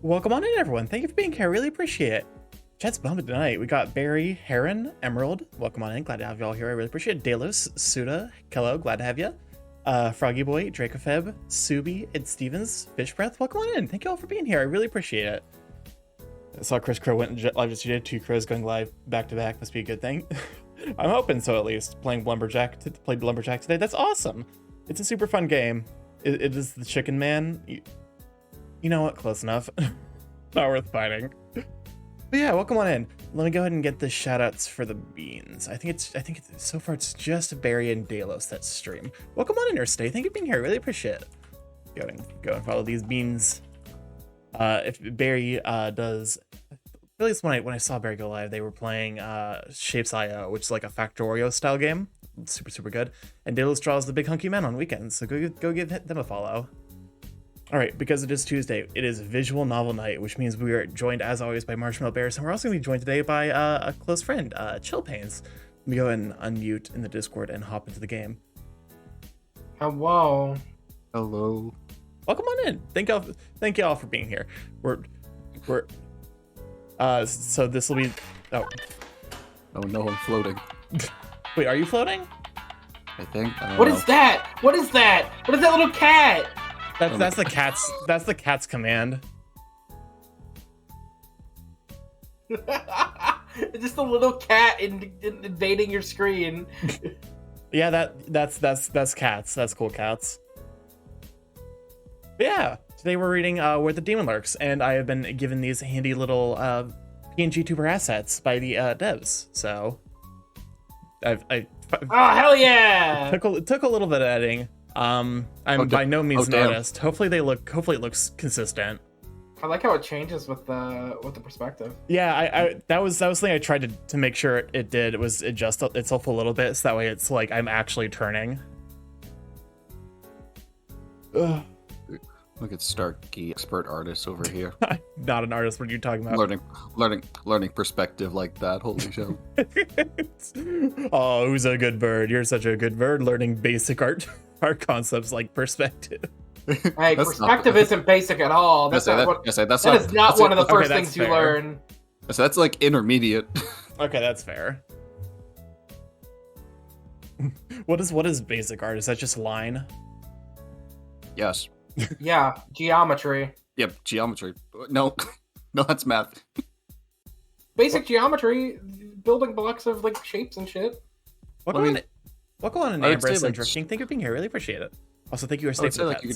Welcome on in, everyone. Thank you for being here. I really appreciate it. Chat's bumping tonight. We got Barry, Heron, Emerald. Welcome on in. Glad to have you all here. I really appreciate it. Delos, Suda, Kello. Glad to have you. Froggy Boy, Dracopheb, Subi, and Stevens, Fish Breath. Welcome on in. Thank you all for being here. I really appreciate it. I saw Chris Crow went live yesterday. 2 Crows going live back to back. Must be a good thing. I'm hoping so, at least. Played Lumberjack today. That's awesome. It's a super fun game. It is the Chicken Man. You know what? Close enough. Not worth fighting. But yeah, welcome on in. Let me go ahead and get the shoutouts for the beans. I think it's so far it's just Barry and Delos that stream. Welcome on in here, Stay. Thank you for being here. I really appreciate it. Go and follow these beans. If Barry does, at least when I saw Barry go live, they were playing Shapes.io, which is like a Factorio style game. It's super good. And Delos draws the big hunky men on weekends, so go give them a follow. All right, because it is Tuesday, it is Visual Novel Night, which means we are joined, as always, by Marshmallow Bears, and we're also going to be joined today by a close friend, Chill Pains. Let me go ahead and unmute in the Discord and hop into the game. Hello. Hello. Welcome on in. Thank you all for being here. So this will be. Oh no, I'm floating. Wait, are you floating? I think. What is that? What is that? What is that little cat? That's the cat's. That's the cat's command. Just a little cat invading your screen. Yeah, that's cats. That's cool cats. But yeah, today we're reading Where the Demon Lurks, and I have been given these handy little PNG tuber assets by the devs. So I oh hell yeah! Took a little bit of editing. I'm by no means an artist. Hopefully it looks consistent. I like how it changes with the perspective. Yeah, that was the thing I tried to make sure it did. It was adjust itself a little bit so that way it's like I'm actually turning. Ugh. Look at Starkey, expert artist over here. I'm not an artist. What are you talking about? Learning perspective like that. Holy show. Oh, who's a good bird? You're such a good bird. Learning basic art concepts like perspective. Hey, perspective isn't basic at all. That is not one of the first things you learn. So that's like intermediate. Okay, that's fair. What is basic art? Is that just line? Yes. Yeah, geometry. Yep, geometry. No, that's math. Basic geometry, building blocks of like shapes and shit. Welcome on in, Ambrose and Drifting. Thank you for being here. Really appreciate it. Also, thank you for staying with you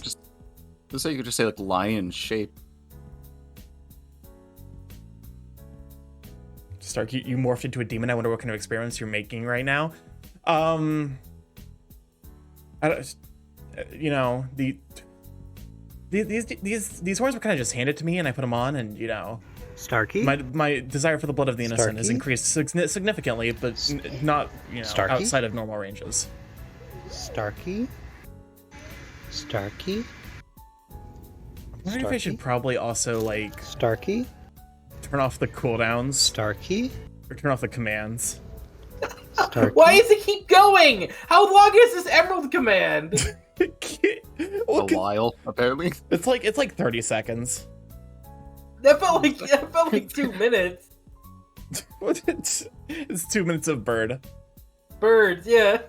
could just say like lion shape. Stark, you morphed into a demon. I wonder what kind of experiments you're making right now. These horns were kind of just handed to me, and I put them on, and Starkey. My desire for the blood of the innocent has increased significantly, but not outside of normal ranges. Starkey. I wonder if I should probably also Starkey. Turn off the cooldowns. Starkey. Or turn off the commands. Why does it keep going? How long is this Emerald command? Well, a while, apparently. It's like 30 seconds. That felt like 2 minutes. It's 2 minutes of bird. Birds, yeah.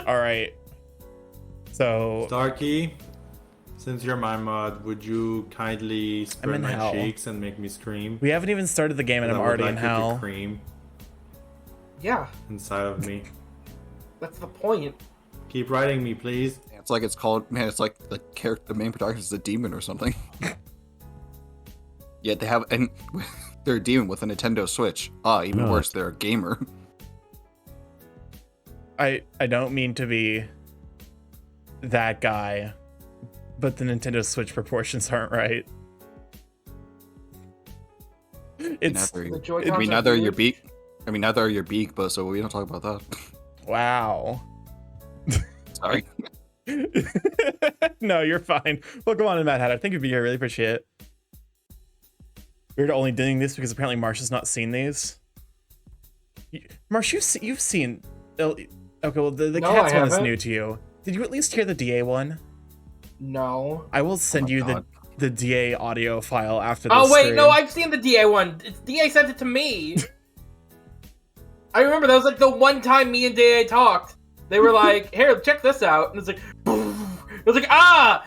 All right. So Starkey, since you're my mod, would you kindly spread my hell. cheeks and make me scream? we haven't even started the game and I'm already in you to hell. cream Yeah, inside of me. that's the point. Keep writing me, please. It's like it's called, man, it's like the main protagonist is a demon or something. Yet they're a demon with a Nintendo Switch. Even worse, they're a gamer. I don't mean to be that guy, but the Nintendo Switch proportions aren't right. It's neither are your beak. Neither are your beak, but so we don't talk about that. wow. Sorry. No, you're fine. Welcome on in, Mad Hatter. Thank you for being here. Really appreciate it. We're only doing this because apparently Marsh has not seen these. Marsh, you've seen. Okay, well the No, cats I one is haven't. new to you. Did you at least hear the DA one? No. I will send you God. the DA audio file after this. Oh wait, stream. no, I've seen the DA one. DA sent it to me. I remember that was like the one time me and DA talked. They were like, "Here, check this out," and it's like, it was like, ah.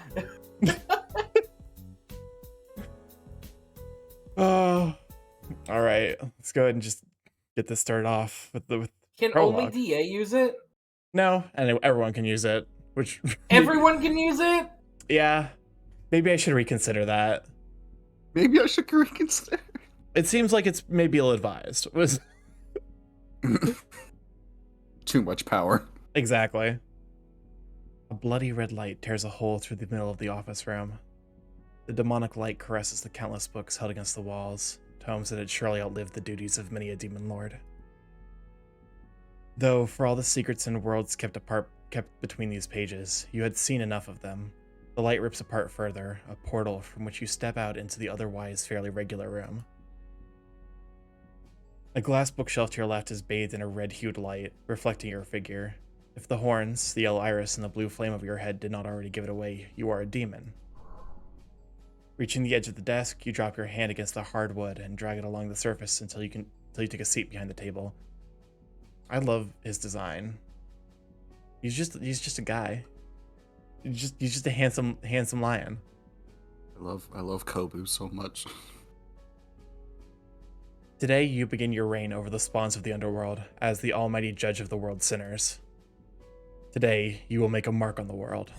Oh, all right. Let's go ahead and just get this started off with the. Can prologue. only DA use it? No, and everyone can use it. Which Everyone can use it? yeah, maybe I should reconsider that. Maybe I should reconsider. It seems like it's maybe ill-advised. Was Too much power. exactly. A bloody red light tears a hole through the middle of the office room. The demonic light caresses the countless books held against the walls, tomes that had surely outlived the duties of many a demon lord. Though, for all the secrets and worlds kept between these pages, you had seen enough of them. The light rips apart further, a portal from which you step out into the otherwise fairly regular room. A glass bookshelf to your left is bathed in a red-hued light, reflecting your figure. If the horns, the yellow iris, and the blue flame of your head did not already give it away, you are a demon. Reaching the edge of the desk, you drop your hand against the hardwood and drag it along the surface until you take a seat behind the table. I love his design. He's just a guy. He's just a handsome lion. I love Kobu so much. Today you begin your reign over the spawns of the underworld as the almighty judge of the world's sinners. Today you will make a mark on the world.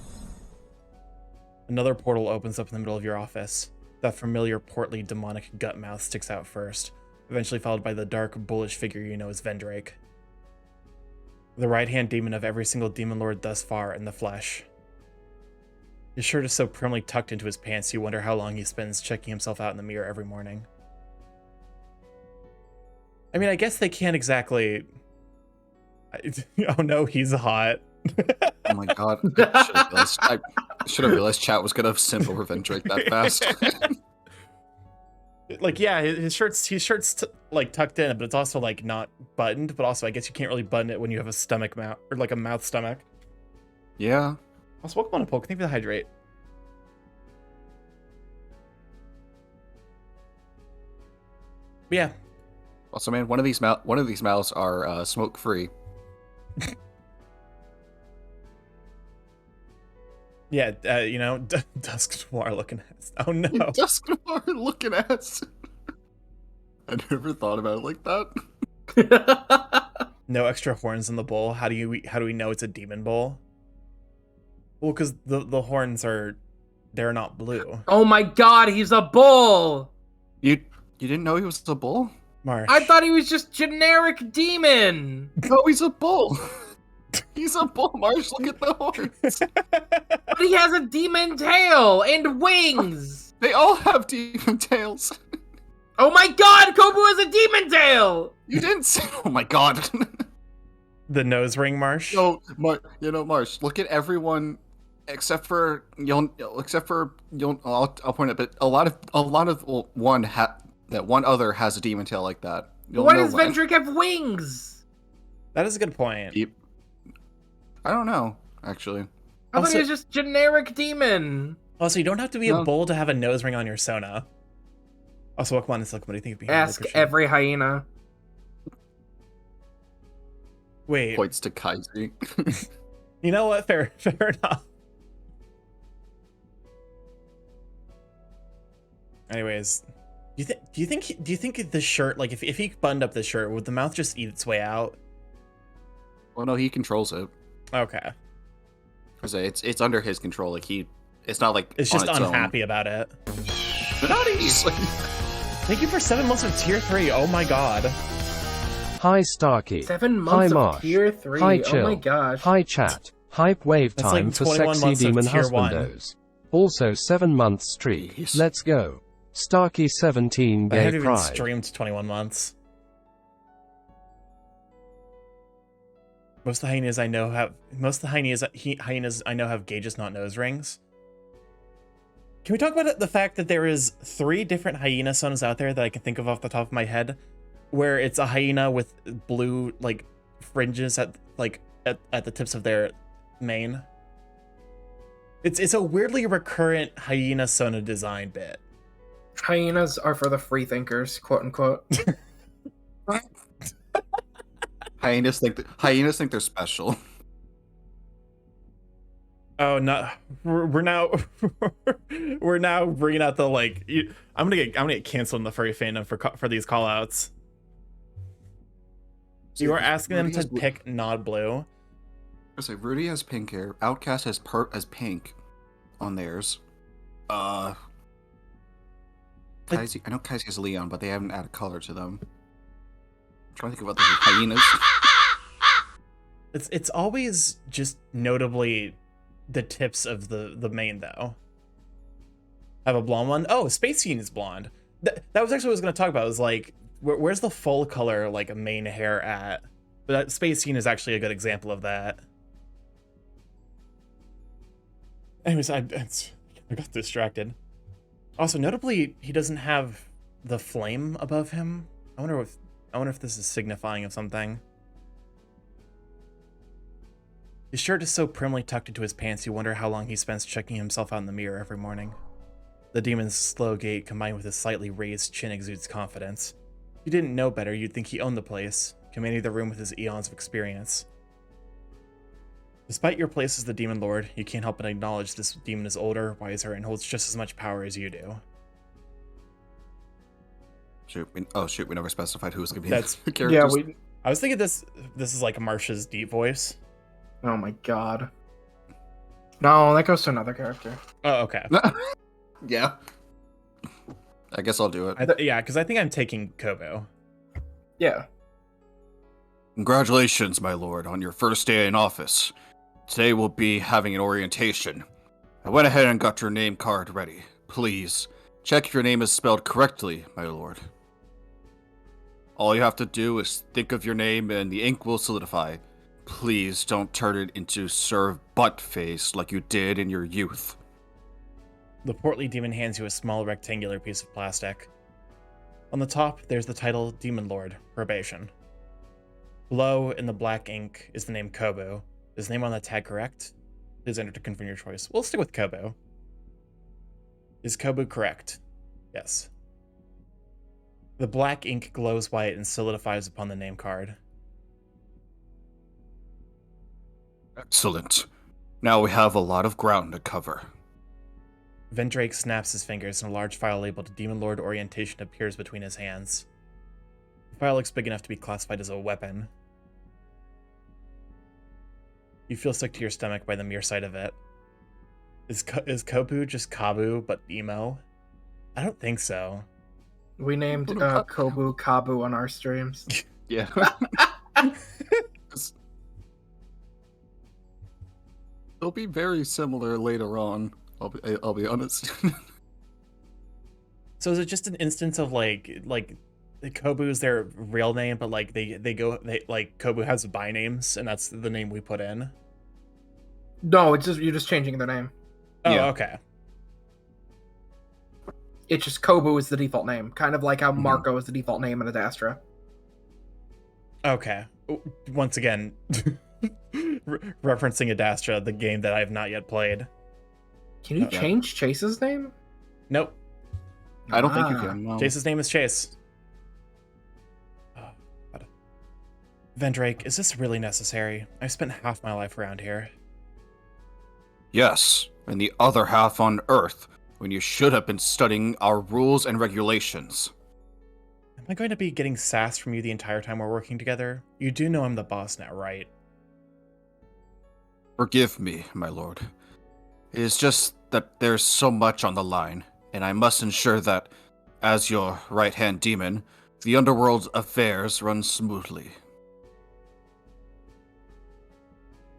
Another portal opens up in the middle of your office. That familiar portly demonic gut mouth sticks out first, eventually followed by the dark bullish figure you know as Vendrake. The right-hand demon of every single demon lord thus far in the flesh. His shirt is so primly tucked into his pants you wonder how long he spends checking himself out in the mirror every morning. I mean, I guess they can't exactly... Oh no, he's hot. Oh my god. I should have realized chat was gonna simp over Vendrake that fast. Like, yeah, his shirt's like tucked in, but it's also like not buttoned, but also I guess you can't really button it when you have a stomach mouth, or like a mouth stomach. Yeah. Also, welcome on a poke. Thank you for the hydrate. But yeah. Also, man, one of these mouths are smoke free. Yeah, you know, Dusk Noir looking ass. Oh no. Dusk Noir looking ass. I never thought about it like that. No extra horns in the bowl. How do we know it's a demon bowl? Well, because the horns they're not blue. Oh my god, he's a bull! You didn't know he was a bull? Marsh. I thought he was just generic demon! No, he's a bull. He's a bull, Marsh. Look at the horns. But he has a demon tail and wings! They all have demon tails. Oh my god, Kobu has a demon tail! You didn't say. Oh my god. The nose ring, Marsh. No, Marsh. Look at everyone except for I'll point it, but a lot of one other has a demon tail like that. Why does Vendrake have wings? That is a good point. I don't know, actually. I thought Also- he was just generic demon. Also, you don't have to be a No. bull to have a nose ring on your Sona. Also, welcome on, what do you think of being Ask every hyena. Wait, Points to Kaisi. you know what? Fair enough. Anyways, do you think the shirt, like if he buttoned up the shirt, would the mouth just eat its way out? Well, no, he controls it. Okay, Cause it's under his control. Like it's not like it's on just its unhappy about it. Own. Naughties! Thank you for 7 months of tier 3. Oh my god. Hi Starkey. 7 Hi months of Marsh. tier 3. Hi Oh Chill. my gosh. Hi chat. Hype wave That's time like for 21 sexy months of demon tier 1. husbandos. Also 7 month streak. Jeez. Let's go. Starkey 17 I gay haven't even pride. streamed 21 months. Most of the hyenas I know have gauges, not nose rings. Can we talk about the fact that there is 3 different hyena sonas out there that I can think of off the top of my head, where it's a hyena with blue like fringes at the tips of their mane. It's a weirdly recurrent hyena sona design bit. Hyenas are for the free thinkers, quote unquote. Hyenas think they're special. Oh no, we're now we're now bringing out the like. I'm gonna get canceled in the furry fandom for these call outs. You are asking them to pick Nod Blue. I say Rudy has pink hair. Outcast has pink on theirs. Kaisi, I know Kaisi has Leon, but they haven't added color to them. I'm trying to think about the hyenas. It's always just notably the tips of the mane though. I have a blonde one. Oh, Space Scene is blonde. That was actually what I was gonna talk about. It was like where's the full color like mane hair at? But that Space Scene is actually a good example of that. Anyways, I got distracted. Also, notably, he doesn't have the flame above him. I wonder if this is signifying of something. His shirt is so primly tucked into his pants, you wonder how long he spends checking himself out in the mirror every morning. The demon's slow gait combined with his slightly raised chin exudes confidence. If you didn't know better, you'd think he owned the place, commanding the room with his eons of experience. Despite your place as the Demon Lord, you can't help but acknowledge this demon is older, wiser, and holds just as much power as you do. Shoot, we never specified who was gonna be That's- the characters. Yeah, we. I was thinking this is like Marsha's deep voice. Oh my god. No, that goes to another character. Oh, okay. Yeah. I guess I'll do it. Yeah, because I think I'm taking Kobo. Yeah. Congratulations, my lord, on your first day in office. Today we'll be having an orientation. I went ahead and got your name card ready. Please, check if your name is spelled correctly, my lord. All you have to do is think of your name and the ink will solidify. Please don't turn it into Sir Buttface like you did in your youth. The portly demon hands you a small rectangular piece of plastic. On the top, there's the title Demon Lord, Probation. Below, in the black ink, is the name Kobo. Is the name on the tag correct? Please enter to confirm your choice. We'll stick with Kobo. Is Kobo correct? Yes. The black ink glows white and solidifies upon the name card. Excellent. Now we have a lot of ground to cover. Vendrake snaps his fingers and a large file labeled Demon Lord Orientation appears between his hands. The file looks big enough to be classified as a weapon. You feel sick to your stomach by the mere sight of it. Is Kobu just Kabu, but emo? I don't think so. We named Kobu Kabu on our streams. Yeah. They'll be very similar later on. I'll be honest. So is it just an instance of like Kobu is their real name, but like they like Kobu has by names and that's the name we put in? No, it's just you're just changing their name. Oh, Yeah. okay. It's just Kobu is the default name, kind of like how Marco is the default name in Adastra. Okay. Once again, Referencing Adastra, the game that I have not yet played. Can you change Chase's name? Nope. I don't think you can. No. Chase's name is Chase. Vendrake, is this really necessary? I've spent half my life around here. Yes, and the other half on Earth, when you should have been studying our rules and regulations. Am I going to be getting sass from you the entire time we're working together? You do know I'm the boss now, right? Forgive me, my lord. It is just that there's so much on the line, and I must ensure that, as your right-hand demon, the underworld's affairs run smoothly.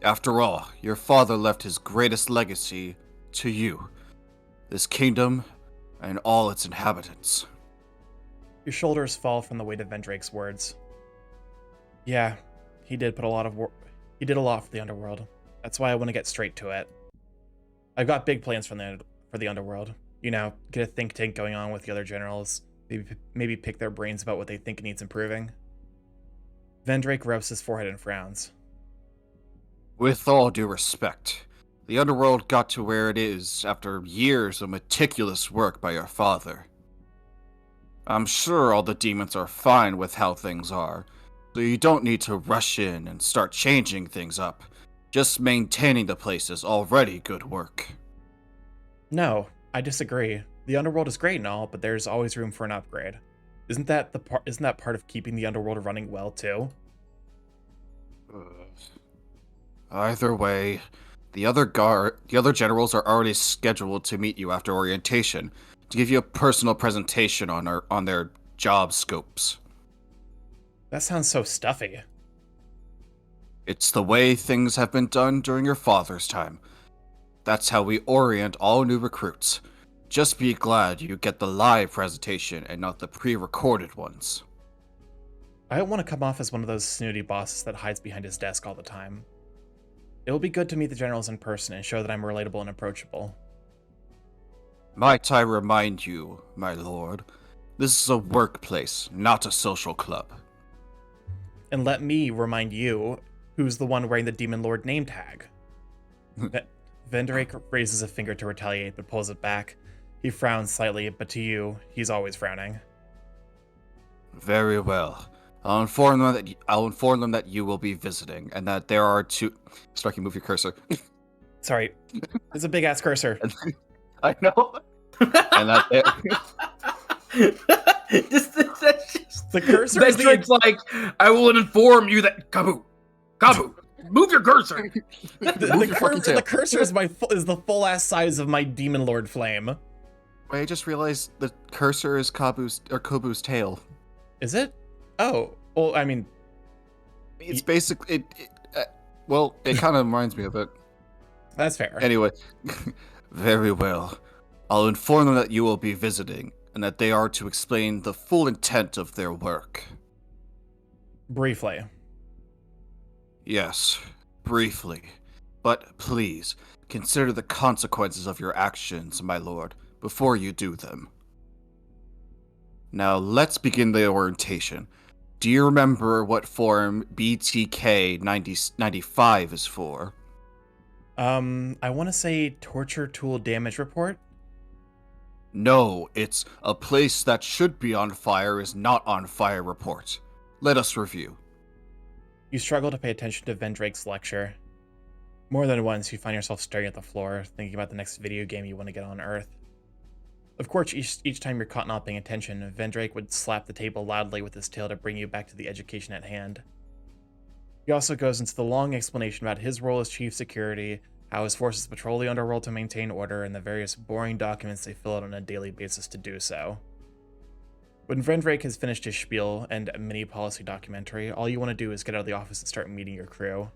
After all, your father left his greatest legacy to you, this kingdom and all its inhabitants. Your shoulders fall from the weight of Vendrake's words. Yeah, he did put a lot of work. He did a lot for the underworld. That's why I want to get straight to it. I've got big plans for the underworld. You know, get a think tank going on with the other generals. Maybe pick their brains about what they think needs improving. Vendrake rubs his forehead and frowns. With all due respect, the underworld got to where it is after years of meticulous work by your father. I'm sure all the demons are fine with how things are, so you don't need to rush in and start changing things up. Just maintaining the place is already good work. No, I disagree. The underworld is great and all, but there's always room for an upgrade. Isn't that part of keeping the underworld running well too? Either way, the other generals are already scheduled to meet you after orientation to give you a personal presentation on their job scopes. That sounds so stuffy. It's the way things have been done during your father's time. That's how we orient all new recruits. Just be glad you get the live presentation and not the pre-recorded ones. I don't want to come off as one of those snooty bosses that hides behind his desk all the time. It will be good to meet the generals in person and show that I'm relatable and approachable. Might I remind you, my lord, this is a workplace, not a social club. And let me remind you, who's the one wearing the Demon Lord name tag. Vendrake raises a finger to retaliate, but pulls it back. He frowns slightly, but to you, he's always frowning. Very well. I'll inform them that you will be visiting, and that there are two. Starkey, move your cursor. Sorry, it's a big ass cursor. I know. And that The cursor is Vendrake's like, I will inform you that Kabu, move your cursor. the cursor is the full ass size of my Demon Lord flame. Wait, I just realized the cursor is Kobu's tail. Is it? Oh, well, I mean, It's basically well, it kind of reminds me of it. That's fair. Anyway, very well. I'll inform them that you will be visiting, and that they are to explain the full intent of their work. Briefly. Yes, briefly. But please, consider the consequences of your actions, my lord, before you do them. Now, let's begin the orientation. Do you remember what form BTK 95 is for? I want to say torture tool damage report. No, it's a place that should be on fire is not on fire report. Let us review. You struggle to pay attention to Vendrake's lecture. More than once, you find yourself staring at the floor, thinking about the next video game you want to get on Earth. Of course, each time you're caught not paying attention, Vendrake would slap the table loudly with his tail to bring you back to the education at hand. He also goes into the long explanation about his role as chief security, how his forces patrol the underworld to maintain order, and the various boring documents they fill out on a daily basis to do so. When Vendrake has finished his spiel and a mini policy documentary, all you want to do is get out of the office and start meeting your crew.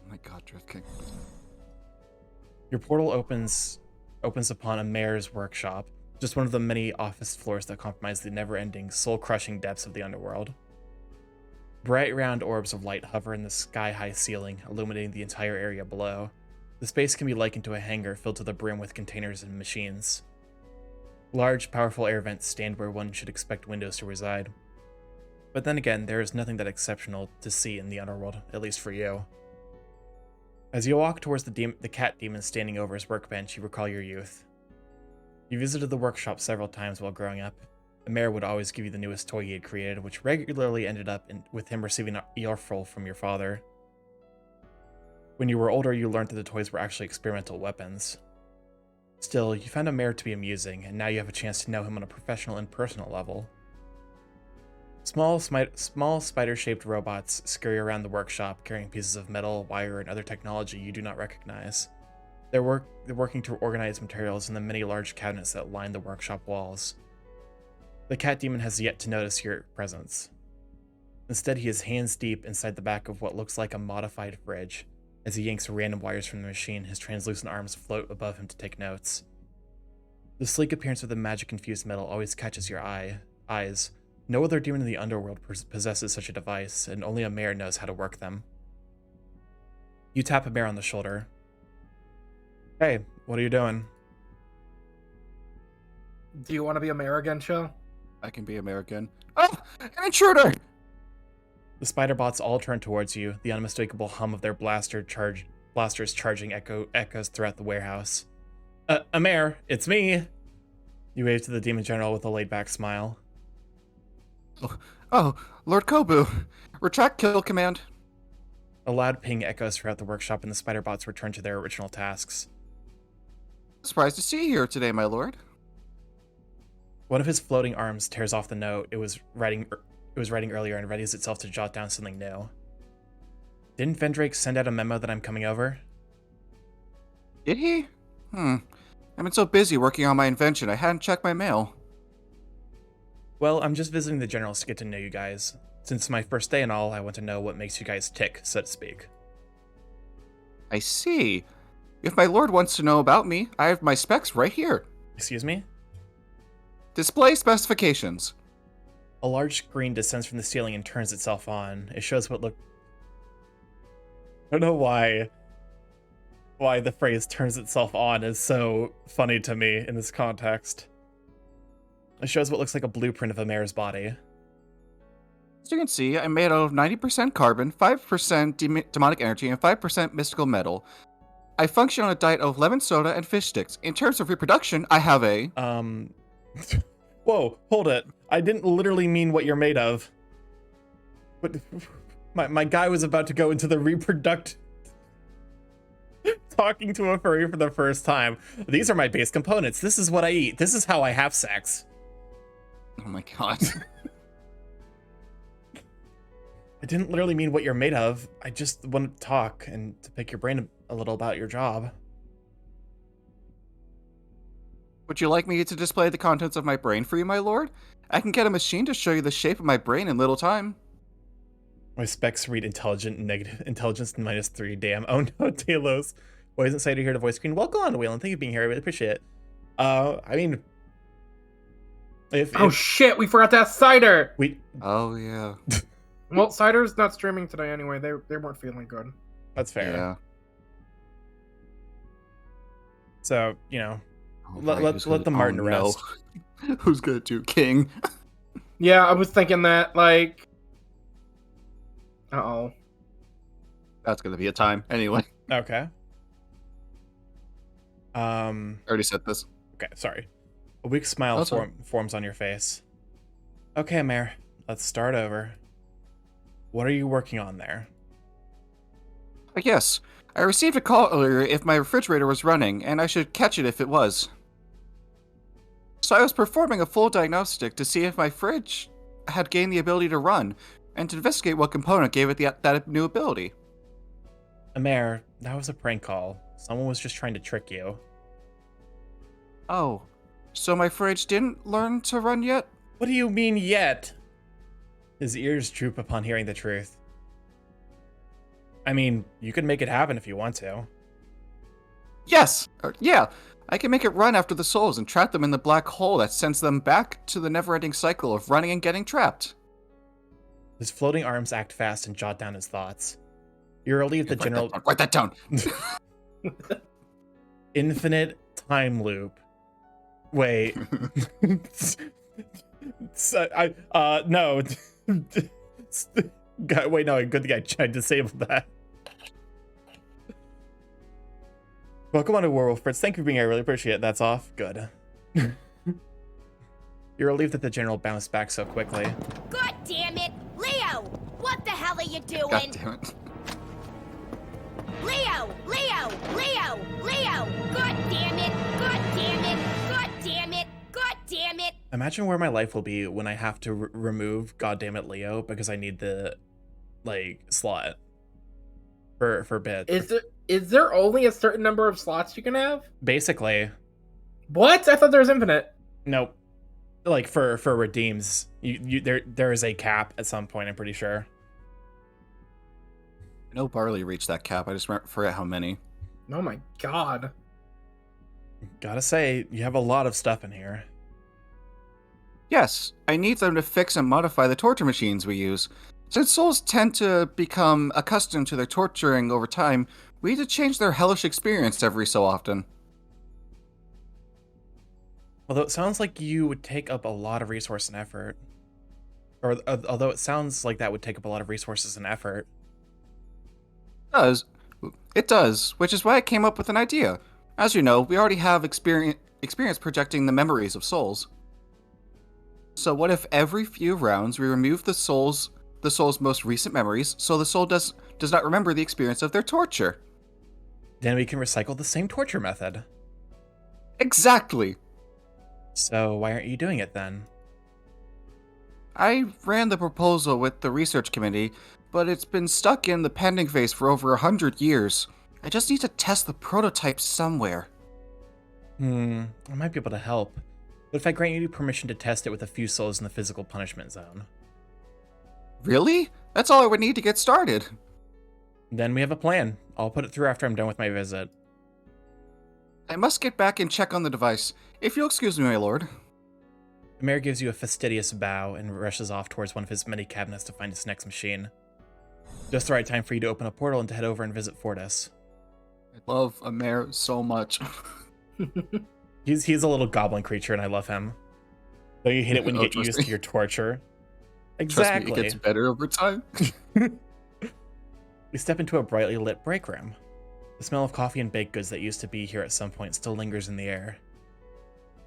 Oh my god, Drift King. Your portal opens upon a mayor's workshop, just one of the many office floors that comprise the never-ending, soul-crushing depths of the underworld. Bright round orbs of light hover in the sky-high ceiling, illuminating the entire area below. The space can be likened to a hangar filled to the brim with containers and machines. Large, powerful air vents stand where one should expect windows to reside. But then again, there is nothing that exceptional to see in the underworld, at least for you. As you walk towards the cat demon standing over his workbench, you recall your youth. You visited the workshop several times while growing up. The mayor would always give you the newest toy he had created, which regularly ended up with him receiving an earful from your father. When you were older, you learned that the toys were actually experimental weapons. Still, you found Mayor to be amusing, and now you have a chance to know him on a professional and personal level. Small spider-shaped robots scurry around the workshop, carrying pieces of metal, wire, and other technology you do not recognize. They're working to organize materials in the many large cabinets that line the workshop walls. The cat demon has yet to notice your presence. Instead, he is hands deep inside the back of what looks like a modified fridge. As he yanks random wires from the machine, his translucent arms float above him to take notes. The sleek appearance of the magic-infused metal always catches your eyes. No other demon in the underworld possesses such a device, and only a mayor knows how to work them. You tap a mayor on the shoulder. Hey, what are you doing? Do you want to be a mayor again, Chill? I can be American. Oh, an intruder! The spider bots all turn towards you, the unmistakable hum of their blasters charging echoes throughout the warehouse. Mayor, it's me! You wave to the demon general with a laid-back smile. Oh, Lord Kobu. Retract kill command. A loud ping echoes throughout the workshop and the spider bots return to their original tasks. Surprised to see you here today, my lord. One of his floating arms tears off the note it was writing earlier and readies itself to jot down something new. Didn't Vendrake send out a memo that I'm coming over? Did he? I've been so busy working on my invention, I hadn't checked my mail. Well, I'm just visiting the generals to get to know you guys. Since it's my first day and all, I want to know what makes you guys tick, so to speak. I see. If my lord wants to know about me, I have my specs right here. Excuse me? Display specifications. A large screen descends from the ceiling and turns itself on. It shows what look... I don't know why the phrase turns itself on is so funny to me in this context. It shows what looks like a blueprint of a mayor's body. As you can see, I'm made out of 90% carbon, 5% demonic energy, and 5% mystical metal. I function on a diet of lemon soda and fish sticks. In terms of reproduction, I have a... Whoa, hold it. I didn't literally mean what you're made of. But my guy was about to go into the reproduct... Talking to a furry for the first time. These are my base components. This is what I eat. This is how I have sex. Oh my god. I didn't literally mean what you're made of. I just wanted to talk and to pick your brain a little about your job. Would you like me to display the contents of my brain for you, my lord? I can get a machine to show you the shape of my brain in little time. My specs read intelligence -3. Damn. Oh no, Talos. Why isn't Cider here to voice screen? Welcome on, Waylon. Thank you for being here. I really appreciate it. I mean... Oh shit, we forgot to ask Cider! Oh, yeah. Well, Cider's not streaming today anyway. They weren't feeling good. That's fair. Yeah. So, you know, Oh, let the Martin rest. No. Who's gonna do King? Yeah, I was thinking that, like... Uh-oh. That's gonna be a time. Anyway. Okay. I already said this. Okay, sorry. A weak smile forms on your face. Okay, Mayor, let's start over. What are you working on there? Yes. I received a call earlier if my refrigerator was running, and I should catch it if it was. So I was performing a full diagnostic to see if my fridge had gained the ability to run, and to investigate what component gave it that new ability. Mayor, that was a prank call. Someone was just trying to trick you. Oh. So my fridge didn't learn to run yet? What do you mean yet? His ears droop upon hearing the truth. I mean, you can make it happen if you want to. Yes! Yeah! I can make it run after the souls and trap them in the black hole that sends them back to the never-ending cycle of running and getting trapped. His floating arms act fast and jot down his thoughts. You relieve the general... Write that down! Infinite time loop. Wait. No. Wait, no, good thing I disabled that. Welcome on to Werewolf Fritz. Thank you for being here. I really appreciate it. That's off. Good. You're relieved that the general bounced back so quickly. God damn it! Leo! What the hell are you doing? God damn it. Leo! Leo! Leo! Leo! God damn it! God damn it! God damn it! God damn it! Imagine where my life will be when I have to remove Goddammit Leo because I need the, like, slot for bit. Is there only a certain number of slots you can have? Basically. What? I thought there was infinite. Nope. Like, for redeems, there is a cap at some point, I'm pretty sure. I know Barley reached that cap. I just forget how many. Oh my god. Gotta say, you have a lot of stuff in here. Yes, I need them to fix and modify the torture machines we use. Since souls tend to become accustomed to their torturing over time, we need to change their hellish experience every so often. Although it sounds like you would take up a lot of resource and effort. Or, although it sounds like that would take up a lot of resources and effort. It does, which is why I came up with an idea. As you know, we already have experience projecting the memories of souls. So what if every few rounds we remove the soul's most recent memories, so the soul does not remember the experience of their torture? Then we can recycle the same torture method. Exactly! So why aren't you doing it then? I ran the proposal with the research committee, but it's been stuck in the pending phase for over 100 years. I just need to test the prototype somewhere. I might be able to help. But if I grant you permission to test it with a few souls in the physical punishment zone? Really? That's all I would need to get started. Then we have a plan. I'll put it through after I'm done with my visit. I must get back and check on the device. If you'll excuse me, my lord. The mayor gives you a fastidious bow and rushes off towards one of his many cabinets to find his next machine. Just the right time for you to open a portal and to head over and visit Fortis. I love a mayor so much. He's a little goblin creature and I love him. Though you hate it when you get used to your torture. Exactly. Trust me, it gets better over time. We step into a brightly lit break room. The smell of coffee and baked goods that used to be here at some point still lingers in the air.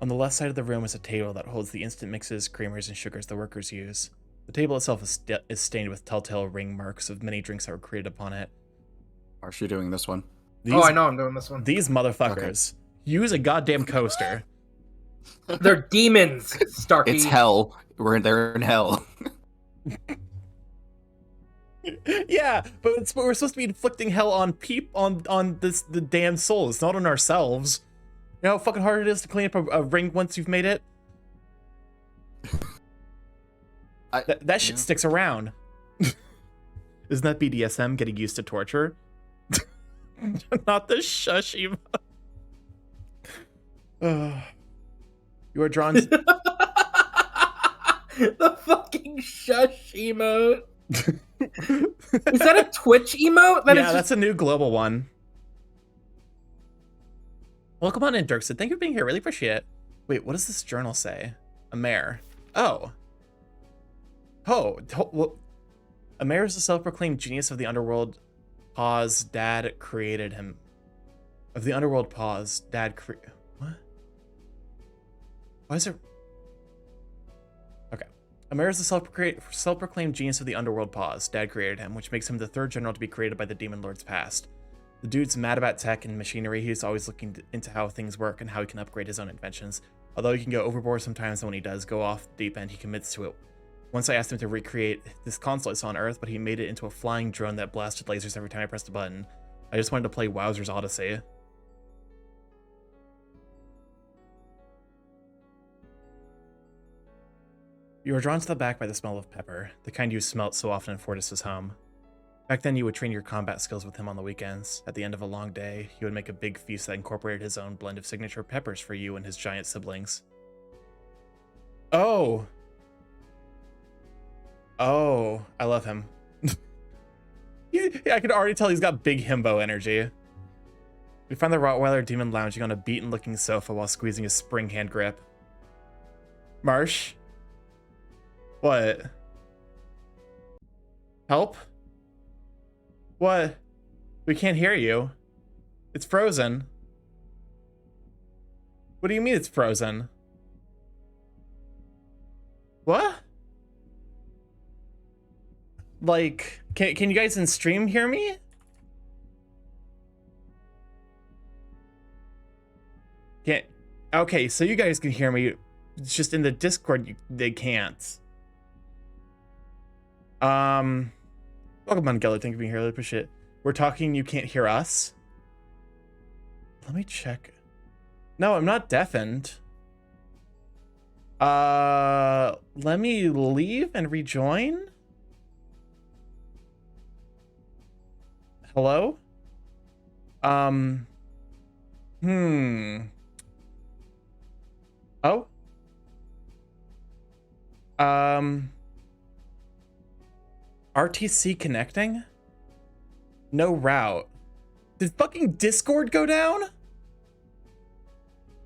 On the left side of the room is a table that holds the instant mixes, creamers, and sugars the workers use. The table itself is stained with telltale ring marks of many drinks that were created upon it. Are you doing this one? I know I'm doing this one. These motherfuckers use a goddamn coaster. They're demons, Starkey. It's hell. They're in hell. Yeah, but we're supposed to be inflicting hell on the damn souls, not on ourselves. You know how fucking hard it is to clean up a ring once you've made it? That shit sticks around. Isn't that BDSM, getting used to torture? Not the shush emote. You are drawn to... The fucking shush emote. Is that a Twitch emote? That's a new global one. Welcome on in, Dirkson. Thank you for being here. Really appreciate it. Wait, what does this journal say? A mayor. Oh. Well, a mayor is a self-proclaimed genius of the underworld. Pause. Dad created him. Of the underworld. Pause. Dad what? Why is there... Okay. A mayor is a self-proclaimed genius of the underworld. Pause. Dad created him, which makes him the third general to be created by the Demon Lurks past. The dude's mad about tech and machinery. He's always looking into how things work and how he can upgrade his own inventions. Although he can go overboard sometimes, and when he does go off the deep end, he commits to it. Once I asked him to recreate this console I saw on Earth, but he made it into a flying drone that blasted lasers every time I pressed a button. I just wanted to play Wowzer's Odyssey. You were drawn to the back by the smell of pepper, the kind you smelt so often in Fortis' home. Back then, you would train your combat skills with him on the weekends. At the end of a long day, he would make a big feast that incorporated his own blend of signature peppers for you and his giant siblings. Oh, I love him. I can already tell he's got big himbo energy. We find the Rottweiler demon lounging on a beaten-looking sofa while squeezing his spring hand grip. Marsh? What? Help? What? We can't hear you. It's frozen. What do you mean it's frozen? What? Like, can you guys in stream hear me? Can't. Okay, so you guys can hear me. It's just in the Discord they can't. Welcome on Geller, thank you for being here. Really appreciate it. We're talking, you can't hear us. Let me check. No, I'm not deafened. Let me leave and rejoin. Hello? Oh? RTC connecting? No route. Did fucking Discord go down?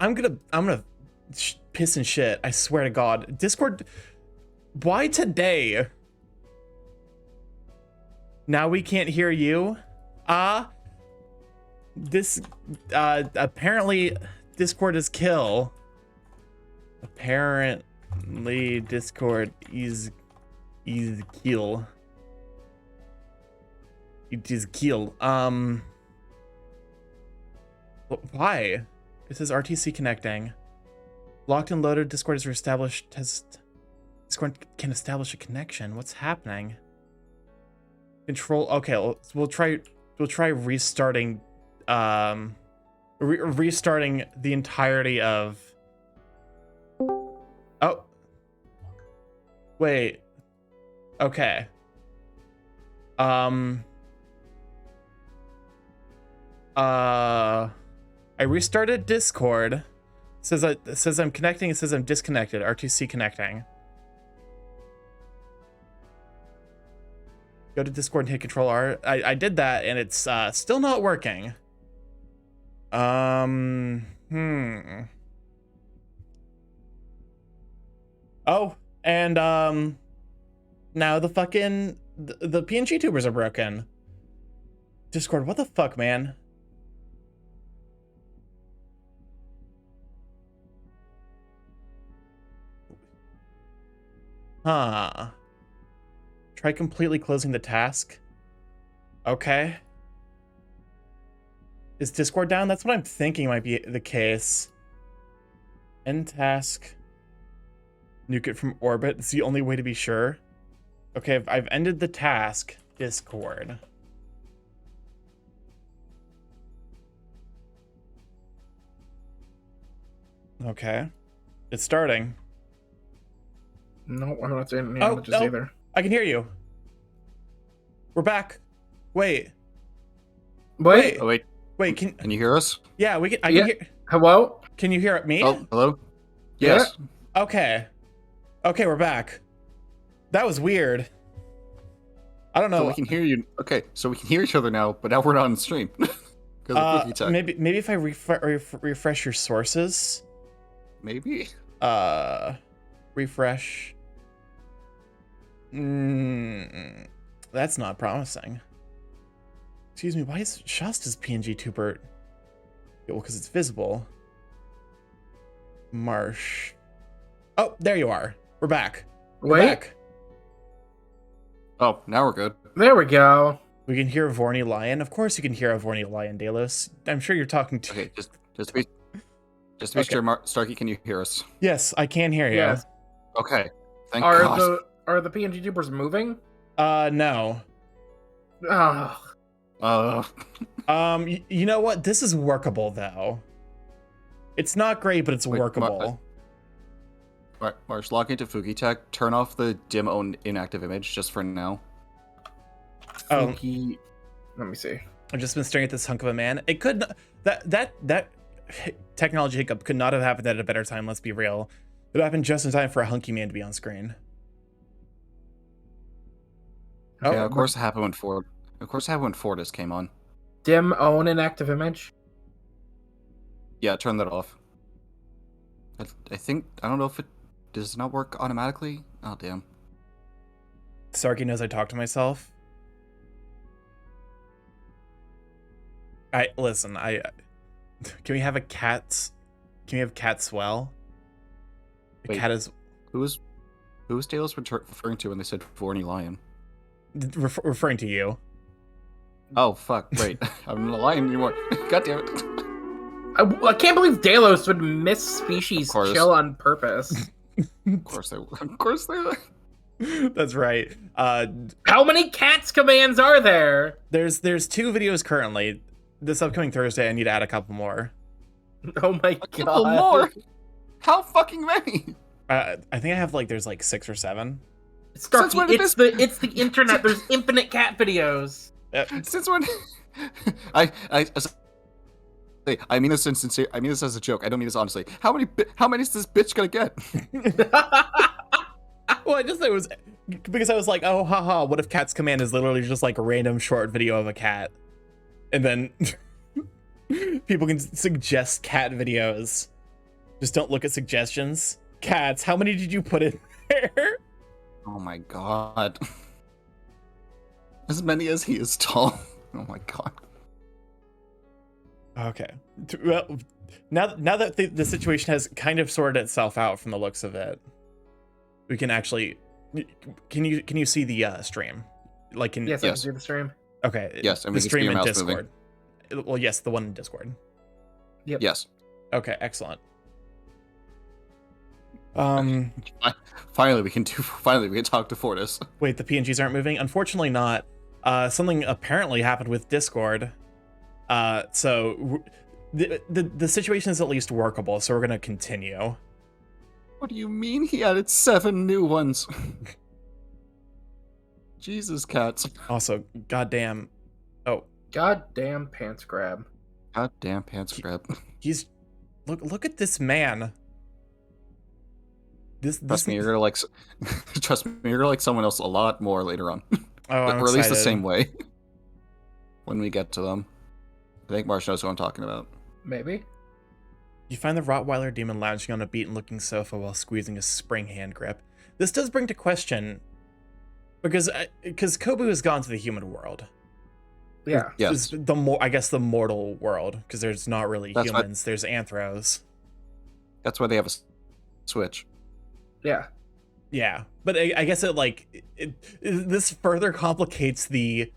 I'm gonna piss and shit. I swear to God. Discord, why today? Now we can't hear you? This, apparently Discord is kill. Apparently Discord is kill. It is kill. Why? It says RTC connecting. Locked and loaded. Discord is reestablished. Discord can establish a connection. What's happening? Control. Okay, we'll try restarting. Restarting the entirety of. Oh. Wait. Okay. I restarted Discord. It says I'm connecting. It says I'm disconnected. RTC connecting. Go to Discord and hit Control R. I did that and it's still not working. Oh, and now the fucking the PNG tubers are broken. Discord, what the fuck, man? Huh. Try completely closing the task. Okay. Is Discord down? That's what I'm thinking might be the case. End task. Nuke it from orbit. It's the only way to be sure. Okay, I've ended the task. Discord. Okay. It's starting. No, I'm not saying any images either. I can hear you. We're back. Wait. Wait. Oh, wait. Wait, Can you hear us? yeah, we can. I can hear. Hello? Can you hear me? Oh, hello? Yes. Okay. Okay, we're back. That was weird. I don't know. So we can hear you. Okay, so we can hear each other now, but now we're not on stream. Maybe if I refresh your sources. Maybe? Refresh. That's not promising. Excuse me, why is Shasta's PNG tuber? Well, because it's visible. Marsh. Oh, there you are. We're back. We're back. Oh, now we're good. There we go. We can hear Vorny Lion. Of course you can hear a Vorny Lion, Delos. I'm sure you're talking to... Okay, just to be sure, Starkey, can you hear us? Yes, I can hear you. Yes. Okay, thank God. Are the PNG tubers moving? No. Oh. You know what? This is workable, though. It's not great, but it's workable. Marsh, log into Fugitech. Turn off the dim own inactive image just for now. Let me see. I've just been staring at this hunk of a man. It could that technology hiccup could not have happened at a better time. Let's be real. It happened just in time for a hunky man to be on screen. Yeah, of course it happened when Ford. Of course it happened when Fortis came on. Dim own inactive image. Yeah, turn that off. I think I don't know if it does not work automatically. Oh damn. Starkey knows I talk to myself. Listen. Can we have a cat? Can we have cat swell? The Wait. cat is Who was Talos referring to when they said Forney Lion? referring to you. Oh fuck! Wait, I'm not a lion anymore. God damn it! I can't believe Delos would miss species Of course. chill on purpose. Of course they. That's right. How many cats commands are there? There's 2 videos currently. This upcoming Thursday, I need to add a couple more. Oh my A couple god. more. How fucking many? I think I have there's 6 or 7. Starkey, when did it's the internet. There's infinite cat videos. Since when? I mean this sincere. I mean this as a joke. I don't mean this honestly. How many is this bitch gonna get? Well, I just thought it was because I was like, oh, haha, what if Cat's Command is literally just a random short video of a cat? And then people can suggest cat videos. Just don't look at suggestions. Cats, how many did you put in there? Oh my god. As many as he is tall. Oh my god. Okay. Well, now that the situation has kind of sorted itself out from the looks of it, we can actually. Can you see the stream? Yes, I can see the stream. Okay. Yes, and the we can see stream your in mouse Discord. Well, yes, the one in Discord. Yep. Yes. Okay, excellent. Finally, we can talk to Fortis. Wait, the PNGs aren't moving? Unfortunately not. Something apparently happened with Discord. So the situation is at least workable, so we're gonna continue. What do you mean he added 7 new ones? Jesus, cats. Also, goddamn. Oh, Goddamn pants grab. Goddamn pants grab. he's look at this man. Trust me, you're gonna like. Trust me, you're gonna like someone else a lot more later on, Oh, I'm or at least the excited. same way. When we get to them, I think Marsh knows what I'm talking about. Maybe. You find the Rottweiler demon lounging on a beaten-looking sofa while squeezing a spring hand grip. This does bring to question, because Kobu has gone to the human world. Yeah. Yes. The mortal world, because there's not really That's what- humans. There's anthros. That's why they have a switch. Yeah. Yeah, but I guess this further complicates the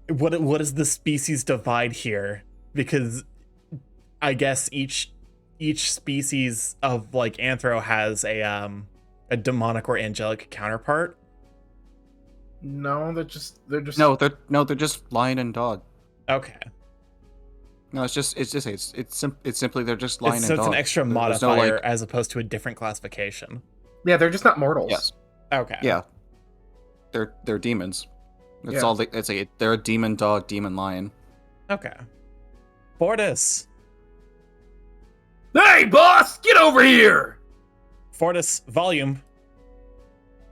what is the species divide here, because I guess each species of anthro has a demonic or angelic counterpart. No, they're just No, they're just lion and dog. Okay, No, it's simply they're just lion and so dog. it's an extra There's no, modifier as opposed to a different classification. yeah, they're just not mortals. Yes. Okay. Yeah. They're demons. That's Yeah. all. They're a demon dog, demon lion. Okay. Fortis, Hey, boss, get over here! volume.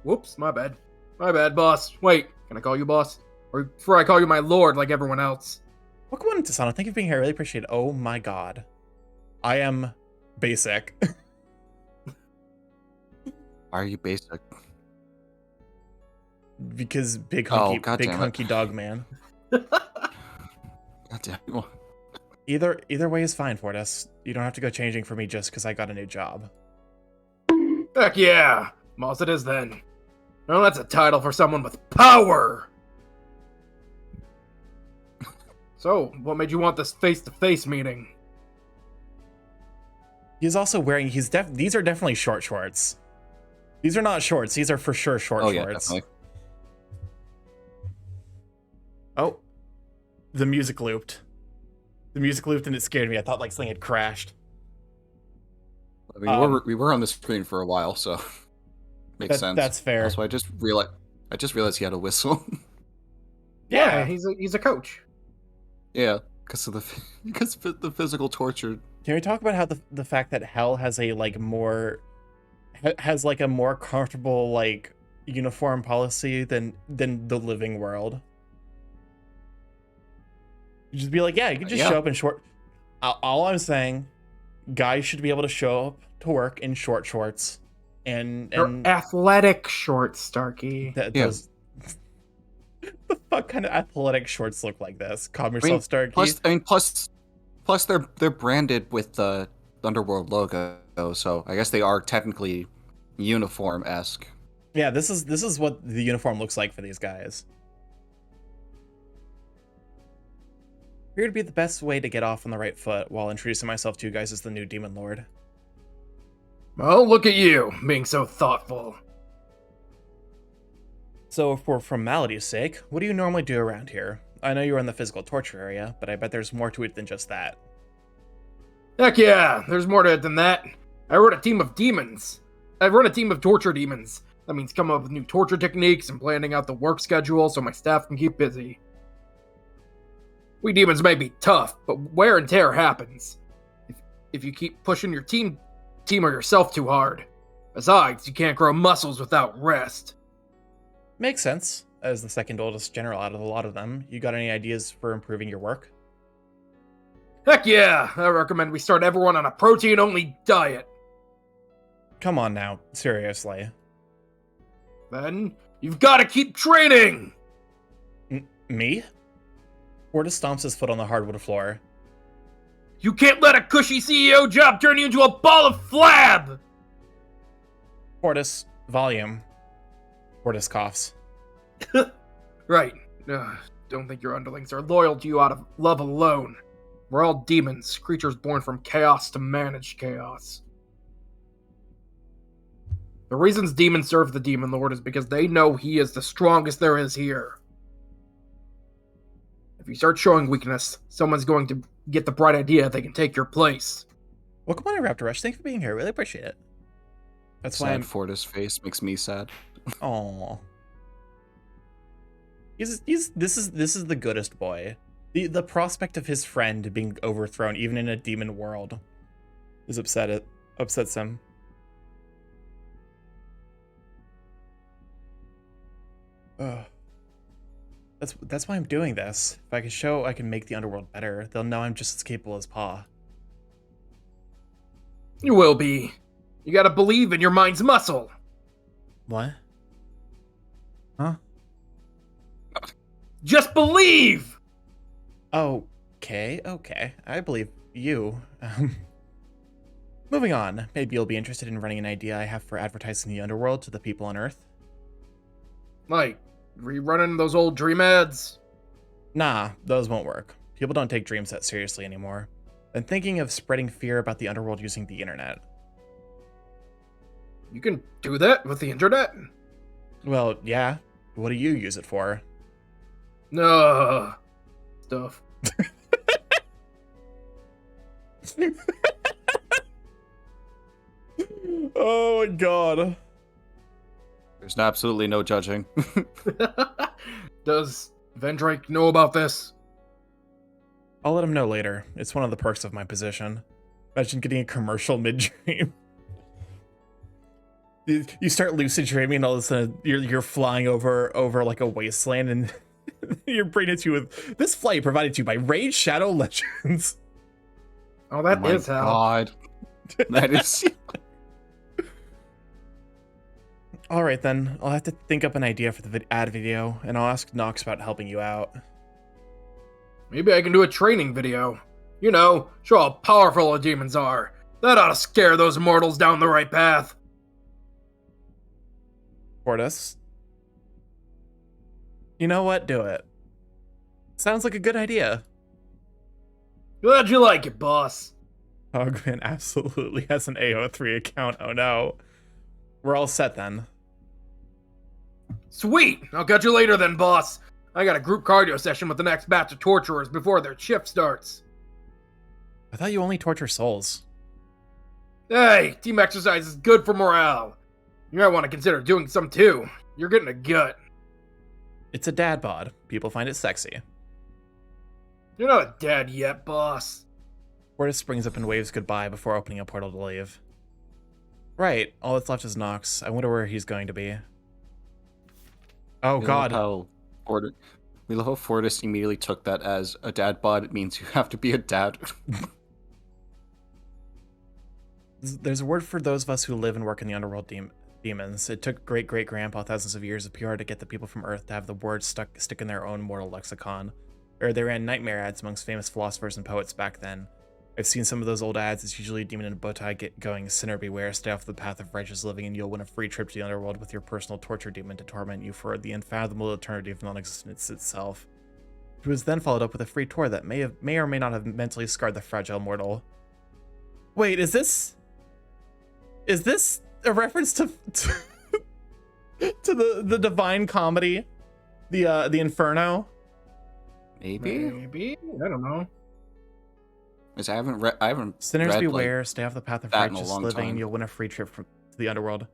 Whoops, my bad. My bad, boss. Wait, can I call you boss? Or before I call you my lord like everyone else? Welcome on to Sana. Thank you for being here. I really appreciate it. Oh my god. I am basic. Why are you basic? Because big Oh, hunky, God big damn it. hunky dog man. God damn it. Either way is fine, Fortis. You don't have to go changing for me just because I got a new job. Heck yeah! Boss it is then. Well, that's a title for someone with power! So, what made you want this face-to-face meeting? He's also wearing. These are definitely short shorts. These are not shorts. These are for sure short Oh yeah, shorts. definitely. Oh, the music looped. The music looped and it scared me. I thought something had crashed. I mean, we were on the screen for a while, so makes sense. That's fair. Also, I just realized he had a whistle. Yeah, he's a coach. Yeah, because of the physical torture. Can we talk about how the fact that Hell has a more comfortable uniform policy than the living world? You just be yeah, you can just Yeah. show up in short. All I'm saying, guys should be able to show up to work in short shorts, and They're athletic shorts, Starkey. that Yeah. those. The fuck kind of athletic shorts look like this? Calm I mean, yourself, Starkey. plus they're branded with the Underworld logo, so I guess they are technically uniform-esque. Yeah, this is what the uniform looks like for these guys. Here to be the best way to get off on the right foot while introducing myself to you guys as the new Demon Lord. Well, look at you, being so thoughtful. So for formality's sake, what do you normally do around here? I know you're in the physical torture area, but I bet there's more to it than just that. Heck yeah, there's more to it than that. I run a team of demons. I run a team of torture demons. That means coming up with new torture techniques and planning out the work schedule so my staff can keep busy. We demons may be tough, but wear and tear happens. If you keep pushing your team or yourself too hard. Besides, you can't grow muscles without rest. Makes sense. As the second oldest general out of a lot of them, you got any ideas for improving your work? Heck yeah! I recommend we start everyone on a protein-only diet. Come on now, seriously. Then, you've got to keep training! Me? Fortis stomps his foot on the hardwood floor. You can't let a cushy CEO job turn you into a ball of flab! Fortis, volume. Fortis coughs. Right. Don't think your underlings are loyal to you out of love alone. We're all demons, creatures born from chaos to manage chaos. The reasons demons serve the Demon Lord is because they know he is the strongest there is here. If you start showing weakness, someone's going to get the bright idea they can take your place. Welcome on, Raptor Rush. Thank you for being here. Really appreciate it. That's why Sad I'm... Fortis face makes me sad. Aww. This is the goodest boy. The prospect of his friend being overthrown, even in a demon world, upsets him. Ugh. That's why I'm doing this. If I can show I can make the underworld better, they'll know I'm just as capable as Pa. You will be. You gotta believe in your mind's muscle. What? Huh? Just believe! Okay. I believe you. Moving on. Maybe you'll be interested in running an idea I have for advertising the underworld to the people on Earth. Like, rerunning those old dream ads? Nah, those won't work. People don't take dreams that seriously anymore. I'm thinking of spreading fear about the underworld using the internet. You can do that with the internet? Well, yeah. What do you use it for? No. Stuff. Oh my god. There's absolutely no judging. Does Vendrake know about this? I'll let him know later. It's one of the perks of my position. Imagine getting a commercial mid-dream. You start lucid dreaming and all of a sudden you're flying over like a wasteland and your brain hits you with this flight provided to you by Raid Shadow Legends. Oh, that My is how. God. That is... Alright then, I'll have to think up an idea for the ad video, and I'll ask Nox about helping you out. Maybe I can do a training video. You know, show how powerful the demons are. That ought to scare those mortals down the right path. Fortis. You know what? Do it. Sounds like a good idea. Glad you like it, boss. Hogman absolutely has an AO3 account. Oh no. We're all set then. Sweet! I'll catch you later then, boss. I got a group cardio session with the next batch of torturers before their shift starts. I thought you only torture souls. Hey, team exercise is good for morale. You might want to consider doing some too. You're getting a gut. It's a dad bod. People find it sexy. You're not a dad yet, boss. Fortis springs up and waves goodbye before opening a portal to leave. Right, all that's left is Nox. I wonder where he's going to be. Oh god. We love how Fortis immediately took that as a dad bod. It means you have to be a dad. There's a word for those of us who live and work in the underworld demons. It took great-great-grandpa thousands of years of PR to get the people from Earth to have the word stick in their own mortal lexicon. Or they ran nightmare ads amongst famous philosophers and poets back then. I've seen some of those old ads. It's usually a demon in a bow tie going, "Sinner beware, stay off the path of righteous living, and you'll win a free trip to the underworld with your personal torture demon to torment you for the unfathomable eternity of non-existence itself." It was then followed up with a free tour that may or may not have mentally scarred the fragile mortal. Wait, is this a reference to to the Divine Comedy, the Inferno? Maybe? I don't know. I haven't Sinners read, beware, stay off the path of that in a righteous long living, time. and you'll win a free trip to the underworld.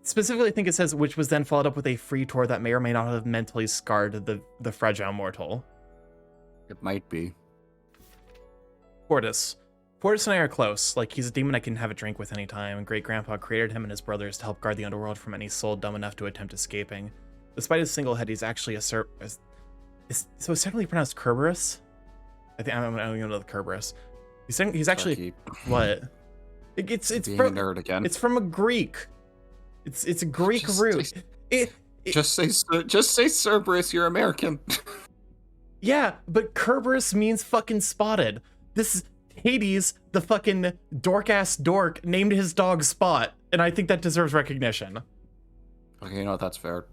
Specifically, I think it says, which was then followed up with a free tour that may or may not have mentally scarred the fragile mortal. It might be. Fortis and I are close. Like, he's a demon I can have a drink with anytime, and Great Grandpa created him and his brothers to help guard the underworld from any soul dumb enough to attempt escaping. Despite his single head, he's actually so it's technically pronounced Kerberos? I don't even know the Kerberos. He's actually Starkey. what? It's Being from a nerd again. it's from a Greek. It's a Greek root. Just say Cerberus. You're American. Yeah, but Kerberos means fucking spotted. This is Hades, the fucking dork-ass dork, named his dog Spot, and I think that deserves recognition. Okay, you know what? That's fair.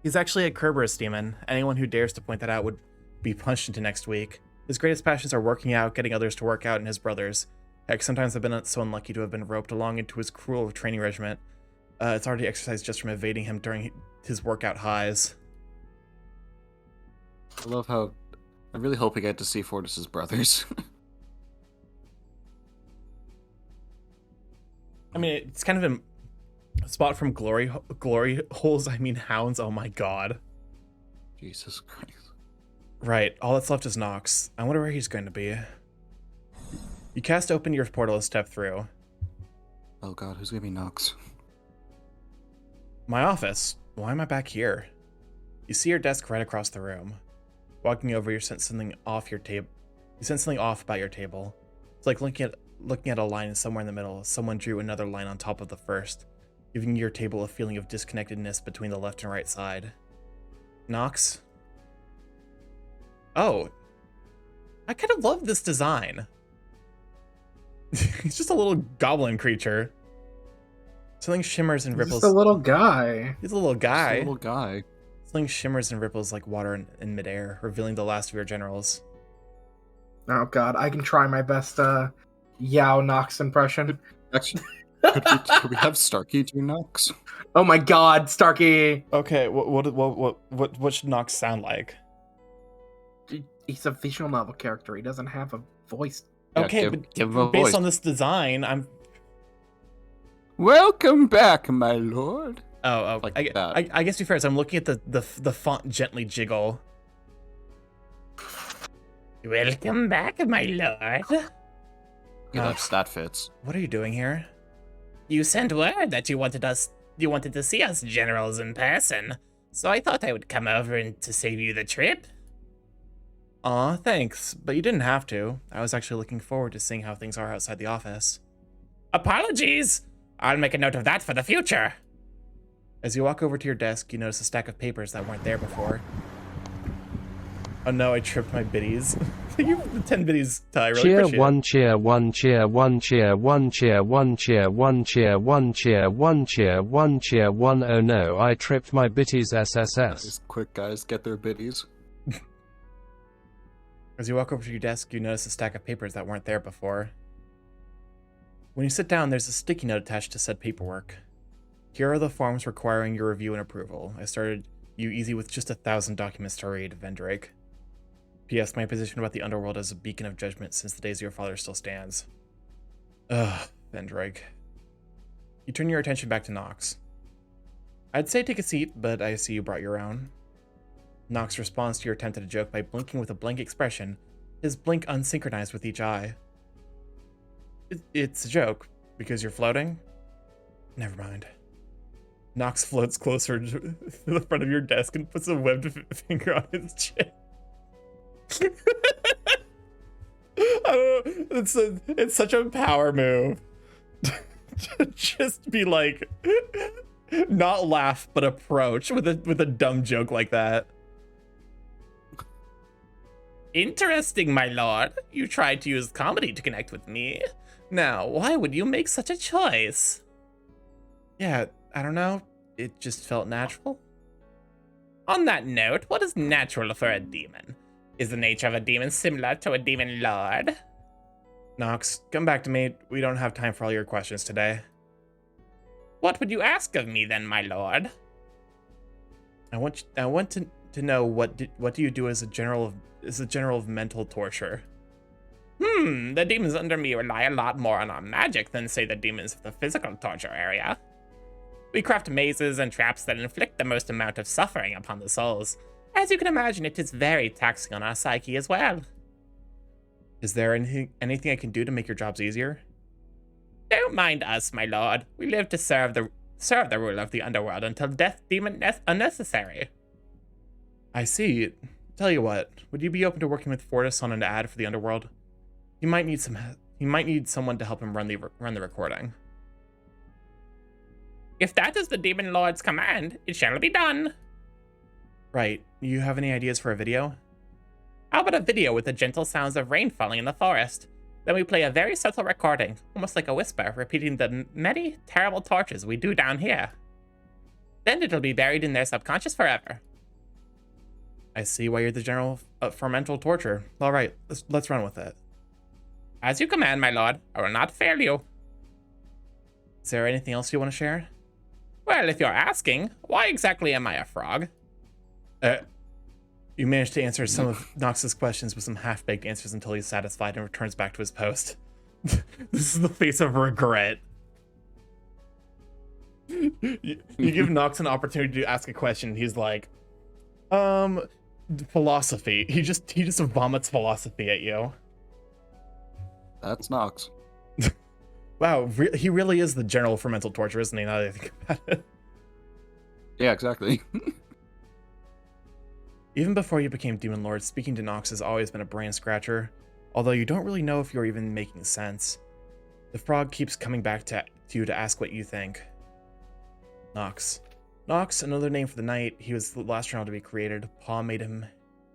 He's actually a Kerberos demon. Anyone who dares to point that out would be punched into next week. His greatest passions are working out, getting others to work out, and his brothers. Heck, sometimes I've been so unlucky to have been roped along into his cruel training regiment. It's already exercised just from evading him during his workout highs. I love how. I really hope we get to see Fortis's brothers. I mean, it's kind of a Spot from glory holes. I mean, hounds. Oh my god. Jesus Christ. Right. All that's left is Nox. I wonder where he's going to be. You cast open your portal and step through. Oh god, who's gonna be Nox? My office. Why am I back here? You see your desk right across the room. Walking over, you sense something off your table. You sense something off about your table. It's like looking at a line somewhere in the middle. Someone drew another line on top of the first, giving your table a feeling of disconnectedness between the left and right side. Nox? Oh. I kind of love this design. He's just a little goblin creature. Something shimmers and He's ripples. just a little guy. He's a little guy. Just a little guy. Something shimmers and ripples like water in midair, revealing the last of your generals. Oh god, I can try my best Yao Nox impression. Actually, could we have Starkey do Nox? Oh my god, Starkey! Okay, what should Nox sound like? He's a visual novel character. He doesn't have a voice. Yeah, Okay, give him a but based voice. on this design, I'm. Welcome back, my lord. Oh, Like I, that. I guess to be fair, so I'm looking at the font gently jiggle. Welcome back, my lord. Yeah, that fits. What are you doing here? You sent word that you wanted to see us generals in person, so I thought I would come over and to save you the trip. Aw, thanks, but you didn't have to. I was actually looking forward to seeing how things are outside the office. Apologies! I'll make a note of that for the future. As you walk over to your desk, you notice a stack of papers that weren't there before. Oh no, I tripped my biddies. Thank you for the 10 biddies, Ty. I really Cheer appreciate one, it. cheer one, cheer one, cheer one, cheer one, cheer one, cheer one, cheer one, cheer one, cheer one. Oh no, I tripped my bitties SSS. Just quick, guys, get their biddies. As you walk over to your desk, you notice a stack of papers that weren't there before. When you sit down, there's a sticky note attached to said paperwork. Here are the forms requiring your review and approval. I started you easy with just 1,000 documents to read, Vendrake. P.S. My position about the underworld as a beacon of judgment since the days of your father still stands. Ugh, Vendrake. You turn your attention back to Nox. I'd say take a seat, but I see you brought your own. Nox responds to your attempt at a joke by blinking with a blank expression, his blink unsynchronized with each eye. It's a joke, because you're floating? Never mind. Nox floats closer to the front of your desk and puts a webbed finger on his chin. I don't know, it's such a power move. To just be like, not laugh, but approach with a dumb joke like that. Interesting, my lord. You tried to use comedy to connect with me. Now, why would you make such a choice? Yeah, I don't know. It just felt natural. On that note, what is natural for a demon? Is the nature of a demon similar to a demon lord? Nox, come back to me. We don't have time for all your questions today. What would you ask of me then, my lord? I want to know what do you do as a general of mental torture? The demons under me rely a lot more on our magic than, say, the demons of the physical torture area. We craft mazes and traps that inflict the most amount of suffering upon the souls. As you can imagine, it is very taxing on our psyche as well. Is there anything I can do to make your jobs easier? Don't mind us, my lord. We live to serve the rule of the underworld until death deem it unnecessary. I see. Tell you what, would you be open to working with Fortis on an ad for the underworld? He might need someone to help him run the recording. If that is the Demon Lord's command, it shall be done. Right. You have any ideas for a video? How about a video with the gentle sounds of rain falling in the forest? Then we play a very subtle recording, almost like a whisper, repeating the many terrible tortures we do down here. Then it'll be buried in their subconscious forever. I see why you're the general for mental torture. All right, let's run with it. As you command, my lord. I will not fail you. Is there anything else you want to share? Well, if you're asking, why exactly am I a frog? You managed to answer some of Nox's questions with some half-baked answers until he's satisfied and returns back to his post. This is the face of regret. You give Nox an opportunity to ask a question, he's like, philosophy. He just vomits philosophy at you. That's Nox. Wow, he really is the general for mental torture, isn't he, now that I think about it? Yeah, exactly. Even before you became Demon Lord, speaking to Nox has always been a brain scratcher, although you don't really know if you're even making sense. The frog keeps coming back to you to ask what you think. Nox. Nox, another name for the night. He was the last general to be created. Pa made him,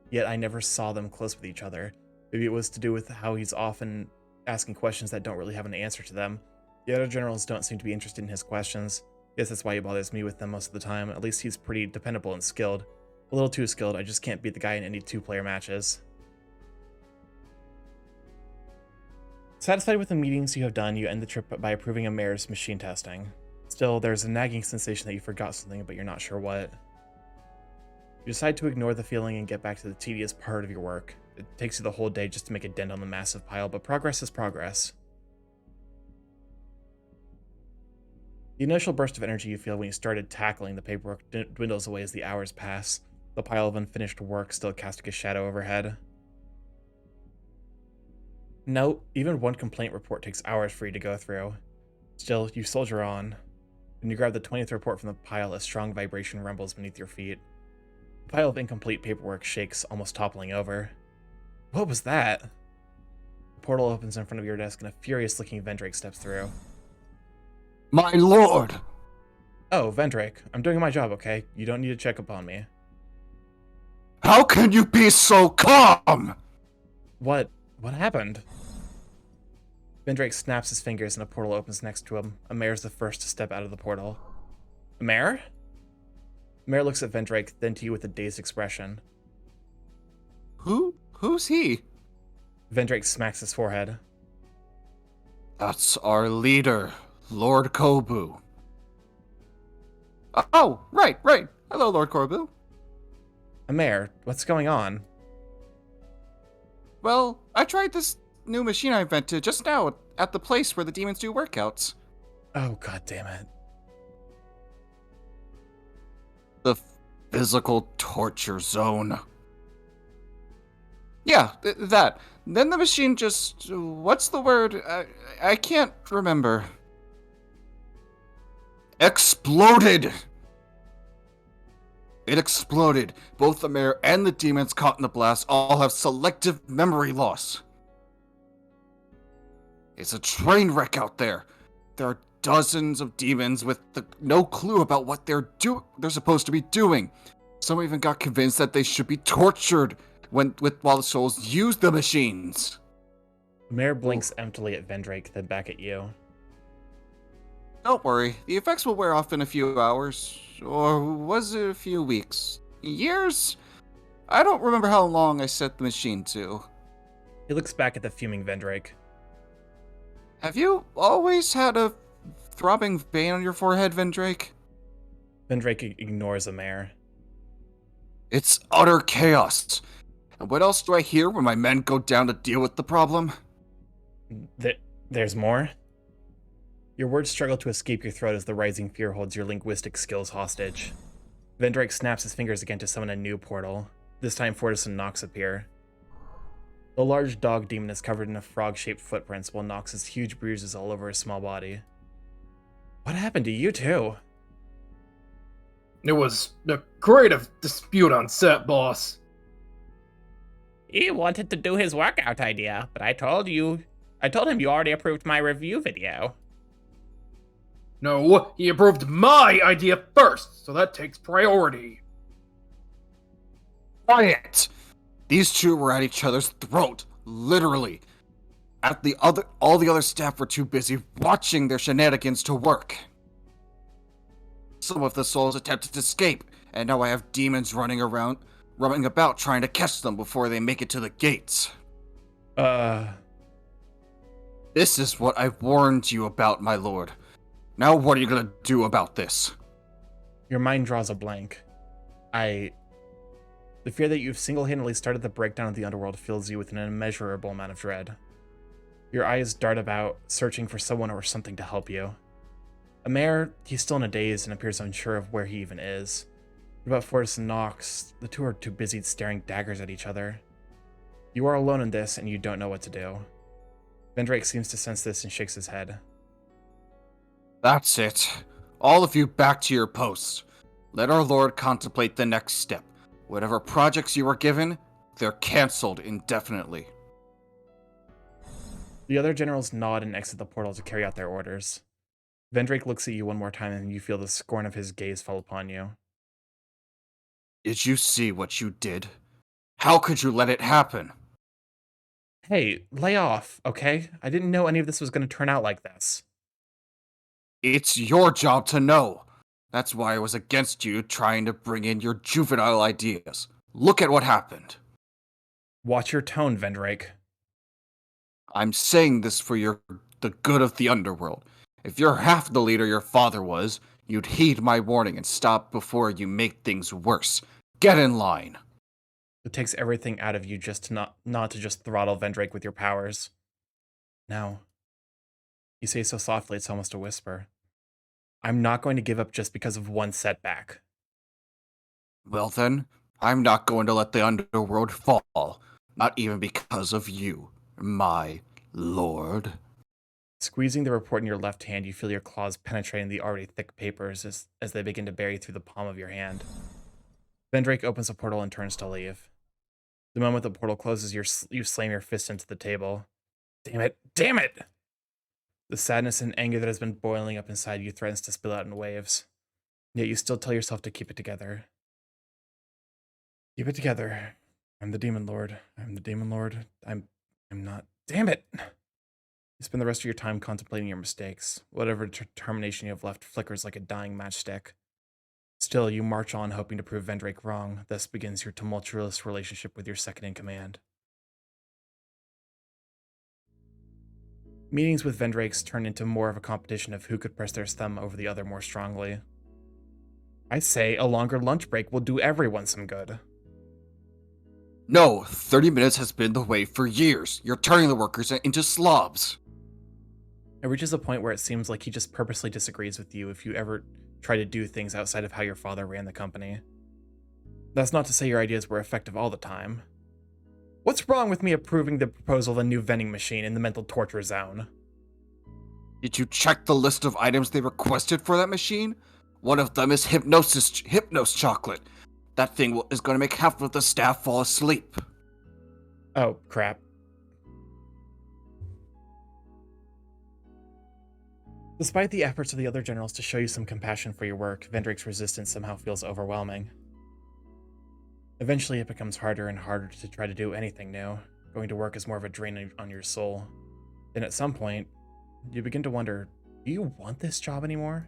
yet I never saw them close with each other. Maybe it was to do with how he's often asking questions that don't really have an answer to them. The other generals don't seem to be interested in his questions. Guess that's why he bothers me with them most of the time. At least he's pretty dependable and skilled. A little too skilled, I just can't beat the guy in any two-player matches. Satisfied with the meetings you have done, you end the trip by approving a mayor's machine testing. Still, there's a nagging sensation that you forgot something, but you're not sure what. You decide to ignore the feeling and get back to the tedious part of your work. It takes you the whole day just to make a dent on the massive pile, but progress is progress. The initial burst of energy you feel when you started tackling the paperwork dwindles away as the hours pass, the pile of unfinished work still casting a shadow overhead. Note, even one complaint report takes hours for you to go through. Still, you soldier on. When you grab the 20th report from the pile, a strong vibration rumbles beneath your feet. The pile of incomplete paperwork shakes, almost toppling over. What was that? A portal opens in front of your desk and a furious-looking Vendrake steps through. My lord! Oh, Vendrake, I'm doing my job, okay? You don't need to check up on me. How can you be so calm? What happened? Vendrake snaps his fingers and a portal opens next to him. Amer's the first to step out of the portal. Amer? Amer looks at Vendrake, then to you with a dazed expression. Who's he? Vendrake smacks his forehead. That's our leader, Lord Kobu. Oh, right. Hello, Lord Kobu. Amer, what's going on? Well, I tried this new machine I invented just now at the place where the demons do workouts. Oh, god damn it. The physical torture zone. Yeah, that. Then the machine just... what's the word? I can't remember. Exploded! It exploded. Both the mayor and the demons caught in the blast all have selective memory loss. It's a train wreck out there. There are dozens of demons with no clue about what they're supposed to be doing. Some even got convinced that they should be tortured while the souls use the machines. The mayor blinks emptily at Vendrake, then back at you. Don't worry, the effects will wear off in a few hours. Or was it a few weeks? Years? I don't remember how long I set the machine to. He looks back at the fuming Vendrake. Have you always had a throbbing vein on your forehead, Vendrake? Vendrake ignores the mayor. It's utter chaos. And what else do I hear when my men go down to deal with the problem? There's more? Your words struggle to escape your throat as the rising fear holds your linguistic skills hostage. Vendrake snaps his fingers again to summon a new portal. This time Fortis and Nox appear. The large dog demon is covered in a frog-shaped footprints, while Nox has huge bruises all over his small body. What happened to you two? It was a creative dispute on set, boss. He wanted to do his workout idea, but I told him you already approved my review video. No, he approved my idea first, so that takes priority. Quiet! These two were at each other's throat, literally. All the other staff were too busy watching their shenanigans to work. Some of the souls attempted to escape, and now I have demons running about trying to catch them before they make it to the gates. This is what I warned you about, my lord. Now what are you gonna do about this? Your mind draws a blank. The fear that you've single-handedly started the breakdown of the underworld fills you with an immeasurable amount of dread. Your eyes dart about, searching for someone or something to help you. A mayor, he's still in a daze and appears unsure of where he even is. What about Fortis and Nox? The two are too busy staring daggers at each other. You are alone in this, and you don't know what to do. Vendrake seems to sense this and shakes his head. That's it. All of you back to your posts. Let our lord contemplate the next step. Whatever projects you were given, they're cancelled indefinitely. The other generals nod and exit the portal to carry out their orders. Vendrake looks at you one more time and you feel the scorn of his gaze fall upon you. Did you see what you did? How could you let it happen? Hey, lay off, okay? I didn't know any of this was going to turn out like this. It's your job to know. That's why I was against you trying to bring in your juvenile ideas. Look at what happened. Watch your tone, Vendrake. I'm saying this for the good of the underworld. If you're half the leader your father was, you'd heed my warning and stop before you make things worse. Get in line. It takes everything out of you just to not to just throttle Vendrake with your powers. No. You say so softly it's almost a whisper. I'm not going to give up just because of one setback. Well then, I'm not going to let the underworld fall. Not even because of you, my lord. Squeezing the report in your left hand, you feel your claws penetrating the already thick papers as they begin to bury through the palm of your hand. Vendrake opens the portal and turns to leave. The moment the portal closes, you slam your fist into the table. Damn it! Damn it! The sadness and anger that has been boiling up inside you threatens to spill out in waves. Yet you still tell yourself to keep it together. Keep it together. I'm the Demon Lord. I'm the Demon Lord. I'm not. Damn it! You spend the rest of your time contemplating your mistakes. Whatever determination you have left flickers like a dying matchstick. Still, you march on hoping to prove Vendrake wrong. Thus begins your tumultuous relationship with your second-in-command. Meetings with Vendrakes turn into more of a competition of who could press their thumb over the other more strongly. I say a longer lunch break will do everyone some good. No, 30 minutes has been the way for years. You're turning the workers into slobs. It reaches a point where it seems like he just purposely disagrees with you if you ever try to do things outside of how your father ran the company. That's not to say your ideas were effective all the time. What's wrong with me approving the proposal of a new vending machine in the mental torture zone? Did you check the list of items they requested for that machine? One of them is Hypnos chocolate. That thing is going to make half of the staff fall asleep. Oh, crap. Despite the efforts of the other generals to show you some compassion for your work, Vendrake's resistance somehow feels overwhelming. Eventually, it becomes harder and harder to try to do anything new. Going to work is more of a drain on your soul. Then at some point, you begin to wonder, do you want this job anymore?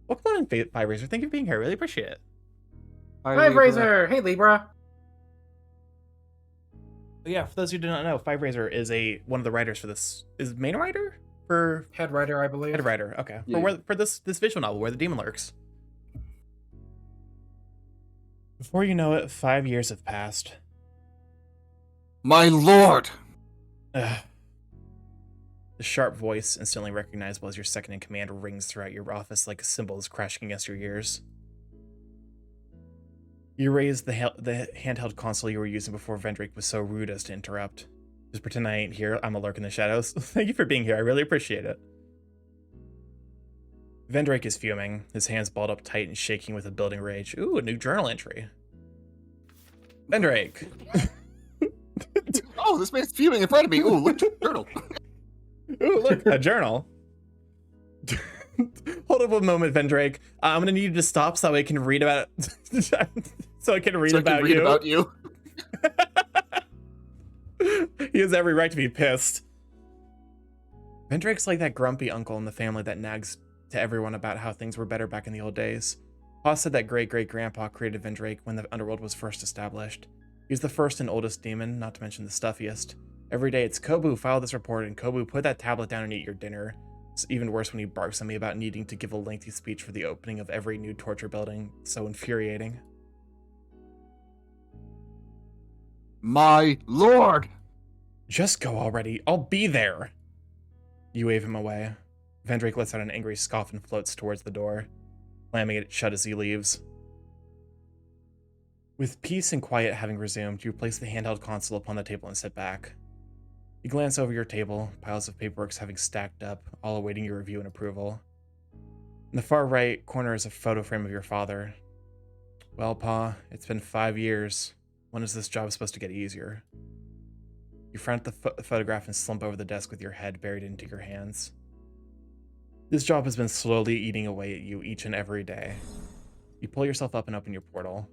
Welcome on in, Five Razor. Thank you for being here. I really appreciate it. Hi, Razor. Hey, Libra. But yeah, for those who do not know, Five Razor is one of the writers for this. Is main writer? For Head writer, I believe. head writer, okay. Yeah. For this visual novel, Where the Demon Lurks. Before you know it, 5 years have passed. My lord! Ugh. The sharp voice, instantly recognizable as your second in command, rings throughout your office like cymbals crashing against your ears. You raise the handheld console you were using before Vendrake was so rude as to interrupt. Just pretend I ain't here. I'm a lurk in the shadows. Thank you for being here. I really appreciate it. Vendrake is fuming, his hands balled up tight and shaking with a building rage. Ooh, a new journal entry. Vendrake. Oh, this man's fuming in front of me. Ooh, look, journal. Ooh, look, a journal. Hold up a moment, Vendrake. I'm gonna need you to stop so I can read about so I can read about you. He has every right to be pissed. Vendrake's like that grumpy uncle in the family that nags to everyone about how things were better back in the old days. Pa said that great-great-grandpa created Vendrake when the underworld was first established. He's the first and oldest demon, not to mention the stuffiest. Every day it's Kobu, file this report, and Kobu, put that tablet down and eat your dinner. It's even worse when he barks at me about needing to give a lengthy speech for the opening of every new torture building. So infuriating. My lord! Just go already. I'll be there. You wave him away. Vendrake lets out an angry scoff and floats towards the door, slamming it shut as he leaves. With peace and quiet having resumed, you place the handheld console upon the table and sit back. You glance over your table, piles of paperwork having stacked up, all awaiting your review and approval. In the far right corner is a photo frame of your father. Well, Pa, it's been 5 years. When is this job supposed to get easier? You front the photograph and slump over the desk with your head buried into your hands. This job has been slowly eating away at you each and every day. You pull yourself up and open your portal.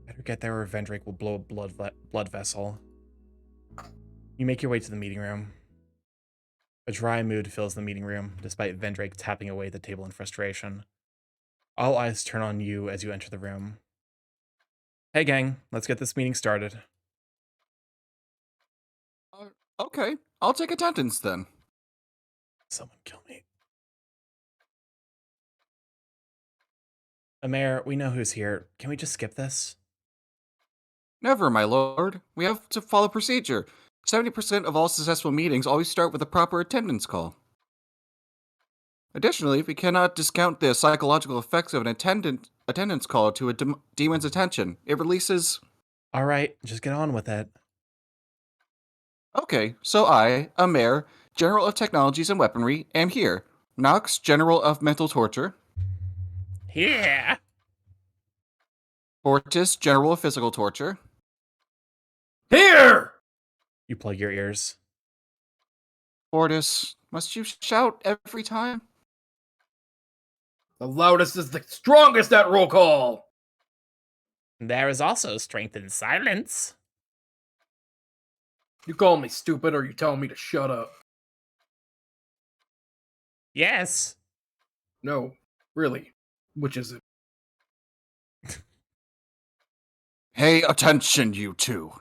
Better get there or Vendrake will blow a blood vessel. You make your way to the meeting room. A dry mood fills the meeting room, despite Vendrake tapping away at the table in frustration. All eyes turn on you as you enter the room. Hey gang, let's get this meeting started. Okay, I'll take attendance then. Someone kill me. Mayor, we know who's here. Can we just skip this? Never, my lord. We have to follow procedure. 70% of all successful meetings always start with a proper attendance call. Additionally, we cannot discount the psychological effects of an attendance call to a demon's attention. It releases... Alright, just get on with it. Okay, so I, Amer, General of Technologies and Weaponry, am here. Nox, General of Mental Torture. Here. Fortis, General of Physical Torture. Here! You plug your ears. Fortis, must you shout every time? The loudest is the strongest at roll call! There is also strength in silence. You call me stupid or you telling me to shut up? Yes. No, really. Which is it? Pay attention, you two.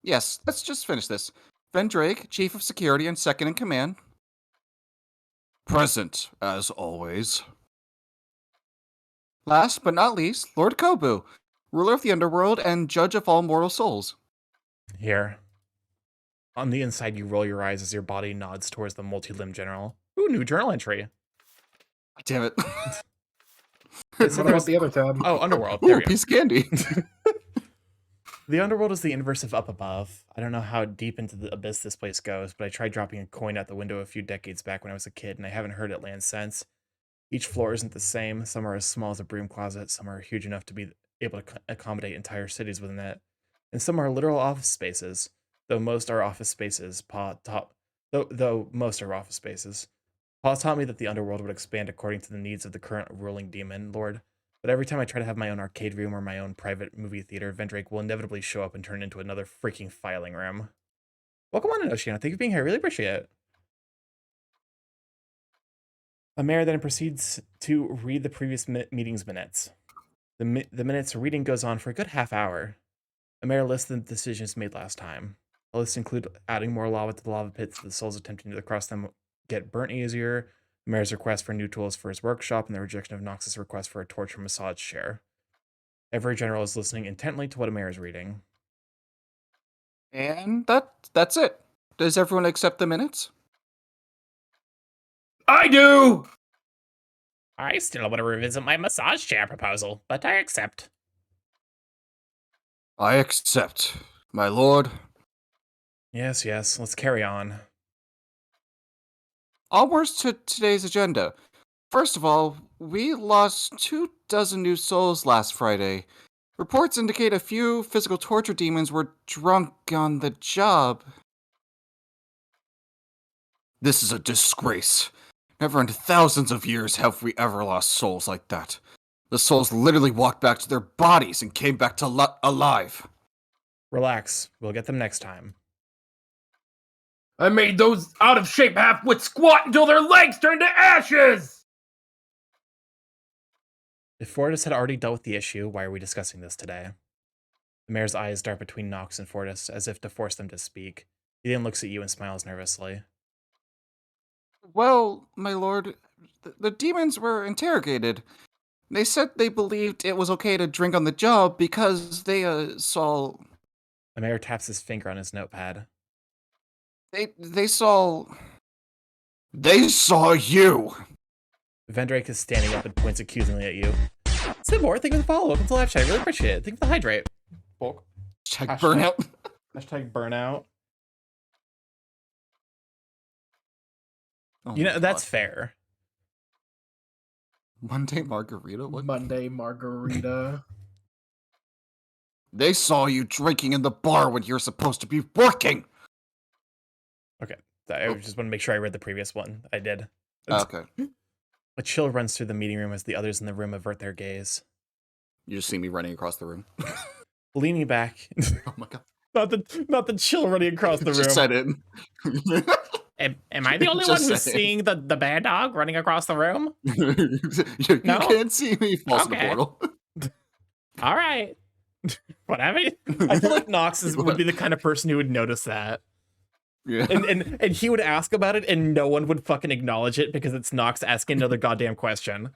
Yes, let's just finish this. Vendrake, Chief of Security and Second in Command. Present, as always. Last but not least, Lord Kobu, ruler of the underworld and judge of all mortal souls. Here. On the inside, you roll your eyes as your body nods towards the multi-limb general. Ooh, new journal entry. Damn it. What about the other tab? Oh, Underworld. There Ooh, we go. piece of candy. The Underworld is the inverse of up above. I don't know how deep into the abyss this place goes, but I tried dropping a coin out the window a few decades back when I was a kid, and I haven't heard it land since. Each floor isn't the same. Some are as small as a broom closet, some are huge enough to be able to accommodate entire cities within it, and some are literal office spaces, though most are office spaces Pa though most are office spaces. Paul taught me that the underworld would expand according to the needs of the current ruling demon lord, but every time I try to have my own arcade room or my own private movie theater, Vendrake will inevitably show up and turn it into another freaking filing room. Welcome on in, Oceana. Thank you for being here. I really appreciate it. A mayor then proceeds to read the previous meeting's minutes. The minutes reading goes on for a good half hour. The mayor lists the decisions made last time. The lists include adding more lava to the lava pits that the souls attempting to cross them get burnt easier, the mayor's request for new tools for his workshop, and the rejection of Nox's request for a torture massage chair. Every general is listening intently to what a mayor is reading. And that's it. Does everyone accept the minutes? I do! I still want to revisit my massage chair proposal, but I accept. I accept, my lord. Yes, let's carry on. Onwards to today's agenda. First of all, we lost 24 new souls last Friday. Reports indicate a few physical torture demons were drunk on the job. This is a disgrace. Never in thousands of years have we ever lost souls like that. The souls literally walked back to their bodies and came back to alive. Relax. We'll get them next time. I made those out-of-shape half-wits squat until their legs turned to ashes! If Fortis had already dealt with the issue, why are we discussing this today? The mayor's eyes dart between Nox and Fortis, as if to force them to speak. He then looks at you and smiles nervously. Well, my lord, the demons were interrogated. They said they believed it was okay to drink on the job because they saw... The mayor taps his finger on his notepad. They saw... They saw you! Vendrake is standing up and points accusingly at you. Sibor, thank you for the follow. Welcome to live chat. I really appreciate it. Thank you for the hydrate. Bulk. Hashtag burnout. Hashtag burnout. Oh You know, my that's God. fair. Monday margarita? What? Monday margarita. They saw you drinking in the bar when you're supposed to be working! Okay. I just want to make sure I read the previous one. I did. Okay. A chill runs through the meeting room as the others in the room avert their gaze. You just see me running across the room. Leaning back. Oh my God. not the chill running across the room. Just said it. Am I the only one Just who's saying. seeing the bad dog running across the room? you No? can't see me. Falls in the Okay. portal. All right. Whatever. I feel like Nox would be the kind of person who would notice that. Yeah. And he would ask about it and no one would fucking acknowledge it because it's Nox asking another goddamn question.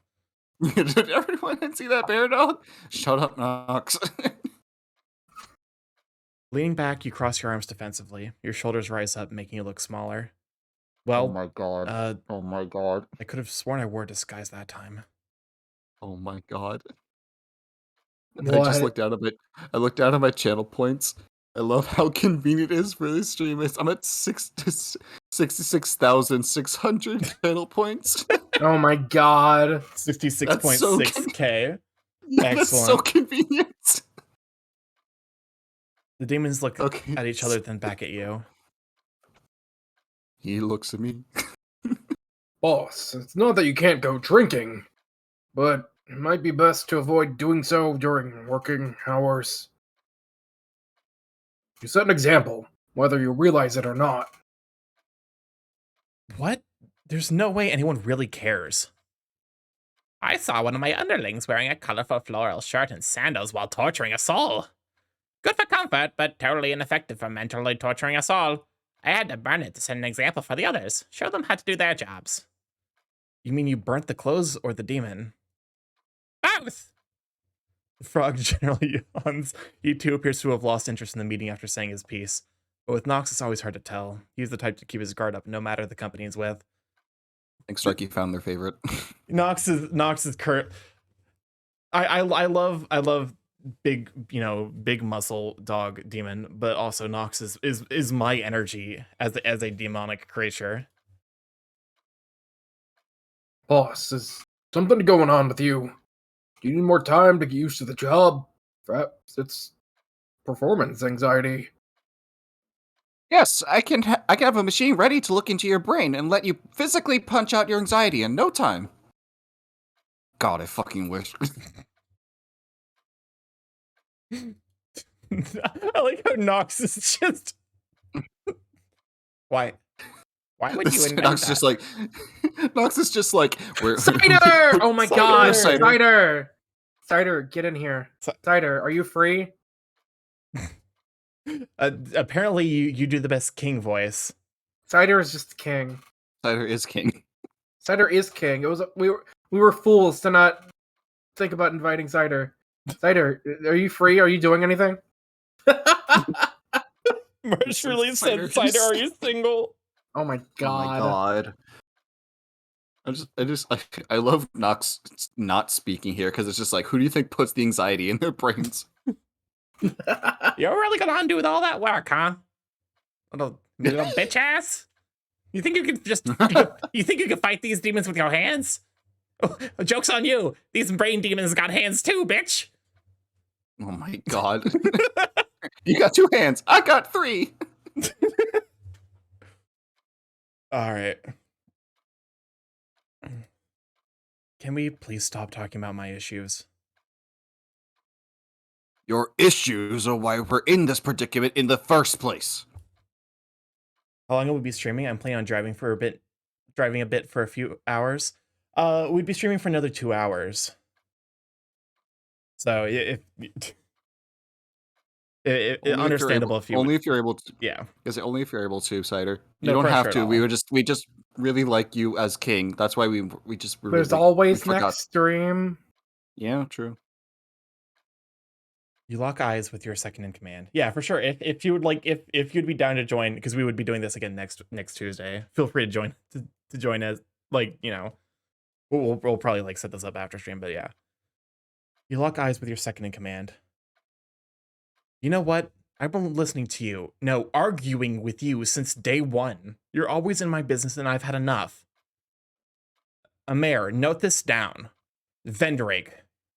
Did everyone see that bear dog? Shut up, Nox. Leaning back, you cross your arms defensively. Your shoulders rise up, making you look smaller. Well, oh my God. Oh my God. I could have sworn I wore a disguise that time. Oh my God. I What? just looked down at I looked down at my channel points. I love how convenient it is for this stream. I'm at 66,600 channel points. Oh my God. 66.6k. Yeah, that's so Excellent. convenient. The demons look Okay. at each other, then back at you. He looks at me. Boss, it's not that you can't go drinking, but it might be best to avoid doing so during working hours. You set an example, whether you realize it or not. What? There's no way anyone really cares. I saw one of my underlings wearing a colorful floral shirt and sandals while torturing a soul. Good for comfort, but totally ineffective for mentally torturing a soul. I had to burn it to set an example for the others, show them how to do their jobs. You mean you burnt the clothes or the demon? Both! The frog generally yawns. He too appears to have lost interest in the meeting after saying his piece. But with Nox, it's always hard to tell. He's the type to keep his guard up no matter the company he's with. I think Starkey found their favorite. Nox is current. I love big, big muscle dog demon, but also Nox is my energy as a demonic creature. Boss, is something going on with you? Do you need more time to get used to the job? Perhaps it's performance anxiety. Yes, I can have a machine ready to look into your brain and let you physically punch out your anxiety in no time. God, I fucking wish. I like how Nox is just. Why? Why would you invent Nox that? just like Nox is just like Cider! Oh my god, Cider! Cider! Cider, get in here. Ci- Cider, are you free? Apparently, you do the best king voice. Cider is just king. Cider is king. Cider is king. It was we were fools to not think about inviting Cider. Cider, are you free? Are you doing anything? Marsh really Cider said, "Cider, is- are you single?" Oh my Oh my god. god. I love Nox not speaking here because it's just like, who do you think puts the anxiety in their brains? You're really gonna undo all that work, huh? Little bitch ass. You think you could just you think you could fight these demons with your hands? Oh, joke's on you. These brain demons got hands too, bitch. Oh my god. You got 2 hands. I got 3. All right. Can we please stop talking about my issues? Your issues are why we're in this predicament in the first place. How long will we be streaming? I'm planning on driving a bit for a few hours. We'd be streaming for another 2 hours. So if understandable if you only if you're able to. yeah. Is it only if you're able to, Cider? You No don't pressure have at to. all. We just really like you as king. That's why we just were There's really- always we forgot. next stream. Yeah, true. You lock eyes with your second in command. Yeah, for sure. If you would like if you'd be down to join, because we would be doing this again next Tuesday. Feel free to join to join as like, you know. We'll probably like set this up after stream, but yeah. You lock eyes with your second in command. You know what? I've been listening to you. No, arguing with you since day one. You're always in my business and I've had enough. Amer, note this down. Vendrake,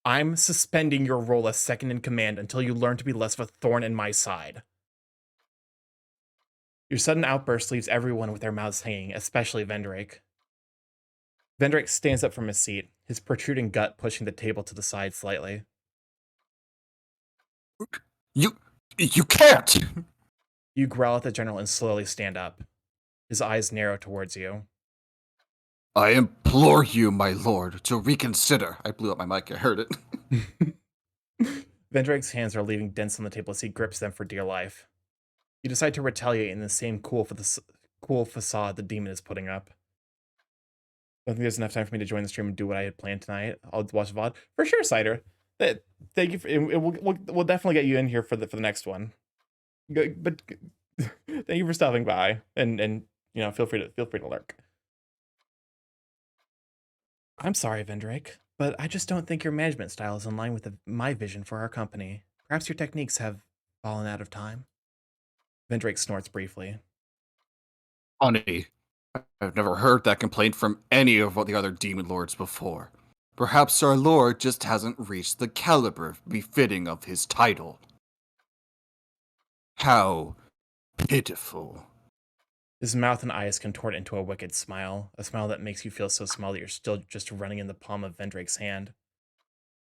I'm suspending your role as second in command until you learn to be less of a thorn in my side. Your sudden outburst leaves everyone with their mouths hanging, especially Vendrake. Vendrake stands up from his seat, his protruding gut pushing the table to the side slightly. You can't. You growl at the general and slowly stand up. His eyes narrow towards you. I implore you, my lord, to reconsider. I blew up my mic. I heard it. Vendrake's hands are leaving dents on the table as he grips them for dear life. You decide to retaliate in the same cool facade the demon is putting up. I think there's enough time for me to join the stream and do what I had planned tonight. I'll watch the VOD. For sure, Cider. Thank you. We'll definitely get you in here for the next one. But thank you for stopping by and you know, feel free to lurk. I'm sorry, Vendrake, but I just don't think your management style is in line with my vision for our company. Perhaps your techniques have fallen out of time. Vendrake snorts briefly. Funny. I've never heard that complaint from any of the other demon lords before. Perhaps our lord just hasn't reached the caliber befitting of his title. How pitiful. His mouth and eyes contort into a wicked smile, a smile that makes you feel so small that you're still just running in the palm of Vendrake's hand.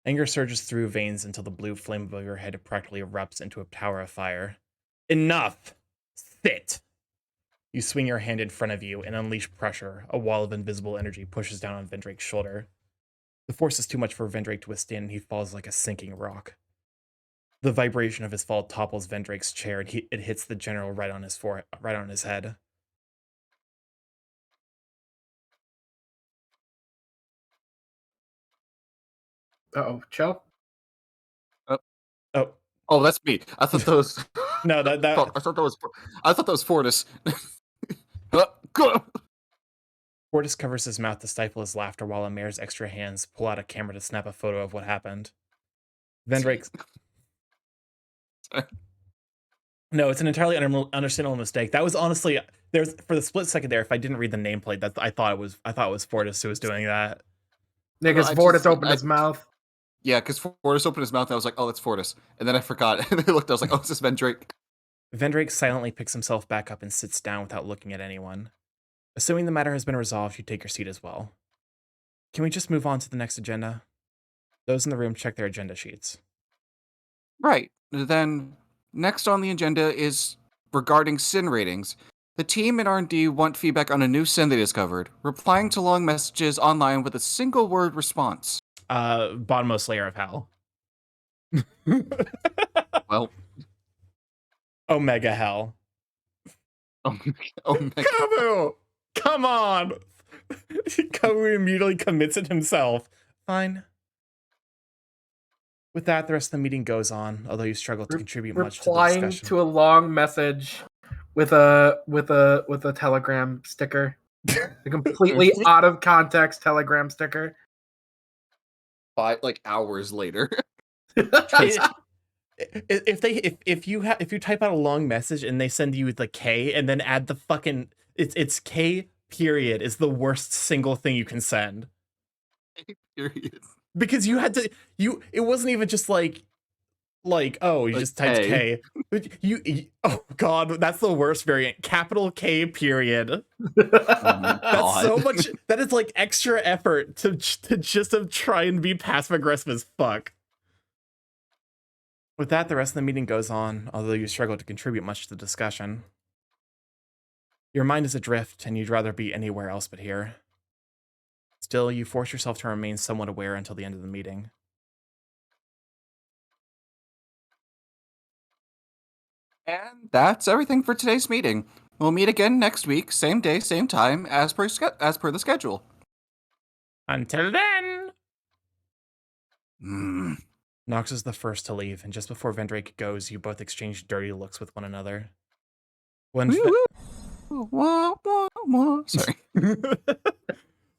Anger surges through veins until the blue flame above your head practically erupts into a tower of fire. Enough! Sit! You swing your hand in front of you and unleash pressure. A wall of invisible energy pushes down on Vendrake's shoulder. The force is too much for Vendrake to withstand and he falls like a sinking rock. The vibration of his fall topples Vendrake's chair and it hits the general right on his head. Uh-oh, Chell? Oh, Oh, that's me. I thought that was. no, that I thought that was Fortis. Go. Fortis covers his mouth to stifle his laughter while Amer's extra hands pull out a camera to snap a photo of what happened. Vendrake. No, it's an entirely understandable mistake. That was honestly there's for the split second there. If I didn't read the nameplate, I thought it was Fortis who was doing that. Niggas, I Vortis just- opened I- his mouth. Yeah, because Fortis opened his mouth and I was like, oh, that's Fortis. And then I forgot. And I looked, I was like, oh, it's this Vendrake. Vendrake silently picks himself back up and sits down without looking at anyone. Assuming the matter has been resolved, you take your seat as well. Can we just move on to the next agenda? Those in the room check their agenda sheets. Right. Then next on the agenda is regarding sin ratings. The team in R&D want feedback on a new sin they discovered, replying to long messages online with a single word response. Bottommost layer of hell. Well, Omega hell. Omega. Kamu! Come on! Kamu immediately commits it himself. Fine. With that, the rest of the meeting goes on, although you struggle to contribute much to the Replying discussion. to a long message with a telegram sticker. A completely out of context telegram sticker. 5 hours later. If you type out a long message and they send you the K and then add the fucking it's K period is the worst single thing you can send. Period. Because you had to it wasn't even just like oh you just typed K. You oh god, that's the worst variant. Capital K period. That's so much. That is like extra effort to just try and be passive aggressive as fuck. With that, the rest of the meeting goes on, although you struggle to contribute much to the discussion. Your mind is adrift, and you'd rather be anywhere else but here. Still, you force yourself to remain somewhat aware until the end of the meeting. And that's everything for today's meeting. We'll meet again next week, same day, same time, as per the schedule. Until then. Nox is the first to leave, and just before Vendrake goes, you both exchange dirty looks with one another. Sorry.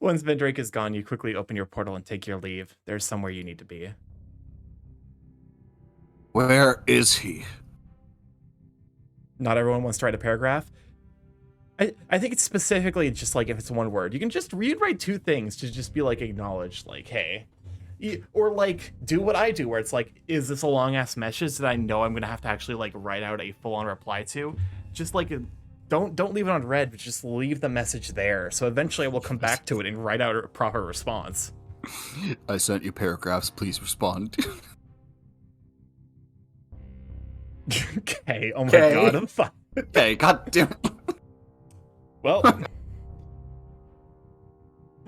Once Vendrake is gone, you quickly open your portal and take your leave. There's somewhere you need to be. Where is he? Not everyone wants to write a paragraph. I think it's specifically just like if it's one word. You can just write 2 things to just be like acknowledged, like, hey. Or like do what I do, where it's like, is this a long ass message that I know I'm gonna have to actually like write out a full-on reply to? Just like don't leave it on red, but just leave the message there. So eventually I will come back to it and write out a proper response. I sent you paragraphs, please respond. Okay, oh my god, I'm fine. Okay, god damn it. Well,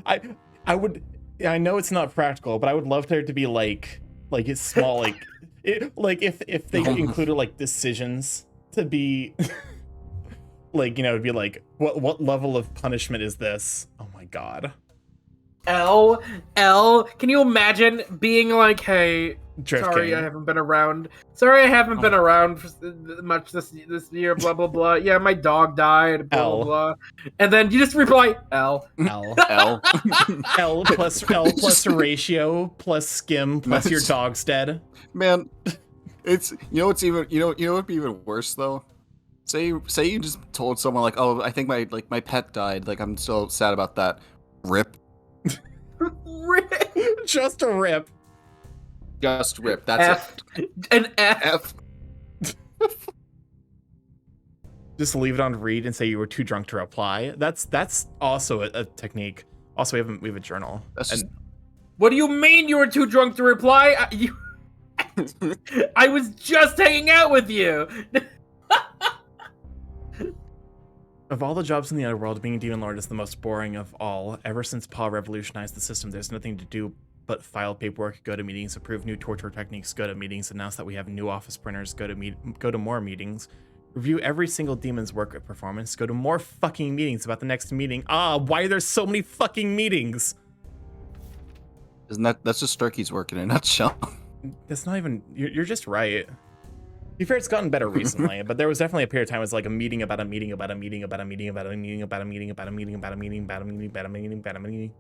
I would. I know it's not practical, but I would love there to be like it's small, like if they included like decisions to be like, it'd be like what level of punishment is this? Oh my god. L, can you imagine being like, hey, Drift sorry game. I haven't been around. Sorry I haven't been around for much this year, blah, blah, blah. Yeah, my dog died, blah, L. blah, blah. And then you just reply, L. L L. plus ratio plus skim plus your dog's dead. Man, it's what'd be even worse though? Say you just told someone like, oh, I think my pet died, like I'm so sad about that. Rip. Rip. Just a rip. Just rip. That's F. An F. Just leave it on read and say you were too drunk to reply. That's also a technique. Also, we have a journal. That's just... What do you mean you were too drunk to reply? I was just hanging out with you. Of all the jobs in the underworld, being a Demon Lord is the most boring of all. Ever since Paul revolutionized the system, there's nothing to do but file paperwork, go to meetings, approve new torture techniques, go to meetings, announce that we have new office printers, go to more meetings, review every single demon's work performance, go to more fucking meetings about the next meeting. Why are there so many fucking meetings? That's just Starkey's work in a nutshell. That's not even, you're just right. To be fair, it's gotten better recently, but there was definitely a period of time it was like a meeting about a meeting about a meeting about a meeting about a meeting about a meeting about a meeting about a meeting about a meeting about a meeting about a meeting.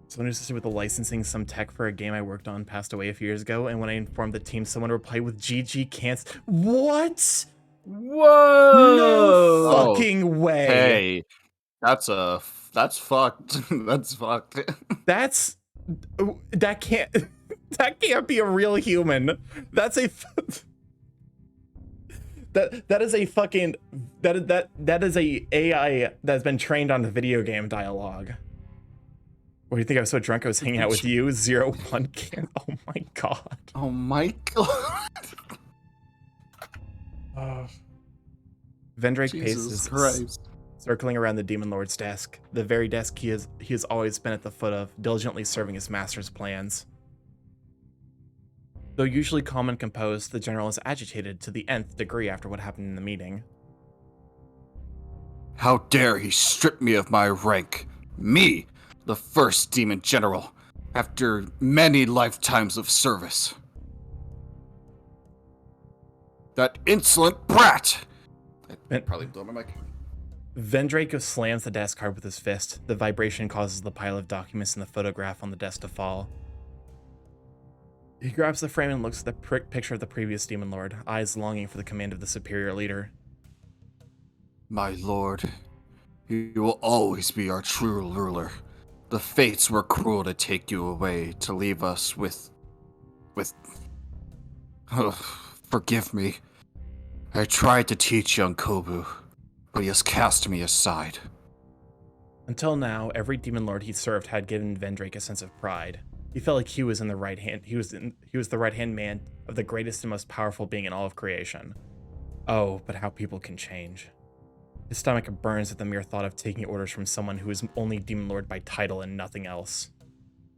Someone who's assisted with the licensing some tech for a game I worked on passed away a few years ago, and when I informed the team, someone replied with GG can't. What? Whoa! No fucking way. Hey, that's fucked. That's fucked. That can't be a real human. That's a that is a fucking that is a AI that's been trained on the video game dialogue. What do you think? I was so drunk I was hanging out with you? 01 can. Oh my god. Oh my god. Vendrake Jesus paces, Christ. circling around the Demon Lord's desk, the very desk he has always been at the foot of, diligently serving his master's plans. Though usually calm and composed, the general is agitated to the nth degree after what happened in the meeting. How dare he strip me of my rank? Me, the first demon general, after many lifetimes of service. That insolent brat! I'd probably blow my mic. Vendrake slams the desk hard with his fist. The vibration causes the pile of documents and the photograph on the desk to fall. He grabs the frame and looks at the picture of the previous Demon Lord, eyes longing for the command of the superior leader. My lord, you will always be our true ruler. The fates were cruel to take you away, to leave us with... forgive me. I tried to teach young Kobu, but he has cast me aside. Until now, every Demon Lord he served had given Vendrake a sense of pride. He felt like he was in the right hand. He was the right-hand man of the greatest and most powerful being in all of creation. Oh, but how people can change. His stomach burns at the mere thought of taking orders from someone who is only Demon Lord by title and nothing else.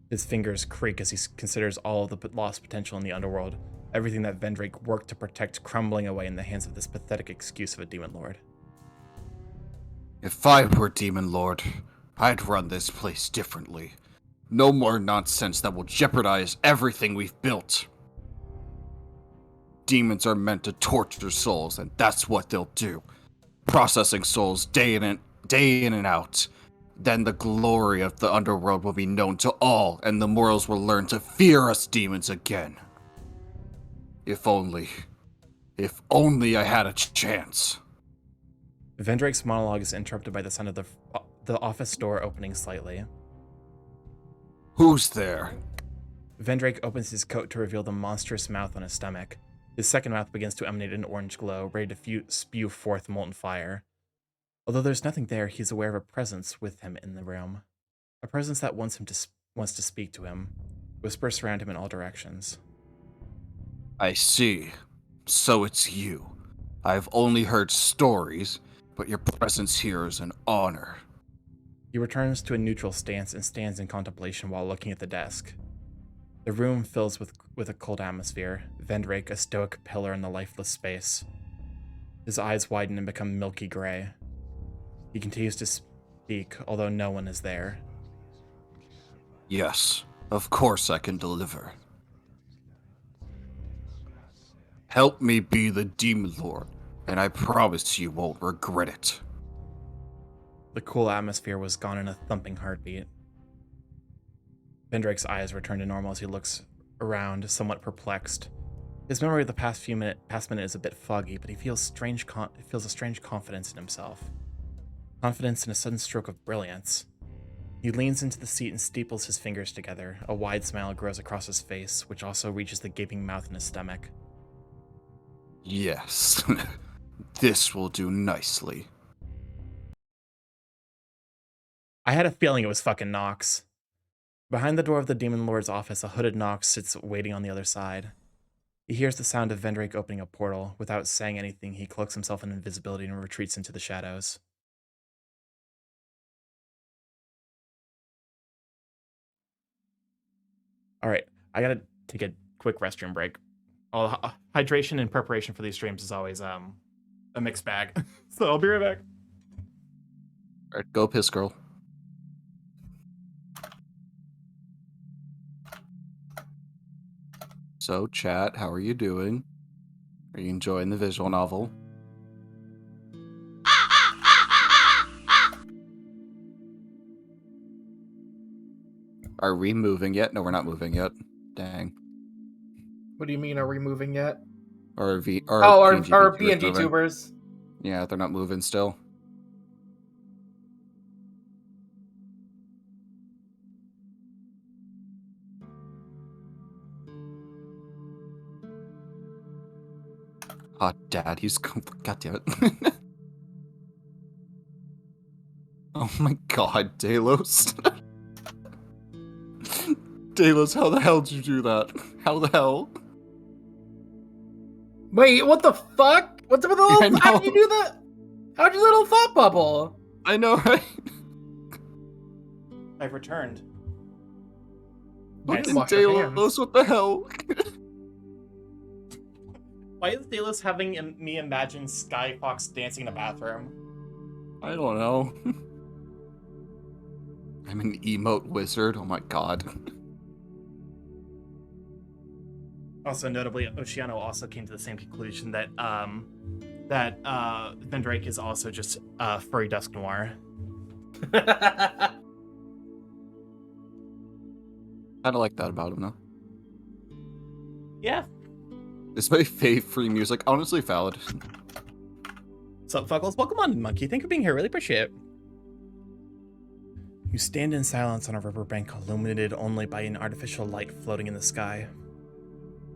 His fingers creak as he considers all of the lost potential in the underworld, everything that Vendrake worked to protect crumbling away in the hands of this pathetic excuse of a Demon Lord. If I were Demon Lord, I'd run this place differently. No more nonsense that will jeopardize everything we've built. Demons are meant to torture souls, and that's what they'll do. Processing souls day in and out. Then the glory of the underworld will be known to all, and the mortals will learn to fear us demons again. If only I had a chance. Vendrake's monologue is interrupted by the sound of the office door opening slightly. Who's there? Vendrake opens his coat to reveal the monstrous mouth on his stomach. His second mouth begins to emanate an orange glow, ready to spew forth molten fire. Although there's nothing there, he's aware of a presence with him in the room. A presence that wants to speak to him. Whispers surround him in all directions. I see. So it's you. I've only heard stories, but your presence here is an honor. He returns to a neutral stance and stands in contemplation while looking at the desk. The room fills with a cold atmosphere, Vendrake a stoic pillar in the lifeless space. His eyes widen and become milky gray. He continues to speak, although no one is there. Yes, of course I can deliver. Help me be the Demon Lord, and I promise you won't regret it. The cool atmosphere was gone in a thumping heartbeat. Vendrake's eyes return to normal as he looks around, somewhat perplexed. His memory of the past minute is a bit foggy, but he feels a strange confidence in himself. Confidence in a sudden stroke of brilliance. He leans into the seat and steeples his fingers together. A wide smile grows across his face, which also reaches the gaping mouth in his stomach. Yes, this will do nicely. I had a feeling it was fucking Nox. Behind the door of the Demon Lord's office, a hooded Nox sits waiting on the other side. He hears the sound of Vendrake opening a portal. Without saying anything, he cloaks himself in invisibility and retreats into the shadows. Alright, I gotta take a quick restroom break. Hydration and preparation for these streams is always a mixed bag. So I'll be right back. Alright, go piss, girl. So, chat, how are you doing? Are you enjoying the visual novel? Are we moving yet? No, we're not moving yet. Dang. What do you mean, are we moving yet? Our Our B&D moving. tubers. Yeah, they're not moving still. God, Dad, he's... God damn it. Oh my god, Delos. Delos, how the hell did you do that? How the hell? Wait, what the fuck? What's up with the I little... How did know. you do that? How'd your little thought bubble? I know, right? I've returned. Nice. Fucking Wash your hands. Delos, what the hell? Why is Delos having me imagine Sky Fox dancing in a bathroom? I don't know. I'm an emote wizard, oh my god. Also, notably, Oceano also came to the same conclusion that Vendrake is also just furry Dusk Noir. Kinda like that about him, though. Yeah. It's my fave free music, honestly valid. What's up, Fuckles? Welcome on, Monkey. Thank you for being here. Really appreciate it. You stand in silence on a riverbank illuminated only by an artificial light floating in the sky.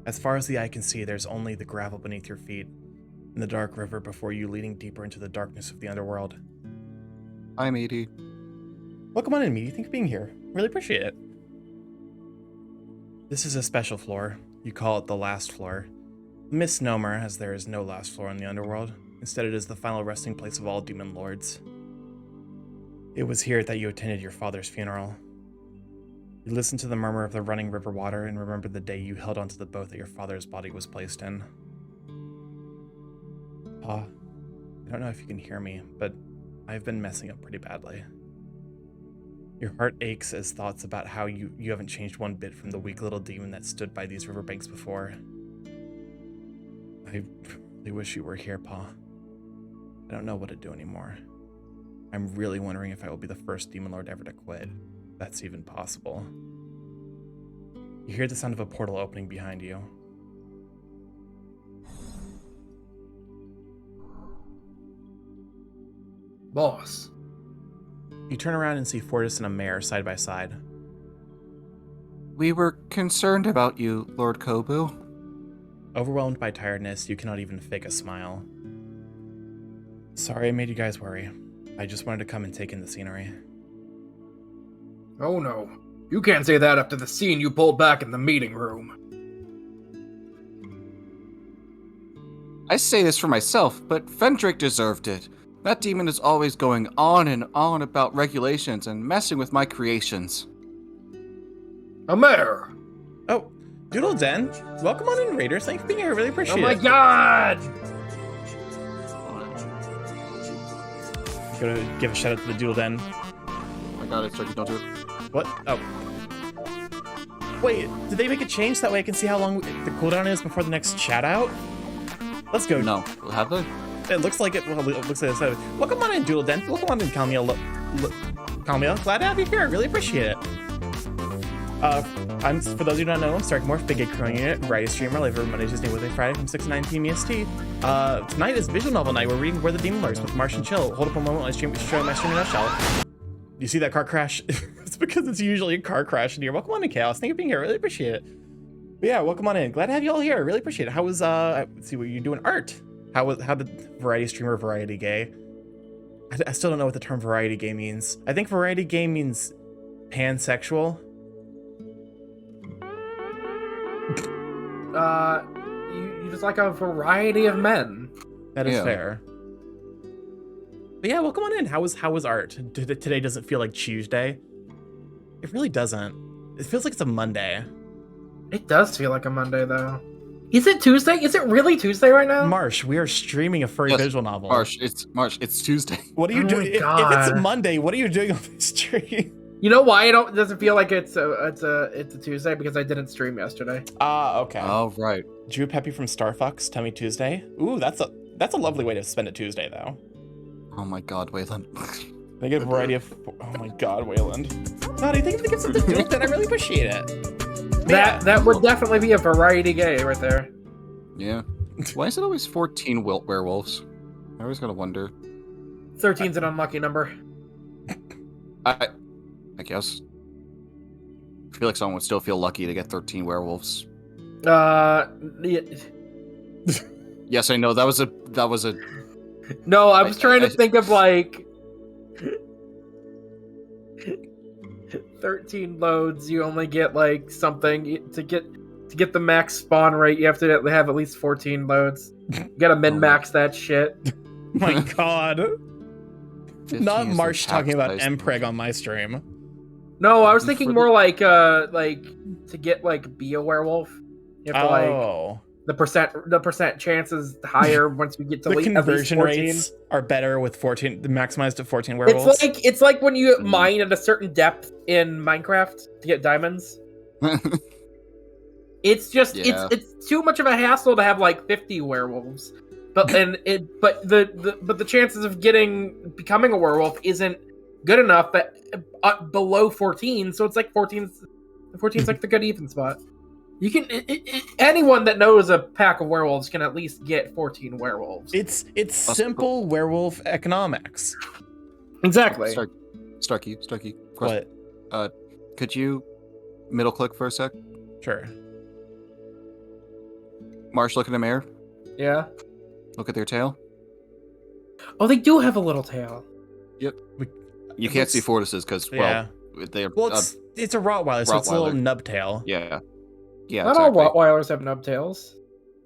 As far as the eye can see, there's only the gravel beneath your feet, and the dark river before you leading deeper into the darkness of the underworld. I'm Edie. Welcome on in, Meaty. Thank you for being here. Really appreciate it. This is a special floor. You call it the last floor. A misnomer, as there is no last floor in the underworld. Instead, it is the final resting place of all demon lords. It was here that you attended your father's funeral. You listened to the murmur of the running river water and remembered the day you held onto the boat that your father's body was placed in. Pa, I don't know if you can hear me, but I've been messing up pretty badly. Your heart aches as thoughts about how you haven't changed one bit from the weak little demon that stood by these riverbanks before. I really wish you were here, Pa. I don't know what to do anymore. I'm really wondering if I will be the first demon lord ever to quit. If that's even possible. You hear the sound of a portal opening behind you. Boss. You turn around and see Fortis and a mare side by side. We were concerned about you, Lord Kobu. Overwhelmed by tiredness, you cannot even fake a smile. Sorry I made you guys worry. I just wanted to come and take in the scenery. Oh no. You can't say that after the scene you pulled back in the meeting room. I say this for myself, but Vendrake deserved it. That demon is always going on and on about regulations and messing with my creations. A mayor! Oh, Doodle Den. Welcome on in, Raiders. Thanks for being here. I really appreciate it. Oh my god! Gotta give a shout out to the Doodle Den. Oh my god, it's starting to do it. What? Oh. Wait, did they make a change that way I can see how long the cooldown is before the next shout out? Let's go. No, have they? It looks like it. Well, it looks like it's. Welcome on in, Doodle Den. Welcome on in, Kalmia. Kalmia, glad to have you here. I really appreciate it. For those of you who don't know, I'm Stark Morph, Big Gay Crewing Unit, variety streamer, live every Monday, Tuesday, Wednesday, Friday from 6 to 9 p.m. EST. Tonight is visual novel night. We're reading Where the Demon Lurks with Marsh and Chill. Hold up a moment while I show my stream in a nutshell. You see that car crash? It's because it's usually a car crash in here. Welcome on in, Chaos. Thank you for being here. I really appreciate it. But yeah, welcome on in. Glad to have you all here. I really appreciate it. How was, let's see, what you doing? Art. How did variety streamer variety gay? I still don't know what the term variety gay means. I think variety gay means pansexual. You just like a variety of men. That is fair. But yeah, welcome on in. How was art? Today doesn't feel like Tuesday. It really doesn't. It feels like it's a Monday. It does feel like a Monday, though. Is it Tuesday? Is it really Tuesday right now? Marsh, we are streaming a furry visual novel. Marsh, it's Tuesday. What are you doing? If it's Monday, what are you doing on this stream? You know why it doesn't feel like it's a Tuesday? Because I didn't stream yesterday. Okay. Oh, right. Drew Peppy from Starfucks, Tummy Tuesday. Ooh, that's a lovely way to spend a Tuesday, though. Oh my god, Wayland. They get a variety of. Oh my god, Wayland. God, I think if they give something to it, I really appreciate it. That would definitely be a variety gay right there. Yeah. Why is it always 14 werewolves? I always gotta wonder. 13's an unlucky number. I guess. I feel like someone would still feel lucky to get 13 werewolves. Yeah. Yes, I know that was a No, I was trying to I- think of like 13 loads. You only get like something to get the max spawn rate. You have to have at least 14 loads. You gotta min max that shit. My God. 15 Not is the Marsh talking about tax size. Mpreg on my stream. No, I was thinking For more like to get like be a werewolf. You have to Oh. the percent chance is higher once we get to The at least conversion 14. rates are better with 14, maximized at 14 werewolves. It's like when you mine at a certain depth in Minecraft to get diamonds. It's just Yeah. it's too much of a hassle to have like 50 werewolves. But the chances of becoming a werewolf isn't good enough at below 14, so it's like 14's like the good even spot. You can anyone that knows a pack of werewolves can at least get 14 werewolves. It's simple werewolf economics. Exactly. Starkey. What? Could you middle click for a sec? Sure. Marsh, look at a mare. Yeah. Look at their tail. Oh, they do have a little tail. You can't see Fortis's because Yeah. they're Well, it's a Rottweiler, so it's a little Rottweiler. nub tail. yeah. Not exactly. all Rottweilers have nub tails.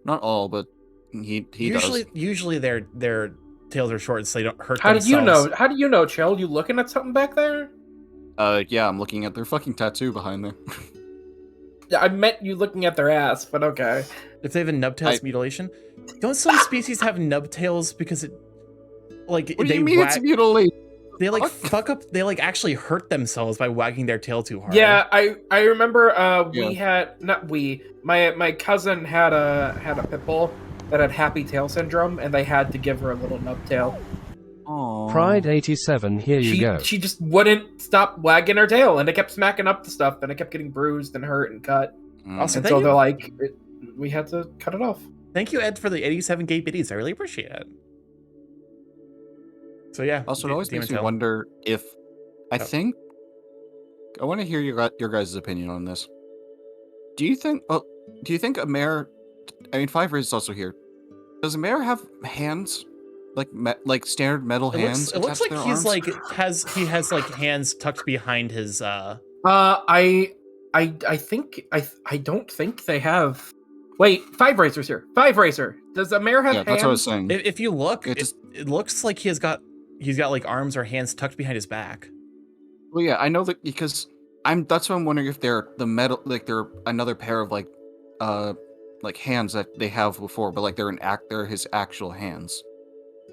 Not all, but he does. Usually their tails are short, so they don't hurt How themselves. did you know? How do you know, Chill? You looking at something back there? Yeah, I'm looking at their fucking tattoo behind there. Yeah, I meant you looking at their ass, but okay. If they have a nubtails mutilation, don't some species have nubtails because it, like, What do they you mean it's mutilation? they like fuck up, they like actually hurt themselves by wagging their tail too hard. Yeah, I remember Yeah. my cousin had a pit bull that had happy tail syndrome, and they had to give her a little nub tail. Aww. Pride 87, here you go. She just wouldn't stop wagging her tail, and it kept smacking up the stuff, and it kept getting bruised and hurt and cut. Also, And thank so you, they're like, we had to cut it off. thank you, Ed, for the 87 gay biddies. I really appreciate it. So yeah. Also, it always Demon makes me tail. wonder if I Oh. think I want to hear your guys' opinion on this. Do you think a mare? I mean, Five Rays is also here. Does a mare have hands like standard metal hands? It looks attached like to he's their arms? like he has like hands tucked behind his I don't think they have. Wait, Five Racer's here. Five Racer. Does a mare have Yeah, hands? that's what I was saying. If you look, It just- it looks like he's got like arms or hands tucked behind his back. Well, yeah, I know that because that's what I'm wondering if they're the metal, like they're another pair of like hands that they have before, but like they're his actual hands.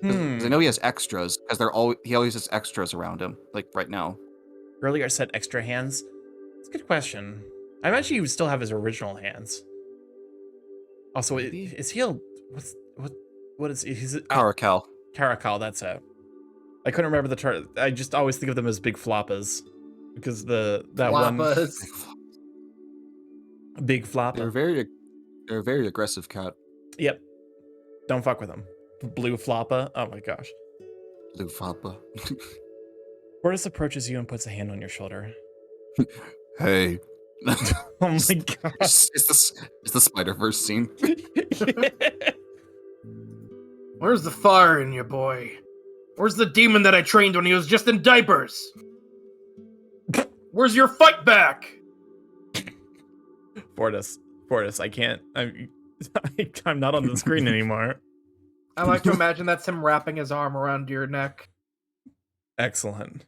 'Cause I know he has extras because he always has extras around him, like right now. Earlier said extra hands. It's a good question. I imagine he would still have his original hands. Also, is he a what is he's a Caracal. Caracal? That's it. I couldn't remember the term. I just always think of them as big floppas because that one Floppas. big floppa. They're a very aggressive cat. Yep. Don't fuck with them. Blue floppa. Oh my gosh. Blue Fappa. Fortis approaches you and puts a hand on your shoulder. Hey. Oh my gosh. It's the Spider-Verse scene. Where's the fire in you, boy? Where's the demon that I trained when he was just in diapers? Where's your fight back? Fortis, I can't. I'm not on the screen anymore. I like to imagine that's him wrapping his arm around your neck. Excellent.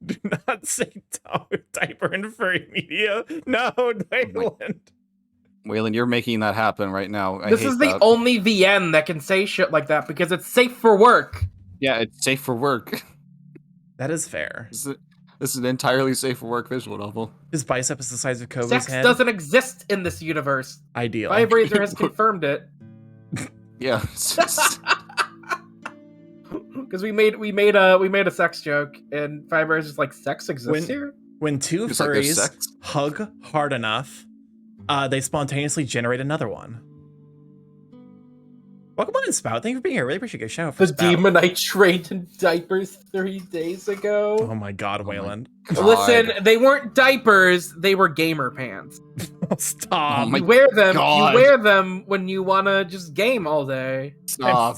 Do not say diaper and furry media. No, Wayland. Waylon, you're making that happen right now. This is the only VN that can say shit like that because it's safe for work. Yeah, it's safe for work. That is fair. This is an entirely safe for work visual novel. His bicep is the size of Kobe's Sex head. doesn't exist in this universe. Ideal. Five Razor has confirmed it. Yeah. Because we made a sex joke, and Five Razor's just like, sex exists here? When two It's like there's furries sex. hug hard enough, they spontaneously generate another one. Welcome on in, Spout. Thank you for being here. Really appreciate your show. The demon I trained in diapers 3 days ago. Oh my god, Wayland. Listen, they weren't diapers, they were gamer pants. Stop. Oh my You wear them. God. You wear them when you wanna just game all day. Stop.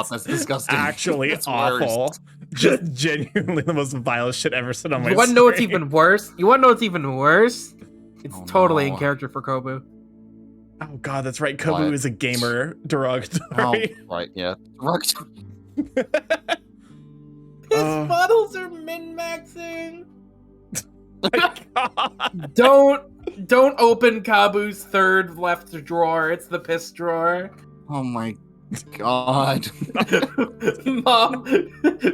That's disgusting. Actually That's awful. worse. Just genuinely the most vile shit ever said on my You wanna know what's stream. even worse? It's Oh, totally in no. character for Kobu. Oh god, that's right. Kobu What? is a gamer derogatory. Oh, right, yeah. His Oh. models are min-maxing. My god. Don't open Kabu's third left drawer. It's the piss drawer. Oh my God. Mom,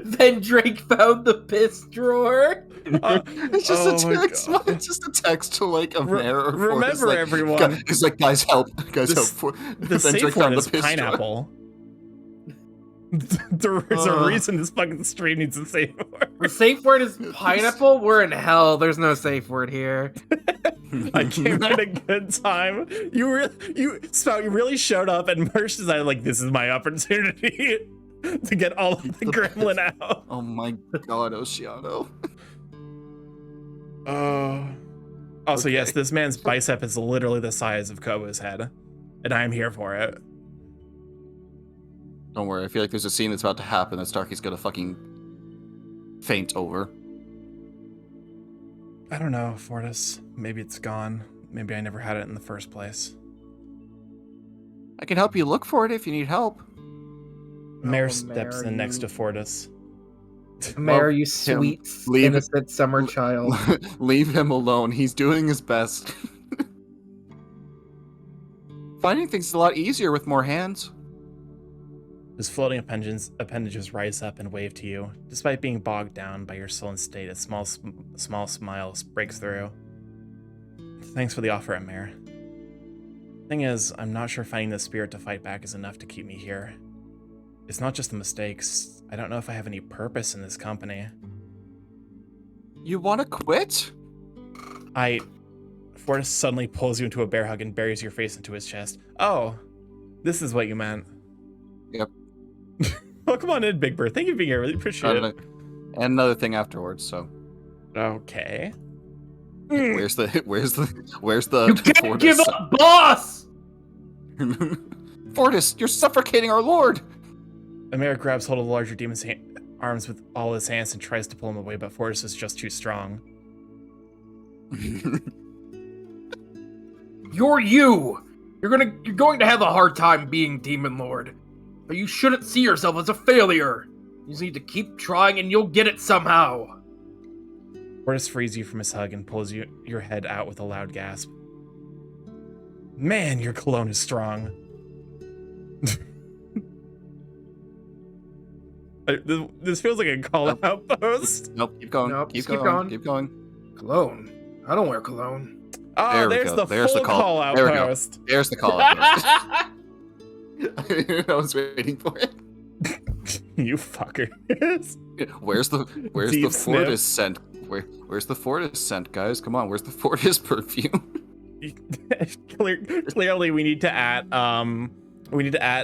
then Drake found the piss drawer. It's just oh a my text. God. It's just a text to like a mayor. Or remember, like, everyone. He's like, guys, help! Guys, This- help! The Then safe Drake word found is the piss jar. pineapple. There's a reason this fucking stream needs a safe word. The safe word is pineapple. We're in hell. There's no safe word here. I came at a good time. Spout, you really showed up, and Merch decided, like, this is my opportunity to get all of the gremlin out. Oh my God, Oceano. Also, Okay. yes, this man's bicep is literally the size of Kobo's head, and I am here for it. Don't worry, I feel like there's a scene that's about to happen that Starkey's gonna fucking faint over. I don't know, Fortis. Maybe it's gone. Maybe I never had it in the first place. I can help you look for it if you need help. Mare Oh, steps Mare, in next you- to Fortis. Mare, you Tim, sweet, leave- innocent summer child. Leave him alone. He's doing his best. Finding things is a lot easier with more hands. His floating appendages rise up and wave to you. Despite being bogged down by your sullen state, a small smile breaks through. Thanks for the offer, Mare. Thing is, I'm not sure finding the spirit to fight back is enough to keep me here. It's not just the mistakes. I don't know if I have any purpose in this company. You want to quit? Fortis suddenly pulls you into a bear hug and buries your face into his chest. Oh, this is what you meant. Yep. Oh, come on in, Big Bird. Thank you for being here. I really appreciate it. And another thing afterwards. So Okay. where's the You can't give up, boss. Fortis, you're suffocating our lord. Amir grabs hold of the larger demon's arms with all his hands and tries to pull him away, but Fortis is just too strong. You're you. You're going to have a hard time being Demon Lord. But you shouldn't see yourself as a failure. You just need to keep trying and you'll get it somehow. Fortis frees you from his hug and pulls your head out with a loud gasp. Man, your cologne is strong. This feels like a call-out post. Nope, keep going. Nope, keep just keep going. going. Keep going. Cologne? I don't wear cologne. Oh, There we there's go. the There's the full call. call-out There we go. post. There's the call. I was waiting for it. You fuckers. Where's the Deep Fortis scent? Where's the Fortis scent, guys? Come on, where's the Fortis perfume? Clearly, we need to add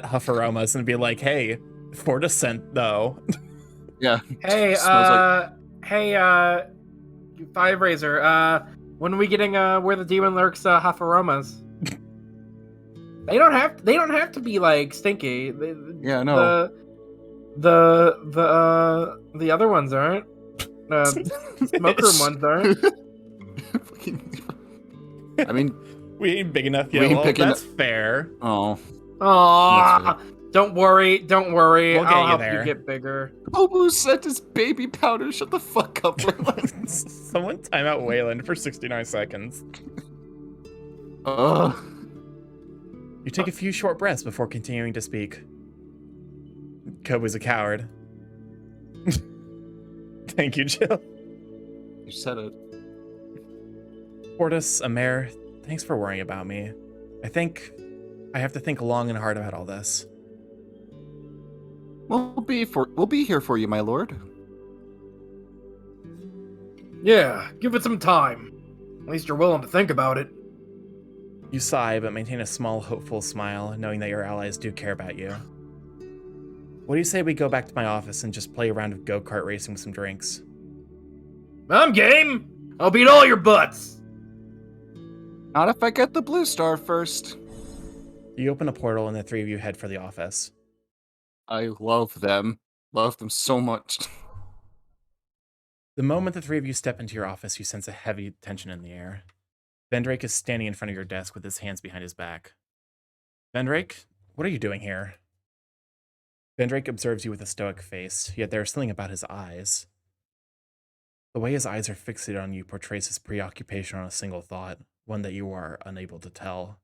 Huff Aromas and be like, hey, Fortis scent though. Hey, Smells Five Razor, when are we getting where the Demon Lurks Huff Aromas? They don't have to be like stinky. Yeah, no. The other ones aren't. Smoke room ones aren't. I mean, We ain't big enough We yet. ain't Well, big that's fair. oh. Aww. Don't worry. We'll get I'll you help there. you get bigger. Bobu sent his baby powder. Shut the fuck up, Wayland. Someone time out Wayland for 69 seconds. Ugh. You take a few short breaths before continuing to speak. Kobu's a coward. Thank you, Jill. You said it. Fortis, Amer, thanks for worrying about me. I think I have to think long and hard about all this. We'll be here for you, my lord. Yeah, give it some time. At least you're willing to think about it. You sigh, but maintain a small, hopeful smile, knowing that your allies do care about you. What do you say we go back to my office and just play a round of go-kart racing with some drinks? I'm game. I'll beat all your butts. Not if I get the blue star first. You open a portal and the three of you head for the office. I love them. Love them so much. The moment the three of you step into your office, you sense a heavy tension in the air. Vendrake is standing in front of your desk with his hands behind his back. Vendrake, what are you doing here? Vendrake observes you with a stoic face, yet there is something about his eyes. The way his eyes are fixated on you portrays his preoccupation on a single thought, one that you are unable to tell.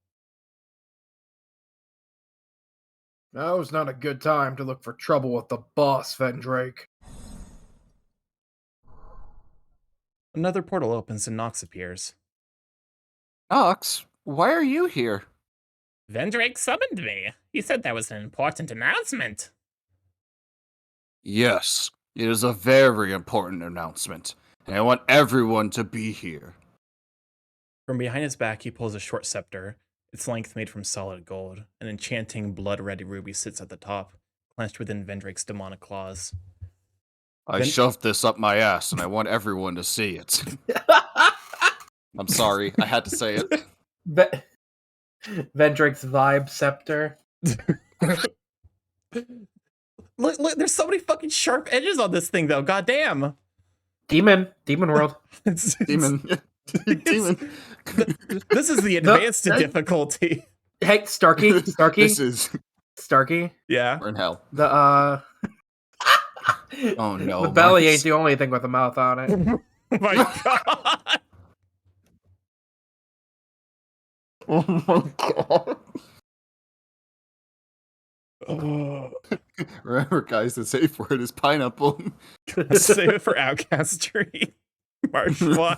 Now is not a good time to look for trouble with the boss, Vendrake. Another portal opens and Nox appears. Nox, why are you here? Vendrake summoned me. He said that was an important announcement. Yes, it is a very important announcement, and I want everyone to be here. From behind his back, he pulls a short scepter, its length made from solid gold. An enchanting blood-red ruby sits at the top, clenched within Vendrake's demonic claws. I shoved this up my ass, and I want everyone to see it. I'm sorry, I had to say it. Vendrake's vibe scepter. Look, there's so many fucking sharp edges on this thing, though. Goddamn. Demon World. Demon. Demon. This is the advanced difficulty. Hey, Starkey. This is Starkey. Yeah. we're in hell. The Oh no. the belly Marcus. ain't the only thing with a mouth on it. Oh my god. Oh my god. Oh. Remember, guys, the safe word is pineapple. Save it for Outcast Tree. March why?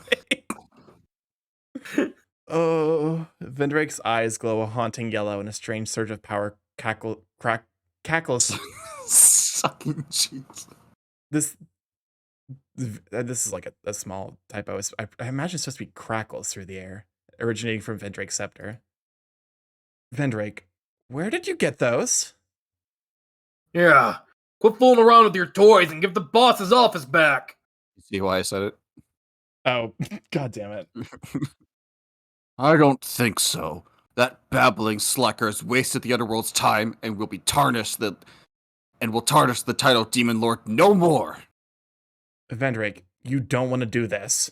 Oh, Vendrake's eyes glow a haunting yellow, and a strange surge of power cackles. Sucking cheeks. This is like a small typo. I imagine it's supposed to be crackles through the air, originating from Vendrake's scepter. Vendrake, where did you get those? Yeah. Quit fooling around with your toys and give the boss's office back. You see why I said it? Oh, god damn it. I don't think so. That babbling slacker has wasted the Underworld's time and will tarnish the title Demon Lord no more. Vendrake, you don't want to do this.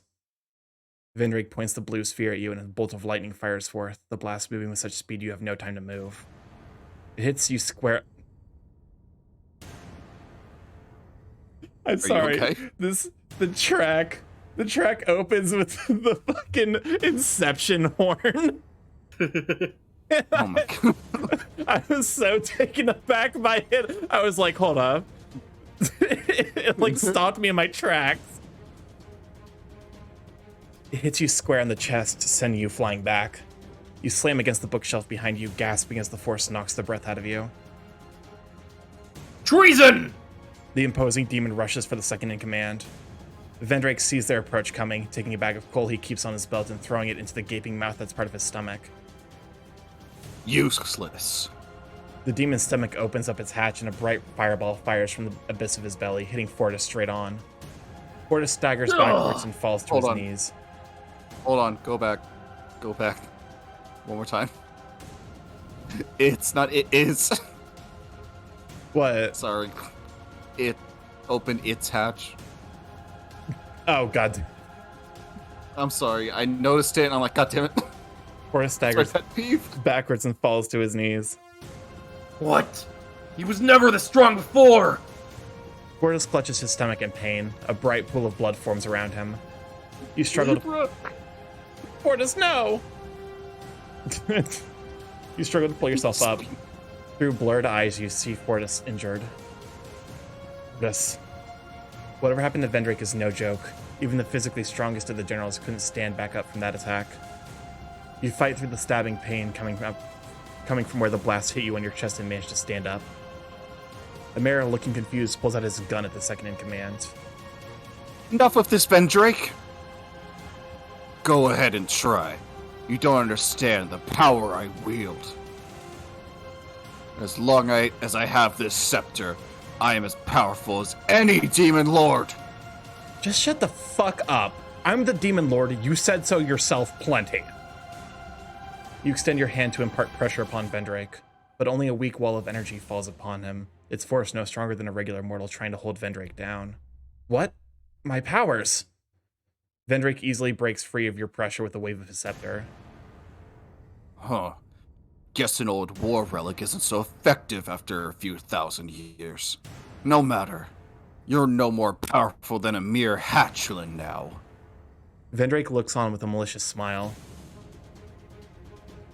Vendrake points the blue sphere at you and a bolt of lightning fires forth, the blast moving with such speed you have no time to move. It hits you square... I'm sorry. Okay? The track opens with the fucking Inception horn. Oh my god. I was so taken aback by it. I was like, hold up. It like stopped me in my tracks. It hits you square in the chest, sending you flying back. You slam against the bookshelf behind you, gasping as the force knocks the breath out of you. Treason! The imposing demon rushes for the second in command. Vendrake sees their approach coming, taking a bag of coal he keeps on his belt and throwing it into the gaping mouth that's part of his stomach. Useless. The demon's stomach opens up its hatch and a bright fireball fires from the abyss of his belly, hitting Fortis straight on. Fortis staggers backwards and falls to Hold his on. knees. Hold on, go back. Go back. One more time. It's not, it is. What? Sorry. It opened its hatch. Oh, god. I'm sorry, I noticed it and I'm like, god damn it. Fortis That's staggers my pet peeve. backwards and falls to his knees. What? He was never this strong before! Fortis clutches his stomach in pain. A bright pool of blood forms around him. You struggle to... Fortis, no! You struggle to pull yourself up. Through blurred eyes, you see Fortis injured. This. Whatever happened to Vendrake is no joke. Even the physically strongest of the generals couldn't stand back up from that attack. You fight through the stabbing pain coming from where the blast hit you on your chest and manage to stand up. The mayor, looking confused, pulls out his gun at the second in command. Enough of this, Vendrake. Go ahead and try. You don't understand the power I wield. As long as I have this scepter, I am as powerful as any demon lord. Just shut the fuck up. I'm the demon lord. You said so yourself plenty. You extend your hand to impart pressure upon Vendrake, but only a weak wall of energy falls upon him, its force no stronger than a regular mortal trying to hold Vendrake down. What? My powers! Vendrake easily breaks free of your pressure with a wave of his scepter. Huh. Guess an old war relic isn't so effective after a few thousand years. No matter. You're no more powerful than a mere hatchling now. Vendrake looks on with a malicious smile.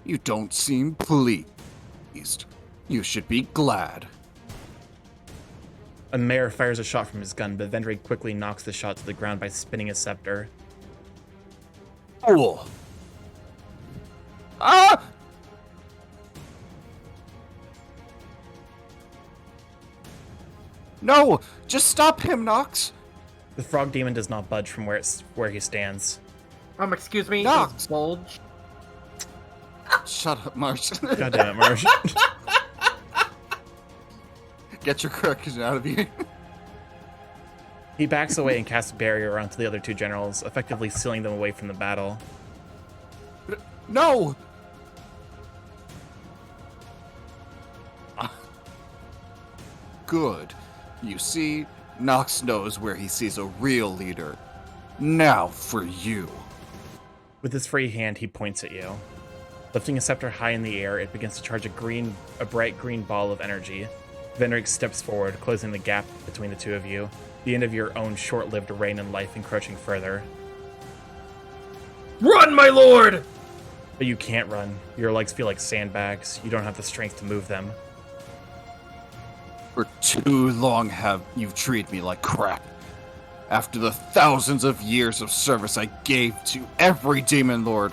You don't seem pleased. You should be glad. A mare fires a shot from his gun, but Vendrake quickly knocks the shot to the ground by spinning his scepter. Fool! Ah! No! Just stop him, Nox! The frog demon does not budge from where he stands. Excuse me, Nox. is Bulge? Shut up, Marsh. God damn it, Marsh. Get your correction out of you. He backs away and casts a barrier onto the other two generals, effectively sealing them away from the battle. No! Good. You see, Nox knows where he sees a real leader. Now for you. With his free hand, he points at you. Lifting a scepter high in the air, it begins to charge a bright green ball of energy. Vendrake steps forward, closing the gap between the two of you, the end of your own short-lived reign in life encroaching further. Run, my lord! But you can't run. Your legs feel like sandbags. You don't have the strength to move them. For too long have you treated me like crap. After the thousands of years of service I gave to every demon lord,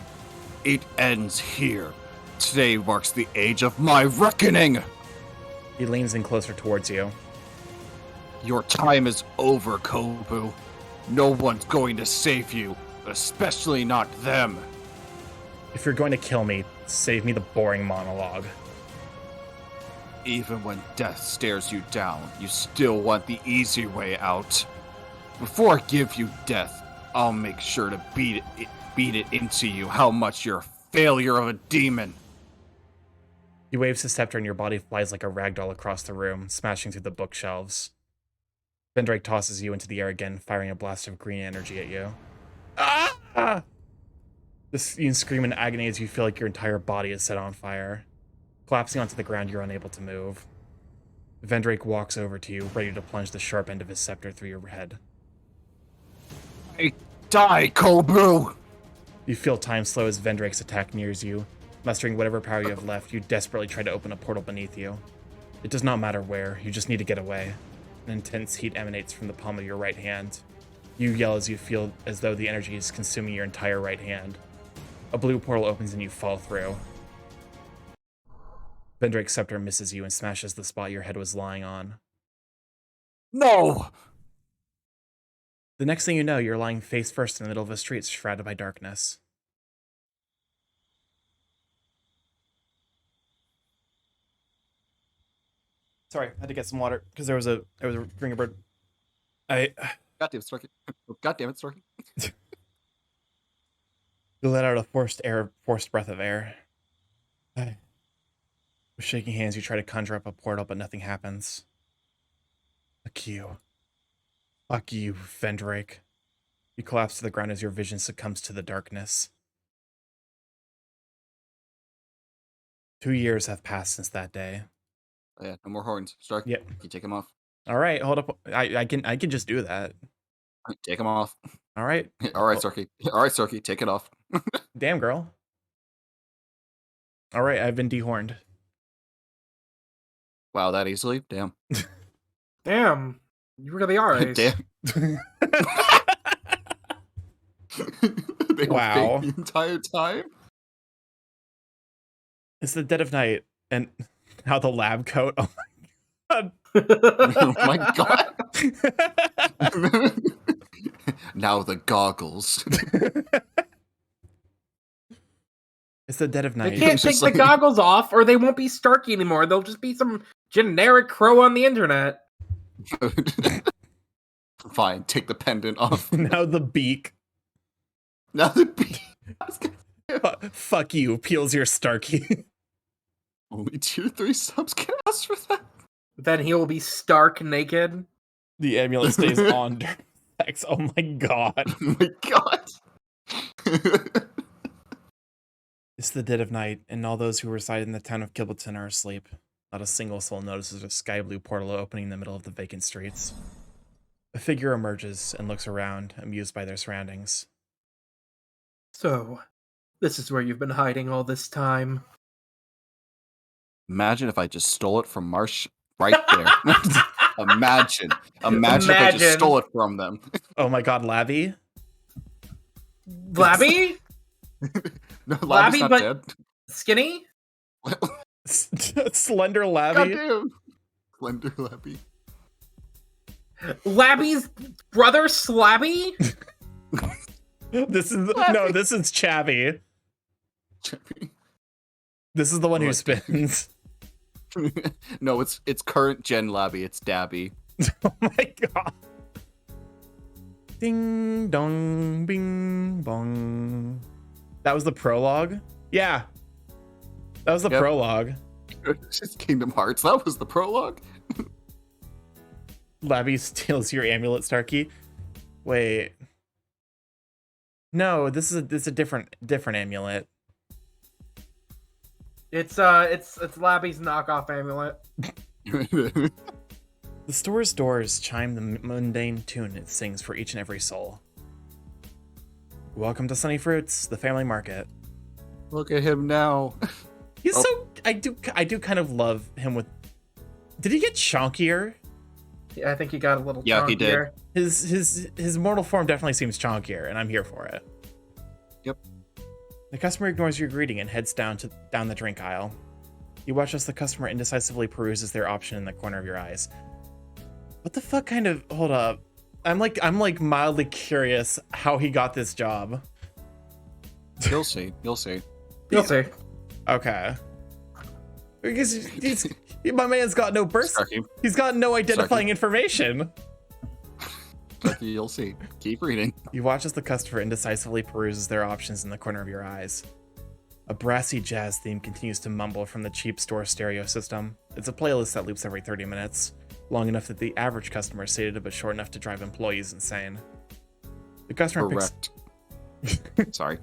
it ends here. Today marks the age of my reckoning! He leans in closer towards you. Your time is over, Kobu. No one's going to save you, especially not them. If you're going to kill me, save me the boring monologue. Even when death stares you down, you still want the easy way out. Before I give you death, I'll make sure to beat it into you how much you're a failure of a demon. He waves his scepter and your body flies like a ragdoll across the room, smashing through the bookshelves. Vendrake tosses you into the air again, firing a blast of green energy at you. Ah! You scream in agony as you feel like your entire body is set on fire. Collapsing onto the ground, you're unable to move. Vendrake walks over to you, ready to plunge the sharp end of his scepter through your head. Die, Kobu! You feel time slow as Vendrake's attack nears you. Mustering whatever power you have left, you desperately try to open a portal beneath you. It does not matter where, you just need to get away. An intense heat emanates from the palm of your right hand. You yell as you feel as though the energy is consuming your entire right hand. A blue portal opens and you fall through. Vendrake's scepter misses you and smashes the spot your head was lying on. No! The next thing you know, you're lying face first in the middle of a street shrouded by darkness. Sorry, I had to get some water because there was a ringer bird. God damn it, Storky. God damn it, Storky. You let out a forced breath of air. With shaking hands, you try to conjure up a portal, but nothing happens. Fuck you. Fuck you, Vendrake. You collapse to the ground as your vision succumbs to the darkness. 2 years have passed since that day. Oh, yeah, no more horns. Stark, Yep. Can you take them off? All right, hold up. I can just do that. Take them off. All right. All right, Storky. All right, Storky, take it off. Damn, girl. All right, I've been dehorned. Wow, that easily? Damn. Damn. You really are, Ace. Damn. They were Wow. fake the entire time? It's the dead of night, and how the lab coat. Oh my god. Oh my god. Now the goggles. It's the dead of They night. can't It's take just the like- goggles off, or they won't be Starky anymore. They'll just be some generic crow on the internet. Fine, take the pendant off. Now the beak. Now the beak. I was gonna say, Fuck you, peels your Starkey. Only tier 3 subs can ask for that. Then he will be stark naked. The amulet stays on during sex. Oh my god. Oh my god. It's the dead of night, and all those who reside in the town of Kibbleton are asleep. Not a single soul notices a sky blue portal opening in the middle of the vacant streets. A figure emerges and looks around, amused by their surroundings. So, this is where you've been hiding all this time. Imagine if I just stole it from Marsh right there. Imagine if I just stole it from them. Oh my god, Labby? Labby? No, Labby, Labby's not but dead. skinny? Slender Labby? Goddamn. Slender Labby. Labby's brother Slabby? This is Chavy. This is the one who spins. No, it's current gen Labby. It's Dabby. Oh my god. Ding dong, bing bong. That was the prologue? Yeah. That was the prologue. It's just Kingdom Hearts. That was the prologue. Labby steals your amulet, Starkey. Wait. No, this is a different amulet. It's Labby's knockoff amulet. The store's doors chime the mundane tune it sings for each and every soul. Welcome to Sunny Fruits, the family market. Look at him now. He's so I do kind of love him with. Did he get chonkier? Yeah, I think he got a little Yeah, he did. chonkier. His mortal form definitely seems chonkier, and I'm here for it. Yep. The customer ignores your greeting and heads down the drink aisle. You watch as the customer indecisively peruses their option in the corner of your eyes. What the fuck kind of... Hold up. I'm like mildly curious how he got this job. You'll see. You'll see. You'll see. Okay. Because my man's got no birth. Starkey. He's got no identifying information. Starkey, you'll see. Keep reading. You watch as the customer indecisively peruses their options in the corner of your eyes. A brassy jazz theme continues to mumble from the cheap store stereo system. It's a playlist that loops every 30 minutes, long enough that the average customer is sated but short enough to drive employees insane. The customer Correct. Sorry.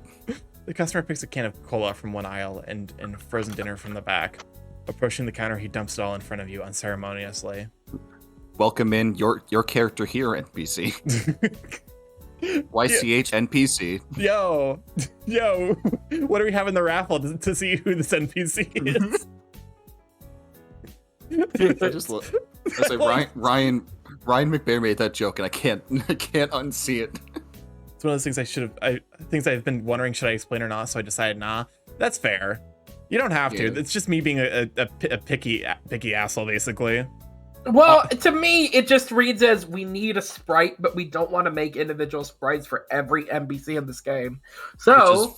The customer picks a can of cola from one aisle and frozen dinner from the back. Approaching the counter, he dumps it all in front of you unceremoniously. Welcome in your character here, NPC. YCH NPC. Yo, what do we have in the raffle to see who this NPC is? I just look. I say Ryan McBair made that joke, and I can't unsee it. It's one of those things things I've been wondering, should I explain or not? So I decided, nah, that's fair. You don't have to. Yeah. It's just me being a picky asshole, basically. Well, to me, it just reads as we need a sprite, but we don't want to make individual sprites for every NPC in this game. So,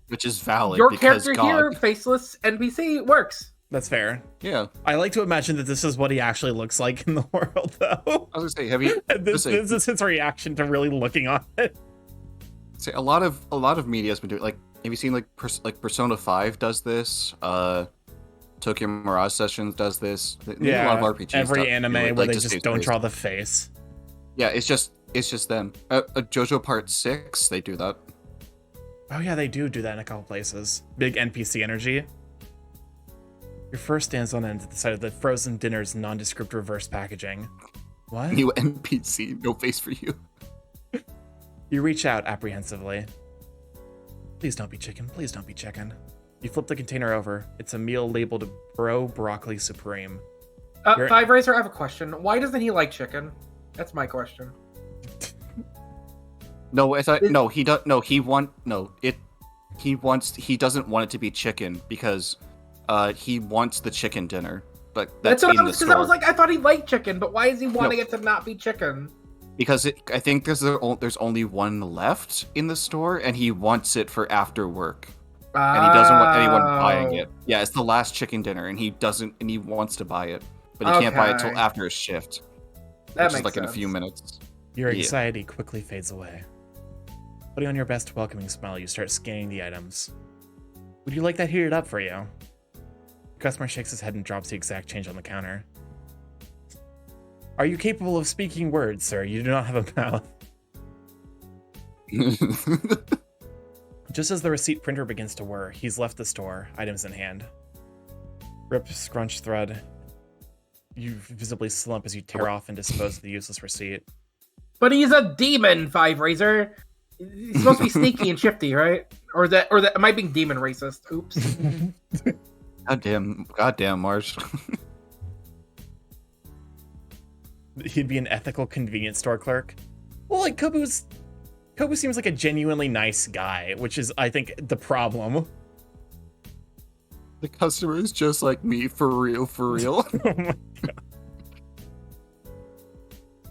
which is valid. Your because character God. here, faceless NPC, works. That's fair. Yeah. I like to imagine that this is what he actually looks like in the world, though. I was gonna say, have you? This is his reaction to really looking on it. Say a lot of media has been doing. Like, have you seen like Persona 5 does this? Tokyo Mirage Sessions does this. Yeah, a lot of RPG every stuff, anime like, where they just just don't draw the face. Yeah, it's just them. JoJo Part 6, they do that. Oh yeah, they do that in a couple places. Big NPC energy. Your first stands on end at the side of the frozen dinner's nondescript reverse packaging. What? New NPC, no face for you. You reach out apprehensively. Please don't be chicken. Please don't be chicken. You flip the container over. It's a meal labeled Bro Broccoli Supreme. Five Razor, I have a question. Why doesn't he like chicken? That's my question. No, he doesn't want it to be chicken because he wants the chicken dinner. But that's what in I the was, store. because I was like, I thought he liked chicken, but why is he wanting it to not be chicken? Because I think there's only one left in the store, and he wants it for after work. And he doesn't want anyone buying it. Yeah, it's the last chicken dinner, and he wants to buy it, but he can't buy it till after his shift, That which is makes in a sense. few minutes. Your anxiety quickly fades away. Putting on your best welcoming smile, you start scanning the items. Would you like that heated up for you? The customer shakes his head and drops the exact change on the counter. Are you capable of speaking words, sir? You do not have a mouth. Just as the receipt printer begins to whir, he's left the store, items in hand. Rip scrunch thread. You visibly slump as you tear off and dispose of the useless receipt. But he's a demon, Five Razor. He's supposed to be sneaky and shifty, right? Or that am I being demon racist? Oops. Goddamn, Marsh. He'd be an ethical convenience store clerk. Well, like Kobu seems like a genuinely nice guy, which is, I think, the problem. The customer is just like me, for real, for real. Oh my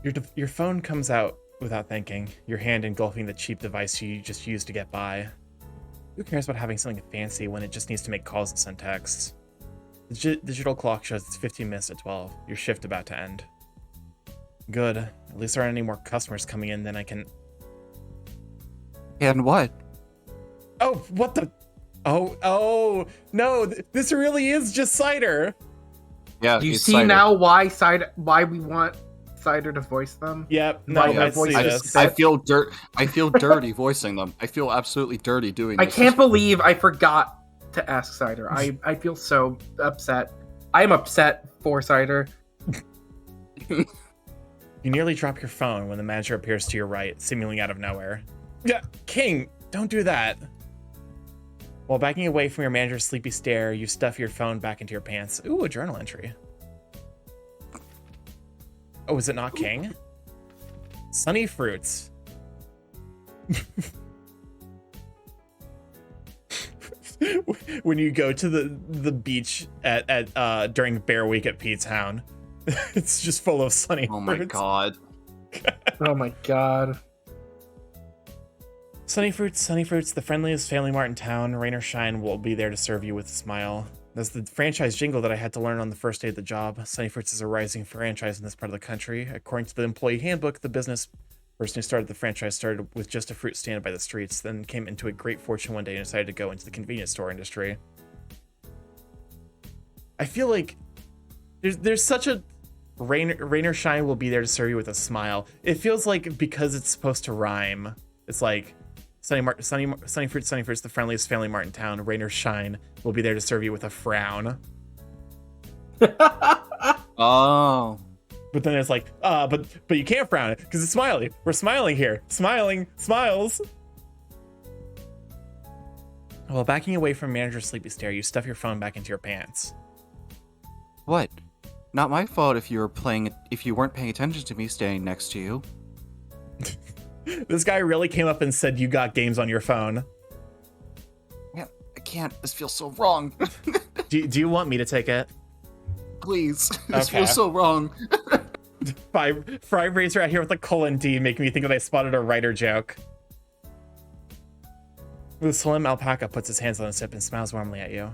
god. Your phone comes out without thinking, your hand engulfing the cheap device you just used to get by. Who cares about having something fancy when it just needs to make calls and send texts? The digital clock shows it's 15 minutes to 12. Your shift about to end. Good. At least there aren't any more customers coming in than I can... And what? Oh, what the... Oh, no, this really is just cider. Yeah, Do you it's see cider. now why we want Cider to voice them? Yep, No, no, yeah, I see I this. just- I feel dirty voicing them. I feel absolutely dirty doing I this. can't believe I forgot to ask Cider. I feel so upset. I am upset for Cider. You nearly drop your phone when the manager appears to your right, seemingly out of nowhere. Yeah, King, don't do that. While backing away from your manager's sleepy stare, you stuff your phone back into your pants. Ooh, a journal entry. Oh, is it not King? Sunny fruits. When you go to the beach at during Bear Week at P Town, it's just full of sunny Oh my fruits. god. Oh my god. Sunny Fruits, the friendliest family mart in town. Rain or shine, will be there to serve you with a smile. That's the franchise jingle that I had to learn on the first day of the job. Sunny Fruits is a rising franchise in this part of the country. According to the employee handbook, the business person who started the franchise started with just a fruit stand by the streets, then came into a great fortune one day and decided to go into the convenience store industry. I feel like there's such a rain or shine will be there to serve you with a smile. It feels like because it's supposed to rhyme, it's like Sunny Fruits, the friendliest family mart in town. Rain or shine will be there to serve you with a frown. Oh. But then it's like, but you can't frown it because it's smiley. We're smiling here. Smiling, smiles. While backing away from manager's sleepy stare, you stuff your phone back into your pants. What? Not my fault if you weren't paying attention to me standing next to you. This guy really came up and said you got games on your phone. Yeah, I can't. This feels so wrong. Do you want me to take it? Please. This Okay. feels so wrong. Fry Razor out here with a colon D, making me think that I spotted a writer joke. The slim alpaca puts his hands on his hip and smiles warmly at you.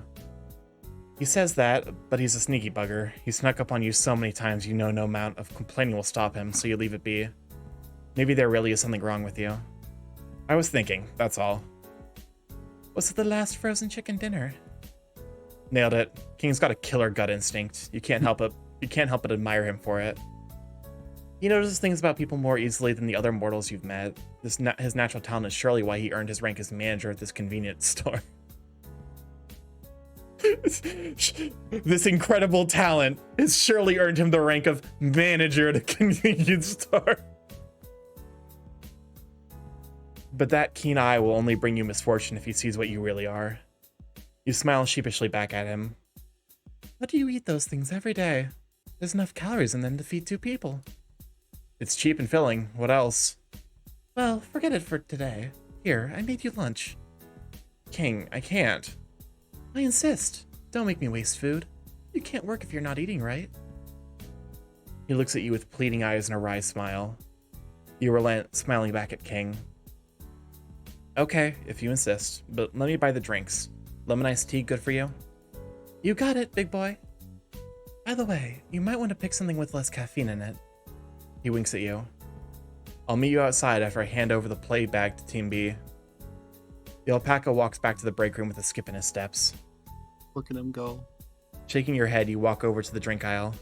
He says that, but he's a sneaky bugger. He snuck up on you so many times you know no amount of complaining will stop him, so you leave it be. Maybe there really is something wrong with you. I was thinking, that's all. Was it the last frozen chicken dinner? Nailed it. King's got a killer gut instinct. You can't help but admire him for it. He notices things about people more easily than the other mortals you've met. His natural talent is surely why he earned his rank as manager at this convenience store. This incredible talent has surely earned him the rank of manager at a convenience store. But that keen eye will only bring you misfortune if he sees what you really are. You smile sheepishly back at him. How do you eat those things every day? There's enough calories in them to feed 2 people. It's cheap and filling. What else? Well, forget it for today. Here, I made you lunch. King, I can't. I insist. Don't make me waste food. You can't work if you're not eating, right? He looks at you with pleading eyes and a wry smile. You relent, smiling back at King. Okay, if you insist, but let me buy the drinks. Lemon iced tea good for you? You got it, big boy. By the way, you might want to pick something with less caffeine in it. He winks at you. I'll meet you outside after I hand over the play bag to Team B. The alpaca walks back to the break room with a skip in his steps. Look at him go. Shaking your head, you walk over to the drink aisle.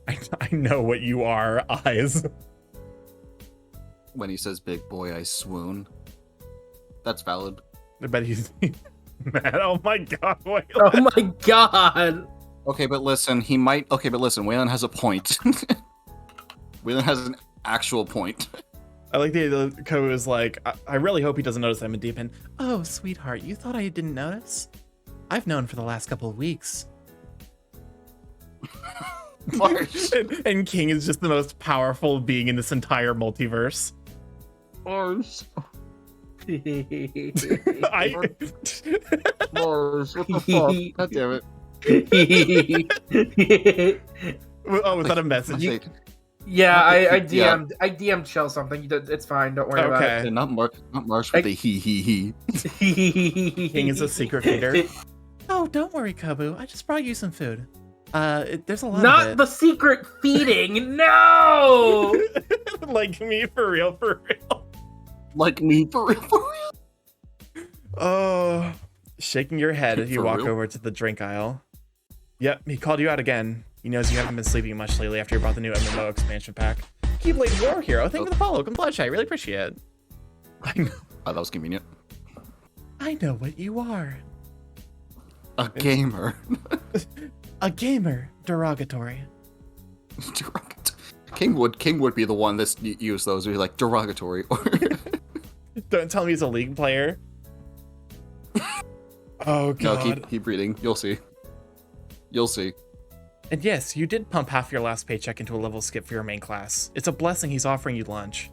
I know what you are, eyes. When he says big boy, I swoon. That's valid. I bet he's mad. Oh my god, wait. Oh my god! Okay, but listen, Waylon has a point. Waylon has an actual point. I like the Kobu is like, I really hope he doesn't notice I'm in deep end. Oh, sweetheart, you thought I didn't notice? I've known for the last couple of weeks. Mars. and King is just the most powerful being in this entire multiverse. Mars. Mars. What the fuck? God damn it. Oh, was that a message? Yeah, I DM'd Shell something. It's fine. Don't worry about it. Not Mars with the he. King is a secret feeder. Oh, don't worry, Kobu. I just brought you some food. There's a lot of it. Not the secret feeding. No. Like me, for real. Like me, for real. Oh, shaking your head, you For walk real? over to the drink aisle. Yep, he called you out again. He knows you haven't been sleeping much lately after you brought the new MMO expansion pack. Keyblade War Hero, thank you for the follow. Come pledge, I really appreciate it. I know. Oh, that was convenient. I know what you are. A gamer. A gamer. Derogatory. King would be the one that's use those. Would be like derogatory. Don't tell me he's a League player. Oh god. No, keep reading. You'll see. And yes, you did pump half your last paycheck into a level skip for your main class. It's a blessing he's offering you lunch.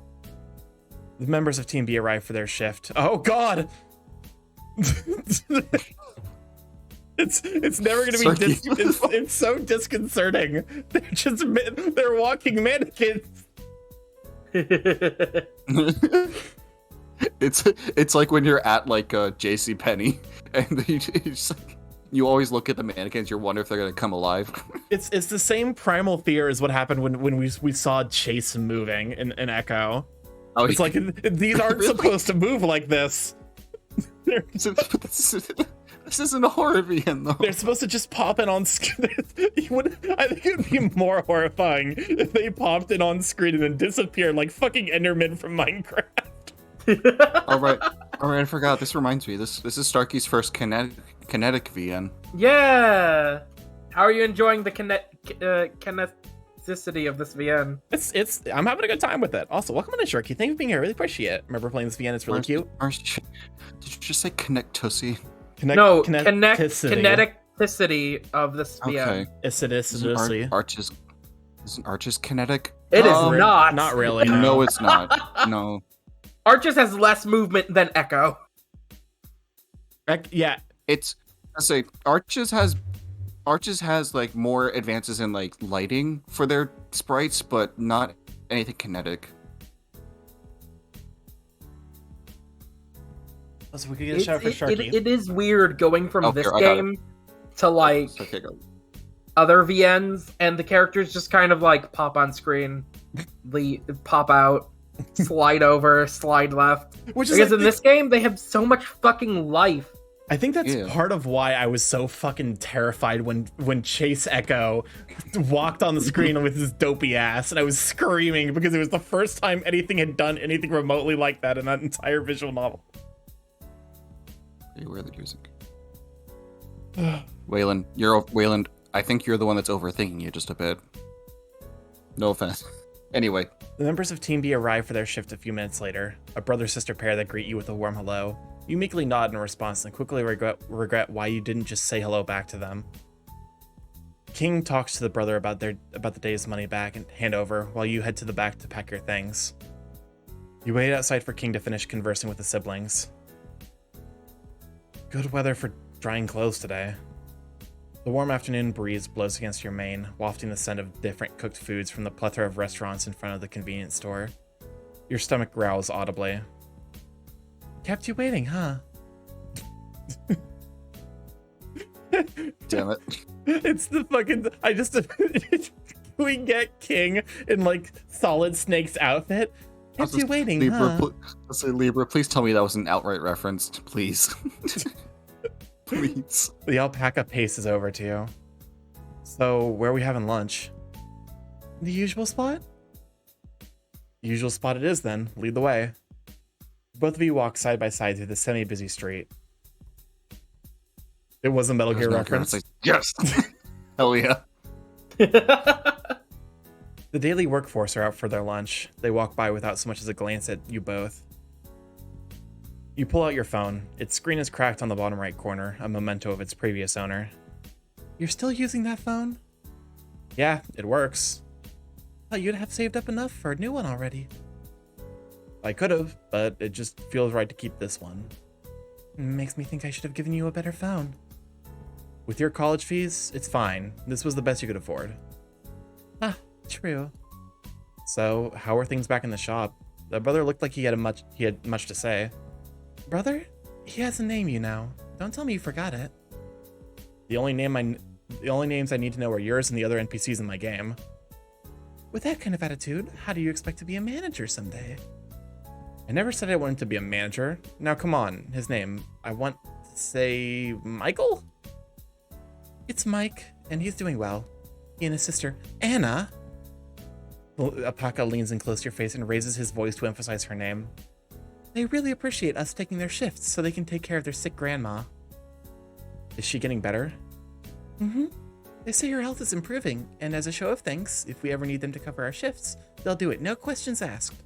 The members of Team B arrive for their shift. Oh god! It's never gonna be it's so disconcerting. They're walking mannequins. It's like when you're at like JC Penney and you always look at the mannequins, you wonder if they're gonna come alive. It's the same primal fear as what happened when we saw Chase moving in Echo. Oh, it's like these aren't really? supposed to move like this. This isn't a horror VN though. They're supposed to just pop in on screen. I think it would be more horrifying if they popped in on screen and then disappeared like fucking Enderman from Minecraft. All right, I forgot. This reminds me. This is Starkey's first kinetic VN. Yeah. How are you enjoying the kineticity of this VN? I'm having a good time with it. Also, welcome to Sharky. Thank you for being here. I really appreciate it. Remember playing this VN? It's really cute. Did you just say connectussy? Kineticity of this VN. Okay. Acidicity. Isn't Arches kinetic? It is not. Not really. No, it's not. No. Arches has less movement than Echo. Yeah. Arches has like more advances in like lighting for their sprites, but not anything kinetic. So we could get a shout for Sharky. It is weird going from this I got game to like Okay, go. other VNs, and the characters just kind of like pop on screen, pop out, slide over, slide left. Because in this game, they have so much fucking life. I think that's part of why I was so fucking terrified when Chase Echo walked on the screen with his dopey ass, and I was screaming because it was the first time anything had done anything remotely like that in that entire visual novel. Where are the music? Waylon, I think you're the one that's overthinking it just a bit. No offense. Anyway. The members of Team B arrive for their shift a few minutes later, a brother-sister pair that greet you with a warm hello. You meekly nod in response and quickly regret why you didn't just say hello back to them. King talks to the brother about the day's money back and handover while you head to the back to pack your things. You wait outside for King to finish conversing with the siblings. Good weather for drying clothes today. The warm afternoon breeze blows against your mane, wafting the scent of different cooked foods from the plethora of restaurants in front of the convenience store. Your stomach growls audibly. Kept you waiting, huh? Damn it. It's the fucking... we get King in like Solid Snake's outfit. Kept you waiting, Libra, huh? let's say Libra, please tell me that was an outright reference, please. Please. The alpaca paces over to you. So, where are we having lunch? The usual spot? Usual spot it is then. Lead the way. Both of you walk side by side through the semi-busy street. It was a Metal Gear reference. Yes! Hell yeah. The daily workforce are out for their lunch. They walk by without so much as a glance at you both. You pull out your phone. Its screen is cracked on the bottom right corner, a memento of its previous owner. You're still using that phone? Yeah, it works. Thought you'd have saved up enough for a new one already. I could have, but it just feels right to keep this one. Makes me think I should have given you a better phone. With your college fees, it's fine. This was the best you could afford. Ah, true. So, how are things back in the shop? The brother looked like he had much to say. Brother? He has a name, you know. Don't tell me you forgot it. The only names I need to know are yours and the other NPCs in my game. With that kind of attitude, how do you expect to be a manager someday? I never said I wanted to be a manager. Now come on, his name. I want to say Michael? It's Mike, and he's doing well. He and his sister, Anna. Alpaca leans in close to your face and raises his voice to emphasize her name. They really appreciate us taking their shifts so they can take care of their sick grandma. Is she getting better? Mm-hmm. They say her health is improving, and as a show of thanks, if we ever need them to cover our shifts, they'll do it, no questions asked.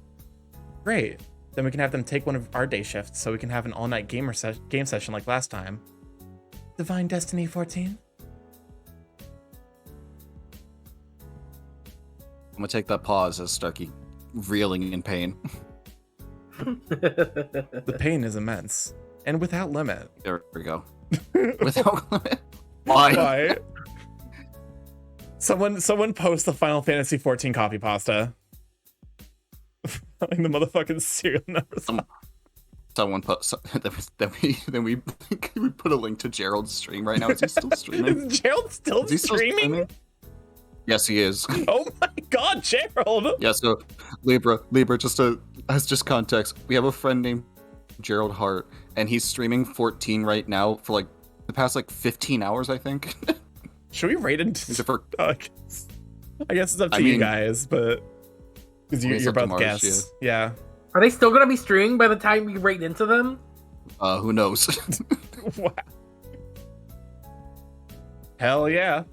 Great. Then we can have them take one of our day shifts so we can have an all-night game session like last time. Divine Destiny 14? I'm gonna take that pause as Starkey reeling in pain. The pain is immense, and without limit. There we go. Without limit. Why? Someone post the Final Fantasy 14 copy pasta. Like the motherfucking serial numbers. Someone put then we put a link to Gerald's stream right now. Is he still streaming? Is Gerald still streaming? Yes, he is. Oh my god, Gerald! Yeah, so Libra, just context. We have a friend named Gerald Hart, and he's streaming 14 right now for like the past 15 hours, I think. Should we rate it? I guess it's up to you guys, but because you're both guests. Yeah. Are they still gonna be streaming by the time we rate into them? Who knows? Wow. Hell yeah.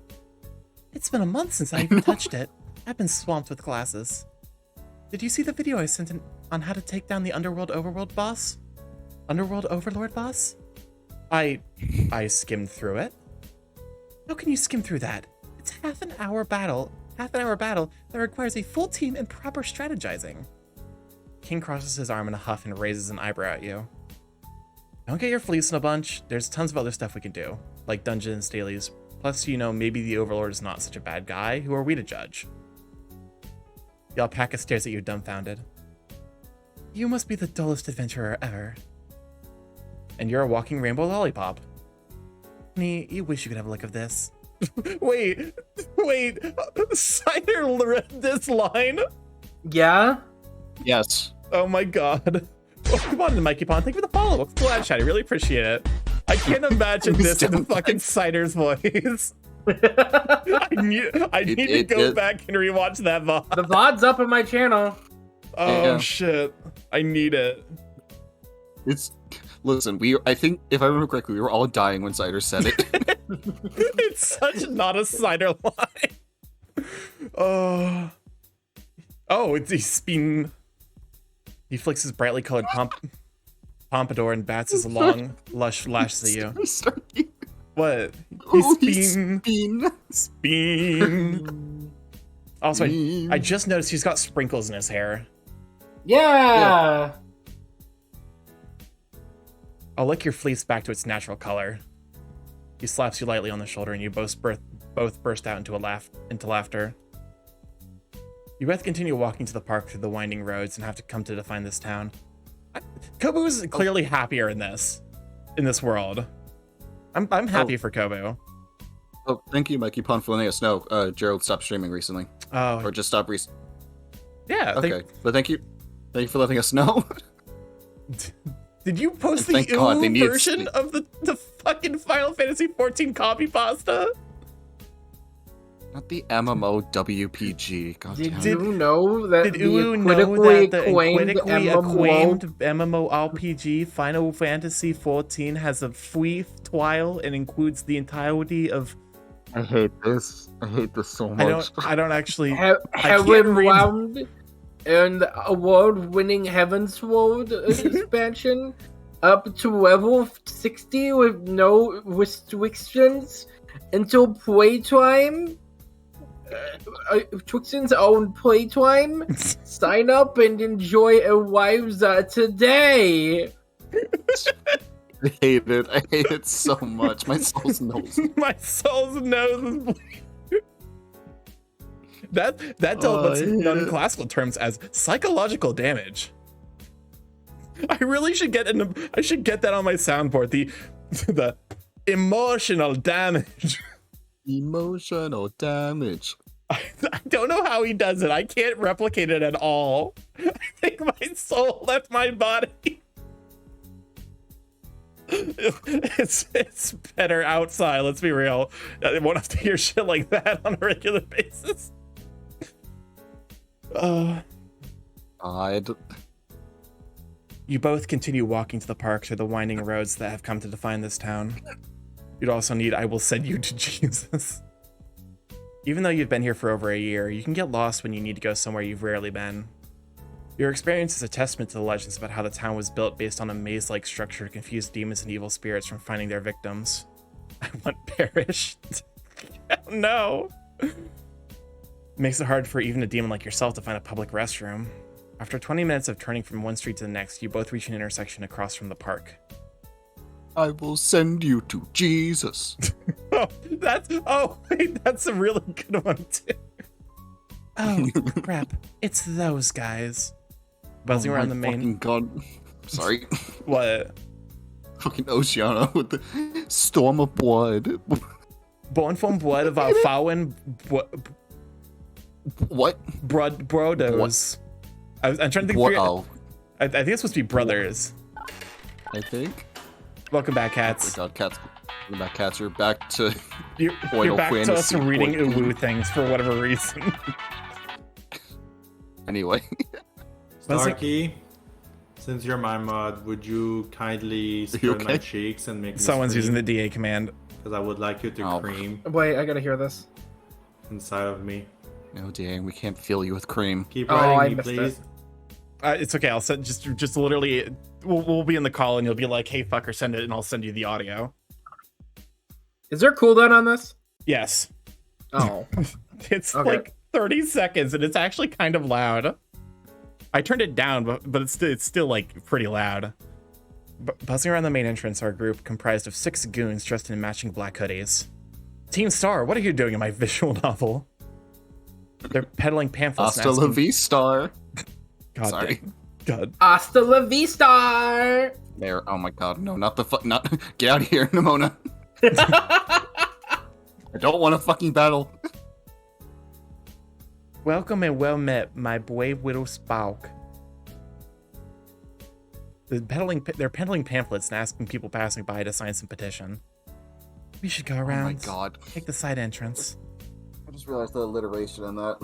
It's been a month since I even touched it. I've been swamped with classes. Did you see the video I sent on how to take down the Underworld Overlord boss? Underworld Overlord boss? I skimmed through it. How can you skim through that? It's half an hour battle that requires a full team and proper strategizing. King crosses his arm in a huff and raises an eyebrow at you. Don't get your fleece in a bunch. There's tons of other stuff we can do, like dungeons, dailies. Plus, maybe the Overlord is not such a bad guy. Who are we to judge? The alpaca stares at you dumbfounded. You must be the dullest adventurer ever. And you're a walking rainbow lollipop. Honey, you wish you could have a look of this. Wait. Cider read this line? Yeah? Yes. Oh my god. Oh, come on, Mikey Pond. Thank you for the follow. Glad chat. I really appreciate it. I can't imagine this in fucking Cider's voice. I need to go back and rewatch that VOD. The VOD's up on my channel. Oh shit. I need it. Listen, I think if I remember correctly, we were all dying when Cider said it. It's such not a Cider line. He's been. He flicks his brightly colored pompadour and bats his long, lush lashes at you. What? He's Speen. Also, I just noticed he's got sprinkles in his hair. Yeah. I'll lick your fleece back to its natural color. He slaps you lightly on the shoulder and you both burst out into laughter. You both continue walking to the park through the winding roads and have to come to define this town. Kobu is clearly happier in this world. I'm happy for Kobu. Oh, thank you, Mikey Pond, for letting us know. Gerald stopped streaming recently. Oh. Or just stopped recently. Yeah. Okay, but thank you. Thank you for letting us know. Did you post the And thank God they Uwu needed version sleep. of the fucking Final Fantasy 14 copy pasta? Not the MMO WPG. God Did damn it. you know that Did the Uwu know critically that the acclaimed critically MMO acclaimed MMORPG Final Fantasy 14 has a free trial and includes the entirety of? I hate this. I hate this so I much. don't actually. Heaven can't read- Round and award-winning Heaven's Sword expansion up to level 60 with no restrictions until playtime. Twixen's own playtime. Sign up and enjoy a Wowza today. I hate it. I hate it so much. My soul's nose. My soul's nose is bleeding. That tells what's known in classical terms as psychological damage. I really should get I should get that on my soundboard. The emotional damage. Emotional damage. I don't know how he does it. I can't replicate it at all. I think my soul left my body. It's better outside, let's be real. I won't have to hear shit like that on a regular basis. You both continue walking to the park through the winding roads that have come to define this town. You'd also need I will send you to Jesus. Even though you've been here for over a year, you can get lost when you need to go somewhere you've rarely been. Your experience is a testament to the legends about how the town was built based on a maze-like structure to confuse demons and evil spirits from finding their victims. I want perished. No. Makes it hard for even a demon like yourself to find a public restroom. After 20 minutes of turning from one street to the next, you both reach an intersection across from the park. I will send you to Jesus. Wait, that's a really good one too. Oh, crap. It's those guys. Buzzing around the main. Fucking God. Sorry. What? Fucking Oceana with the storm of blood. Born from blood of our fallen What? brodos. I'm trying to think. What? I think it's supposed to be brothers. I think. Welcome back, Oh my cats. God, cats. Welcome back, cats. You're back to You're Final back to us Fantasy reading 14. Uwu things for whatever reason. Anyway. Starkey, since you're my mod, would you kindly spread my cheeks and make me Someone's scream? using the DA command. Because I would like you to cream Wait, I gotta hear this. inside of me. No, dang, we can't fill you with cream. Keep I writing me, missed please. It's okay. I'll send just literally. We'll be in the call and you'll be like, "Hey, fucker, send it," and I'll send you the audio. Is there cooldown on this? Yes. Oh. It's Okay. like 30 seconds and it's actually kind of loud. I turned it down, but it's still like pretty loud. Buzzing around the main entrance are a group comprised of 6 goons dressed in matching black hoodies. Team Star, what are you doing in my visual novel? They're peddling pamphlets. Hasta la vista. God, Sorry. God. Hasta la vista! There. Oh my God. No, not the not. Get out of here, Nimona. I don't want to fucking battle. Welcome and well met, my brave little Spock. They're peddling pamphlets and asking people passing by to sign some petition. We should go around. Oh my God. Take the side entrance. I just realized the alliteration in that.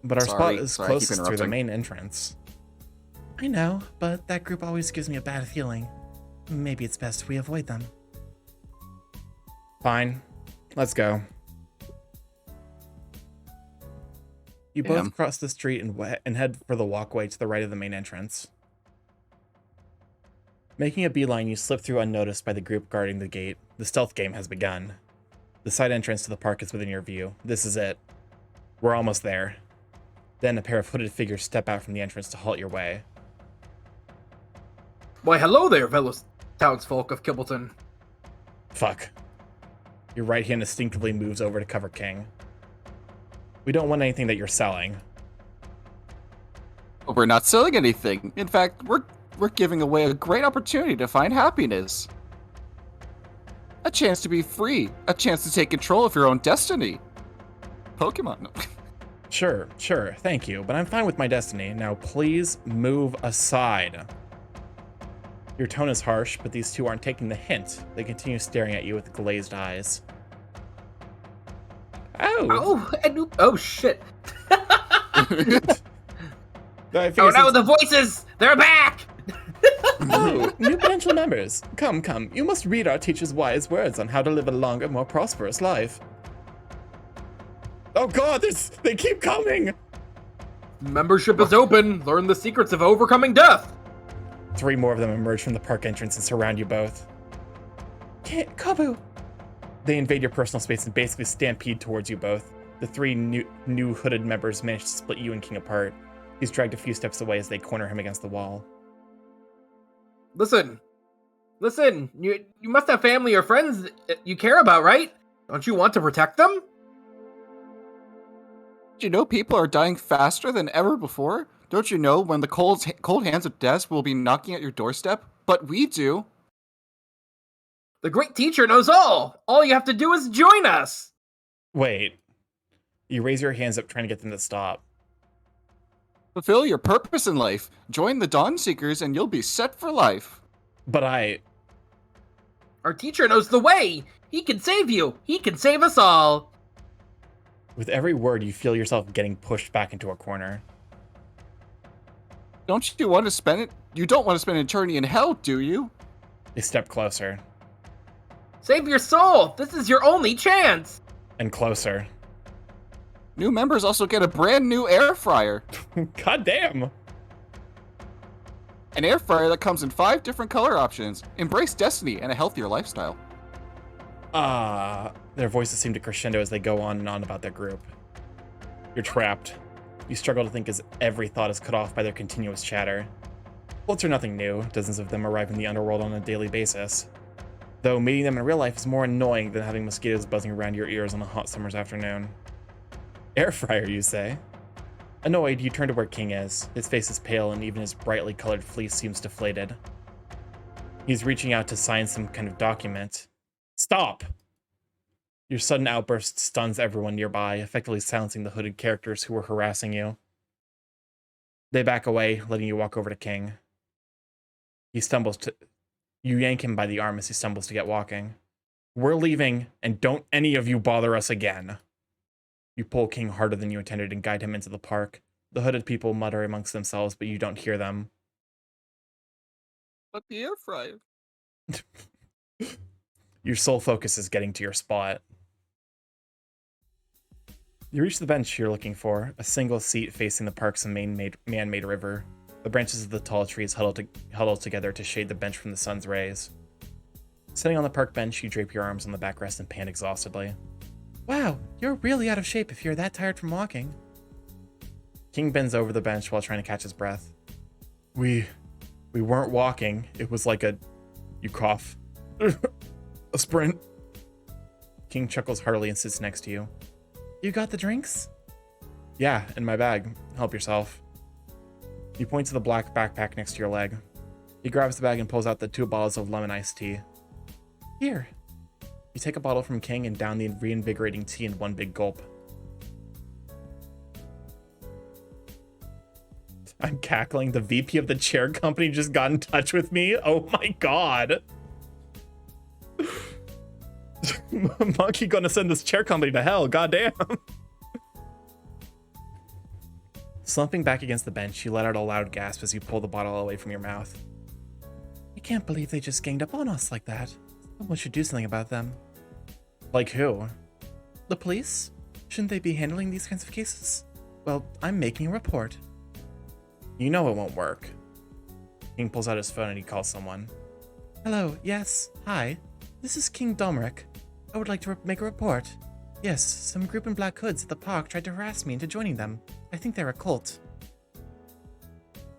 But our spot is sorry, I keep closest through the interrupting. main entrance. I know, but that group always gives me a bad feeling. Maybe it's best we avoid them. Fine. Let's go. You both Damn. cross the street and head for the walkway to the right of the main entrance. Making a beeline, you slip through unnoticed by the group guarding the gate. The stealth game has begun. The side entrance to the park is within your view. This is it. We're almost there. Then a pair of hooded figures step out from the entrance to halt your way. Why, hello there, fellow townsfolk of Kibbleton. Fuck. Your right hand instinctively moves over to cover King. We don't want anything that you're selling. We're not selling anything. In fact, we're giving away a great opportunity to find happiness. A chance to be free. A chance to take control of your own destiny. Pokemon. No. Sure, thank you, but I'm fine with my destiny. Now please move aside. Your tone is harsh, but these two aren't taking the hint. They continue staring at you with glazed eyes. Oh shit. I Oh no, the voices! They're back! Oh, new potential members. Come, you must read our teacher's wise words on how to live a longer, more prosperous life. Oh god, they keep coming! Membership is open. Learn the secrets of overcoming death. 3 more of them emerge from the park entrance and surround you both. Kabu! They invade your personal space and basically stampede towards you both. The 3 new hooded members manage to split you and King apart. He's dragged a few steps away as they corner him against the wall. Listen, you must have family or friends you care about, right? Don't you want to protect them? Do you know people are dying faster than ever before? Don't you know when the cold hands of death will be knocking at your doorstep? But we do. The great teacher knows all. All you have to do is join us. Wait. You raise your hands up trying to get them to stop. Fulfill your purpose in life. Join the Dawn Seekers and you'll be set for life. But Our teacher knows the way. He can save you. He can save us all. With every word, you feel yourself getting pushed back into a corner. Don't you want to spend it? You don't want to spend an eternity in hell, do you? They step closer. Save your soul. This is your only chance. And closer. New members also get a brand new air fryer. God damn. An air fryer that comes in 5 different color options. Embrace destiny and a healthier lifestyle. Their voices seem to crescendo as they go on and on about their group. You're trapped. You struggle to think as every thought is cut off by their continuous chatter. Cults are nothing new. Dozens of them arrive in the underworld on a daily basis. Though meeting them in real life is more annoying than having mosquitoes buzzing around your ears on a hot summer's afternoon. Air fryer, you say? Annoyed, you turn to where King is. His face is pale and even his brightly colored fleece seems deflated. He's reaching out to sign some kind of document. Stop! Your sudden outburst stuns everyone nearby, effectively silencing the hooded characters who were harassing you. They back away, letting you walk over to King. You yank him by the arm as he stumbles to get walking. We're leaving, and don't any of you bother us again. You pull King harder than you intended and guide him into the park. The hooded people mutter amongst themselves, but you don't hear them. But the air fryer. Your sole focus is getting to your spot. You reach the bench you're looking for, a single seat facing the park's man-made river. The branches of the tall trees huddle together to shade the bench from the sun's rays. Sitting on the park bench, you drape your arms on the backrest and pant exhaustedly. Wow, you're really out of shape if you're that tired from walking. King bends over the bench while trying to catch his breath. We weren't walking. It was like you cough. A sprint. King chuckles heartily and sits next to you. You got the drinks? Yeah, in my bag. Help yourself. He points to the black backpack next to your leg. He grabs the bag and pulls out the 2 bottles of lemon iced tea. Here. You take a bottle from King and down the reinvigorating tea in one big gulp. I'm cackling. The VP of the chair company just got in touch with me. Oh my god. Monkey gonna send this chair company to hell. Goddamn. Slumping back against the bench, you let out a loud gasp as you pull the bottle away from your mouth. I can't believe they just ganged up on us like that. Someone should do something about them. Like who? The police? Shouldn't they be handling these kinds of cases? Well, I'm making a report. You know it won't work. King pulls out his phone and he calls someone. Hello, yes, hi. This is King Domric. I would like to make a report. Yes, some group in black hoods at the park tried to harass me into joining them. I think they're a cult.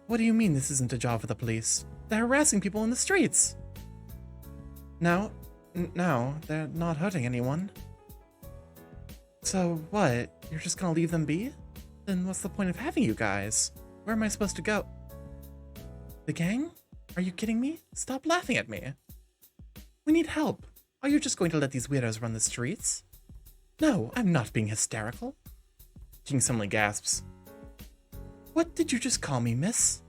What do you mean this isn't a job for the police? They're harassing people in the streets. No, they're not hurting anyone. So what? You're just gonna leave them be? Then what's the point of having you guys? Where am I supposed to go? The gang? Are you kidding me? Stop laughing at me. We need help. Are you just going to let these weirdos run the streets? No, I'm not being hysterical. King suddenly gasps. What did you just call me, miss?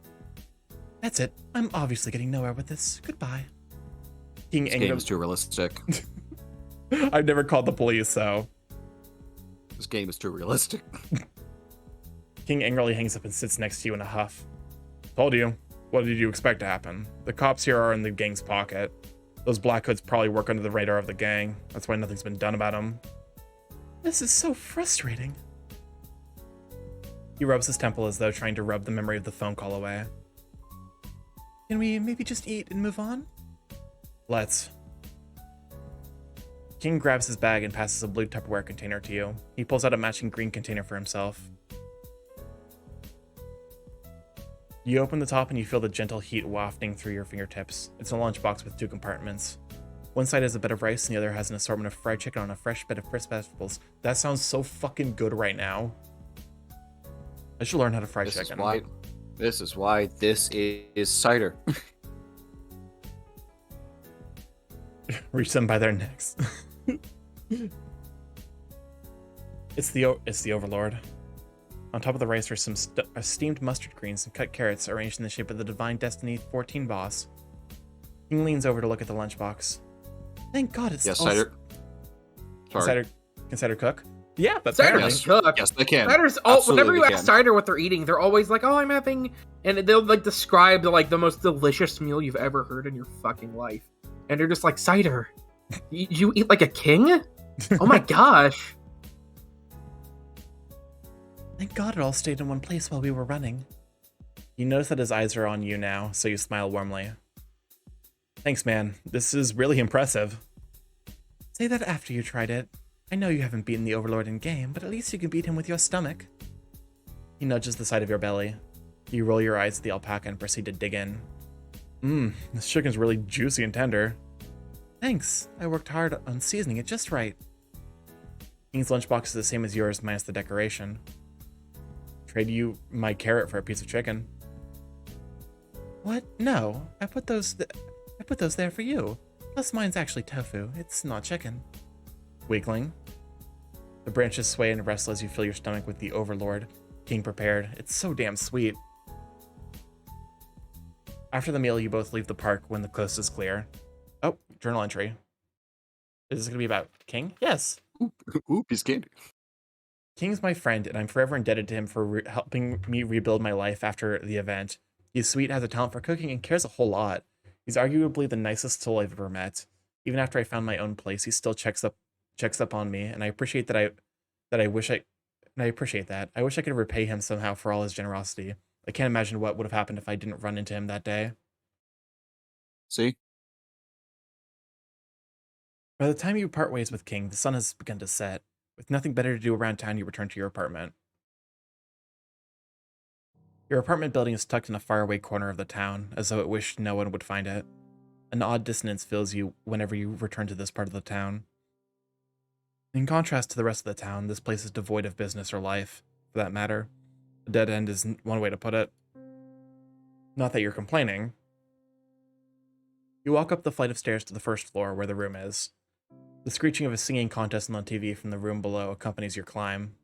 That's it. I'm obviously getting nowhere with this. Goodbye. King This game is too realistic. I've never called the police, so. This game is too realistic. King angrily hangs up and sits next to you in a huff. Told you. What did you expect to happen? The cops here are in the gang's pocket. Those Black Hoods probably work under the radar of the gang. That's why nothing's been done about them. This is so frustrating. He rubs his temple as though trying to rub the memory of the phone call away. Can we maybe just eat and move on? Let's. King grabs his bag and passes a blue Tupperware container to you. He pulls out a matching green container for himself. You open the top and you feel the gentle heat wafting through your fingertips. It's a lunchbox with 2 compartments. One side has a bed of rice and the other has an assortment of fried chicken on a fresh bed of crisp vegetables. That sounds so fucking good right now. I should learn how to fry chicken. This is why this is cider. Reach them by their necks. It's the Overlord. On top of the rice are some steamed mustard greens and cut carrots arranged in the shape of the Divine Destiny 14 boss. King leans over to look at the lunchbox. Thank God it's cider. Sorry. Can cider cook? Yeah, but Cider apparently. can cook. Yes, they can. Cider's whenever you ask Cider what they're eating, they're always like, "Oh, I'm having," and they'll like describe like the most delicious meal you've ever heard in your fucking life, and they're just like, "Cider, you eat like a king? Oh my gosh!" Thank God it all stayed in one place while we were running. You notice that his eyes are on you now, so you smile warmly. Thanks, man. This is really impressive. Say that after you tried it. I know you haven't beaten the Overlord in game, but at least you can beat him with your stomach. He nudges the side of your belly. You roll your eyes at the alpaca and proceed to dig in. This chicken's really juicy and tender. Thanks. I worked hard on seasoning it just right. King's lunchbox is the same as yours, minus the decoration. Trade you my carrot for a piece of chicken. What? No. I put those there for you. Plus mine's actually tofu. It's not chicken. Weakling. The branches sway and wrestle as you fill your stomach with the Overlord. King prepared. It's so damn sweet. After the meal, you both leave the park when the coast is clear. Oh, journal entry. Is this going to be about King? Yes. Oop, he's candy. King's my friend, and I'm forever indebted to him for helping me rebuild my life after the event. He's sweet, has a talent for cooking, and cares a whole lot. He's arguably the nicest soul I've ever met. Even after I found my own place, he still checks up on me, and I appreciate that. I appreciate that. I wish I could repay him somehow for all his generosity. I can't imagine what would have happened if I didn't run into him that day. See? By the time you part ways with King, the sun has begun to set. With nothing better to do around town, you return to your apartment. Your apartment building is tucked in a faraway corner of the town, as though it wished no one would find it. An odd dissonance fills you whenever you return to this part of the town. In contrast to the rest of the town, this place is devoid of business or life, for that matter. A dead end is one way to put it. Not that you're complaining. You walk up the flight of stairs to the first floor, where the room is. The screeching of a singing contest on TV from the room below accompanies your climb.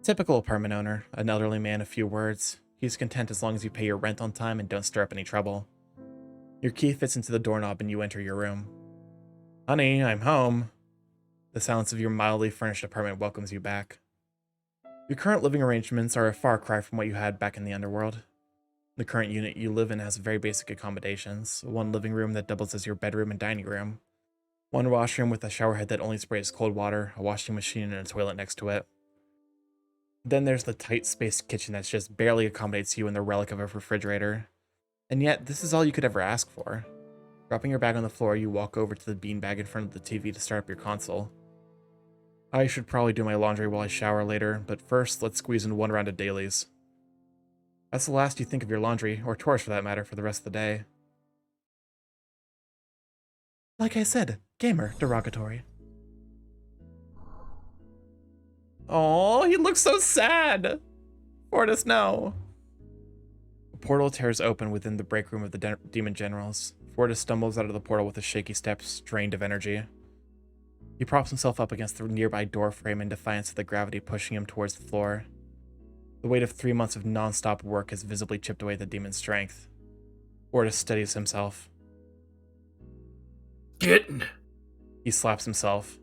Typical apartment owner, an elderly man of few words. He's content as long as you pay your rent on time and don't stir up any trouble. Your key fits into the doorknob and you enter your room. Honey, I'm home. The silence of your mildly furnished apartment welcomes you back. Your current living arrangements are a far cry from what you had back in the underworld. The current unit you live in has very basic accommodations. One living room that doubles as your bedroom and dining room. One washroom with a showerhead that only sprays cold water, a washing machine, and a toilet next to it. Then there's the tight-spaced kitchen that just barely accommodates you in the relic of a refrigerator. And yet, this is all you could ever ask for. Dropping your bag on the floor, you walk over to the beanbag in front of the TV to start up your console. I should probably do my laundry while I shower later, but first, let's squeeze in one round of dailies. That's the last you think of your laundry, or chores for that matter, for the rest of the day. Like I said, gamer, derogatory. Oh, he looks so sad. Fortis, no. A portal tears open within the break room of the Demon Generals. Fortis stumbles out of the portal with a shaky steps, drained of energy. He props himself up against the nearby door frame in defiance of the gravity pushing him towards the floor. The weight of 3 months of non-stop work has visibly chipped away the demon's strength. Fortis steadies himself. Getting He slaps himself.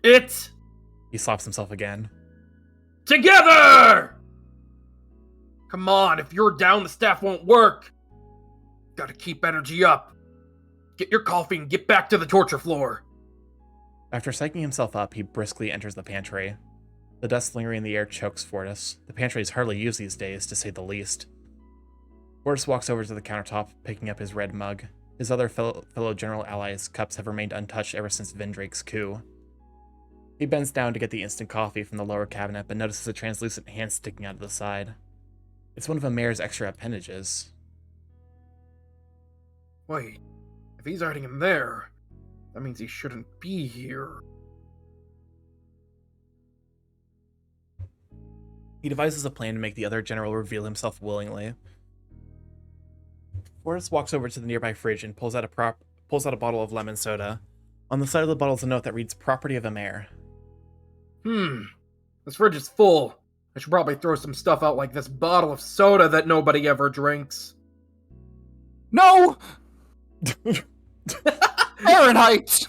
it He slaps himself again. together! Come on, if you're down, the staff won't work. Gotta keep energy up. Get your coffee and get back to the torture floor. After psyching himself up, he briskly enters the pantry. The dust lingering in the air chokes Fortis. The pantry is hardly used these days, to say the least. Fortis walks over to the countertop, picking up his red mug. His other fellow general allies' cups have remained untouched ever since Vendrake's coup. He bends down to get the instant coffee from the lower cabinet, but notices a translucent hand sticking out of the side. It's one of Amer's extra appendages. Wait, if he's hiding in there, that means he shouldn't be here. He devises a plan to make the other general reveal himself willingly. Fortis walks over to the nearby fridge and pulls out a bottle of lemon soda. On the side of the bottle is a note that reads, "Property of Amer." This fridge is full. I should probably throw some stuff out like this bottle of soda that nobody ever drinks. No! Fahrenheit!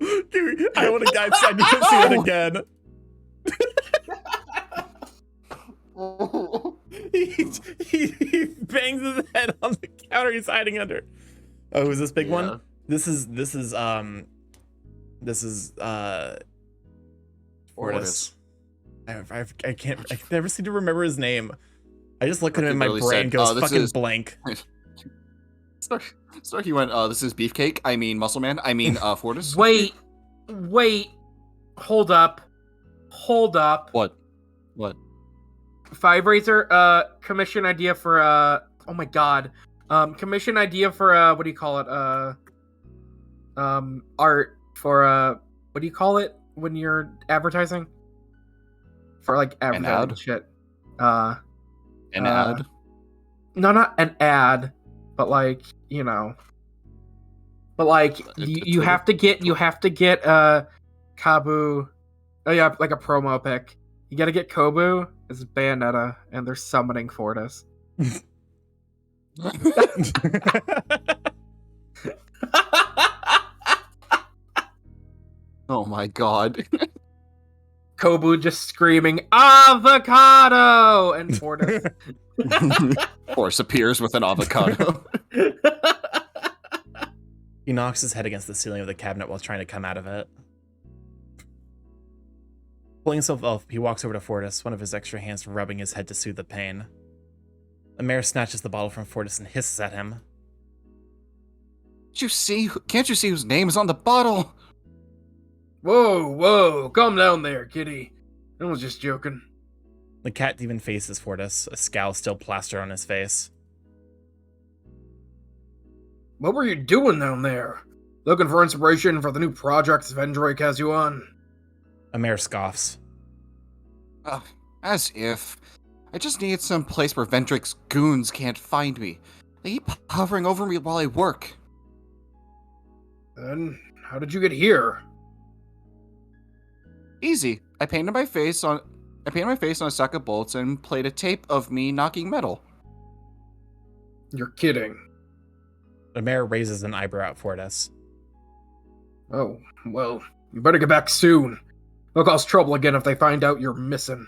Dude, I want to go outside. You can see it again. he bangs his head on the counter he's hiding under. Oh, is this big one? This is Fortis. I never seem to remember his name. I just look at him and my brain goes fucking blank. Starkey went, this is Beefcake. I mean Muscle Man. I mean Fortis. Wait. Hold up. What? Five Razor, commission idea for, oh my god. Commission idea for, what do you call it? Art for, what do you call it when you're advertising? For, like, advertising ad? shit. An ad? No, not an ad, but, like, you know. But, like, you have to get, Kabu, oh yeah, like a promo pic. You gotta get Kobu as Bayonetta, and they're summoning Fortis. Oh my god. Kobu just screaming, avocado! And Fortis. Force appears with an avocado. He knocks his head against the ceiling of the cabinet while trying to come out of it. Pulling himself up, he walks over to Fortis, one of his extra hands rubbing his head to soothe the pain. Amer snatches the bottle from Fortis and hisses at him. Can't you see whose name is on the bottle? Whoa, calm down there, kitty. I was just joking. The cat demon faces Fortis, a scowl still plastered on his face. What were you doing down there? Looking for inspiration for the new projects Vendrake has you on? Amer scoffs. As if. I just need some place where Vendrake's goons can't find me. They keep hovering over me while I work. Then, how did you get here? Easy. I painted my face on a stack of bolts and played a tape of me knocking metal. You're kidding. Amer raises an eyebrow at Fortis. Oh, well, you better get back soon. They'll cause trouble again if they find out you're missing.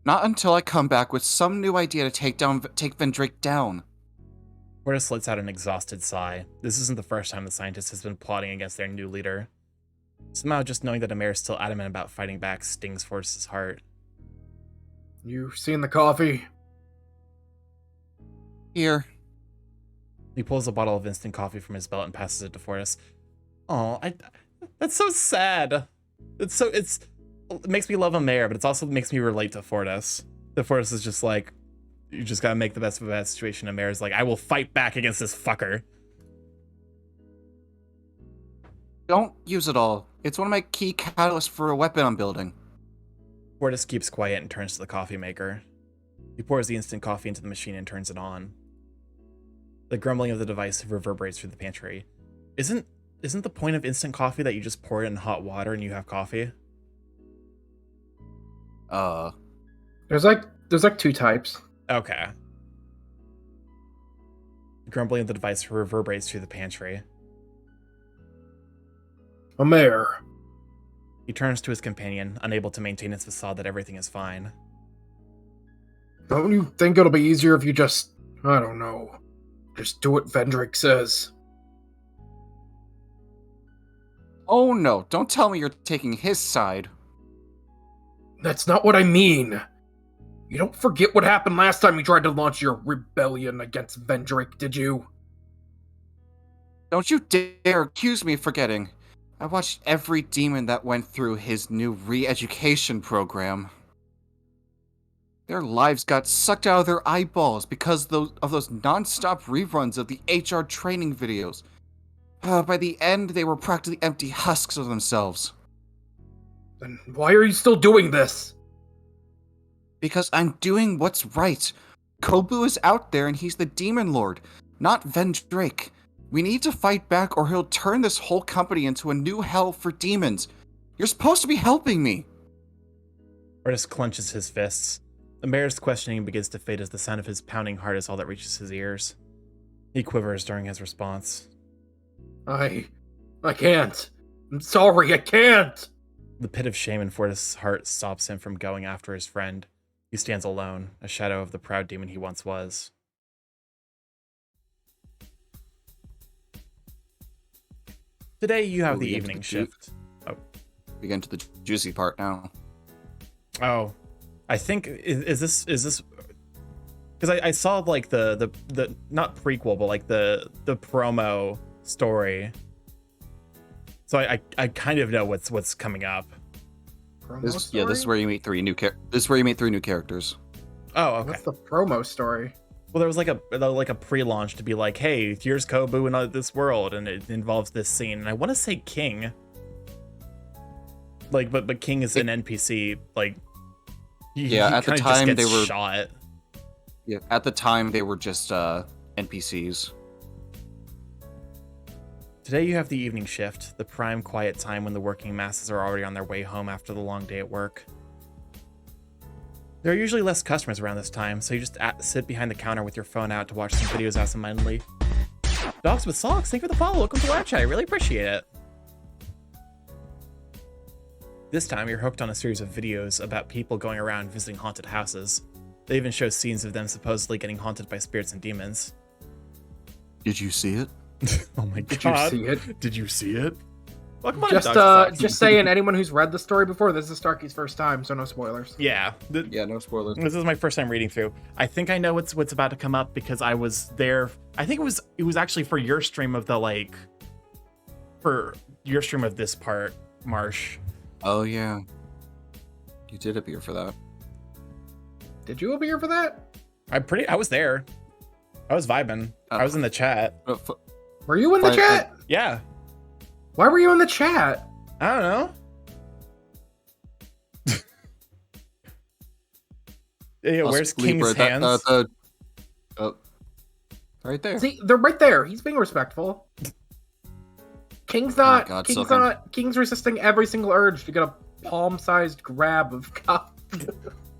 Not until I come back with some new idea to take Vendrake down. Fortis lets out an exhausted sigh. This isn't the first time the scientist has been plotting against their new leader. Somehow just knowing that Amer is still adamant about fighting back stings Fortis' heart. You seen the coffee? Here. He pulls a bottle of instant coffee from his belt and passes it to Fortis. Oh, that's so sad. It makes me love Amer, but it also makes me relate to Fortis. The Fortis is just like, you just gotta make the best of a bad situation. Amer is like, I will fight back against this fucker. Don't use it all. It's one of my key catalysts for a weapon I'm building. Fortis keeps quiet and turns to the coffee maker. He pours the instant coffee into the machine and turns it on. The grumbling of the device reverberates through the pantry. Isn't isn't the point of instant coffee that you just pour it in hot water and you have coffee? There's like two types. Okay. Grumbling of the device reverberates through the pantry. A mayor. He turns to his companion, unable to maintain his facade that everything is fine. Don't you think it'll be easier if you just, I don't know, just do what Vendrick says? Oh no, don't tell me you're taking his side. That's not what I mean. You don't forget what happened last time you tried to launch your rebellion against Vendrick, did you? Don't you dare accuse me of forgetting. I watched every demon that went through his new re-education program. Their lives got sucked out of their eyeballs because of those non-stop reruns of the HR training videos. By the end, they were practically empty husks of themselves. Then why are you still doing this? Because I'm doing what's right. Kobu is out there and he's the Demon Lord, not Vendrake. We need to fight back or he'll turn this whole company into a new hell for demons. You're supposed to be helping me. Artis clenches his fists. The mayor's questioning begins to fade as the sound of his pounding heart is all that reaches his ears. He quivers during his response. I can't. I'm sorry, I can't. The pit of shame in Fortis' heart stops him from going after his friend. He stands alone, a shadow of the proud demon he once was. Today you have the evening shift. We get into the juicy part now. Oh, I think is this because I saw like the not prequel but like the promo story, so I kind of know what's coming up. This is where you meet three new characters. Oh, okay. What's the promo story? Well, there was like a pre-launch to be like, hey, here's Kobu in this world, and it involves this scene. And I want to say King, like, but King is an NPC. Like, at the time they were shot. Yeah, at the time they were just NPCs. Today you have the evening shift, the prime quiet time when the working masses are already on their way home after the long day at work. There are usually less customers around this time, so you just sit behind the counter with your phone out to watch some videos absentmindedly. Dogs with Socks, thank you for the follow. Welcome to our chat. I really appreciate it. This time, you're hooked on a series of videos about people going around visiting haunted houses. They even show scenes of them supposedly getting haunted by spirits and demons. Did you see it? Oh my god. Did you see it? Did you see it? Welcome on, Just saying, anyone who's read the story before, this is Starkey's first time, so no spoilers. Yeah. No spoilers. This is my first time reading through. I think I know what's about to come up because I was there. I think it was actually for your stream of this part, Marsh. Oh yeah. You did appear for that. Did you appear for that? I was there. I was vibing. I was in the chat. Were you in the chat? Yeah. Why were you in the chat? I don't know. Yeah, where's King's hands? Right there. See, they're right there. He's being respectful. King's resisting every single urge to get a palm-sized grab of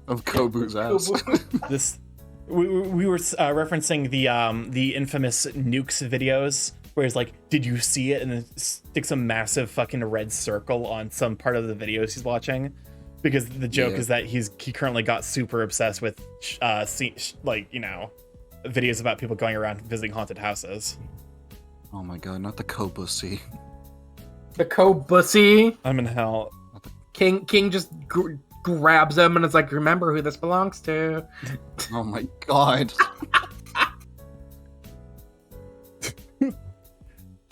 Kobu's ass. We were referencing the infamous Nukes videos where he's like, did you see it? And then sticks a massive fucking red circle on some part of the videos he's watching. Because the joke is that he currently got super obsessed with, videos about people going around visiting haunted houses. Oh my god, not the Kobussy. The Kobussy? I'm in hell. King just grabs him and is like, remember who this belongs to. Oh my god.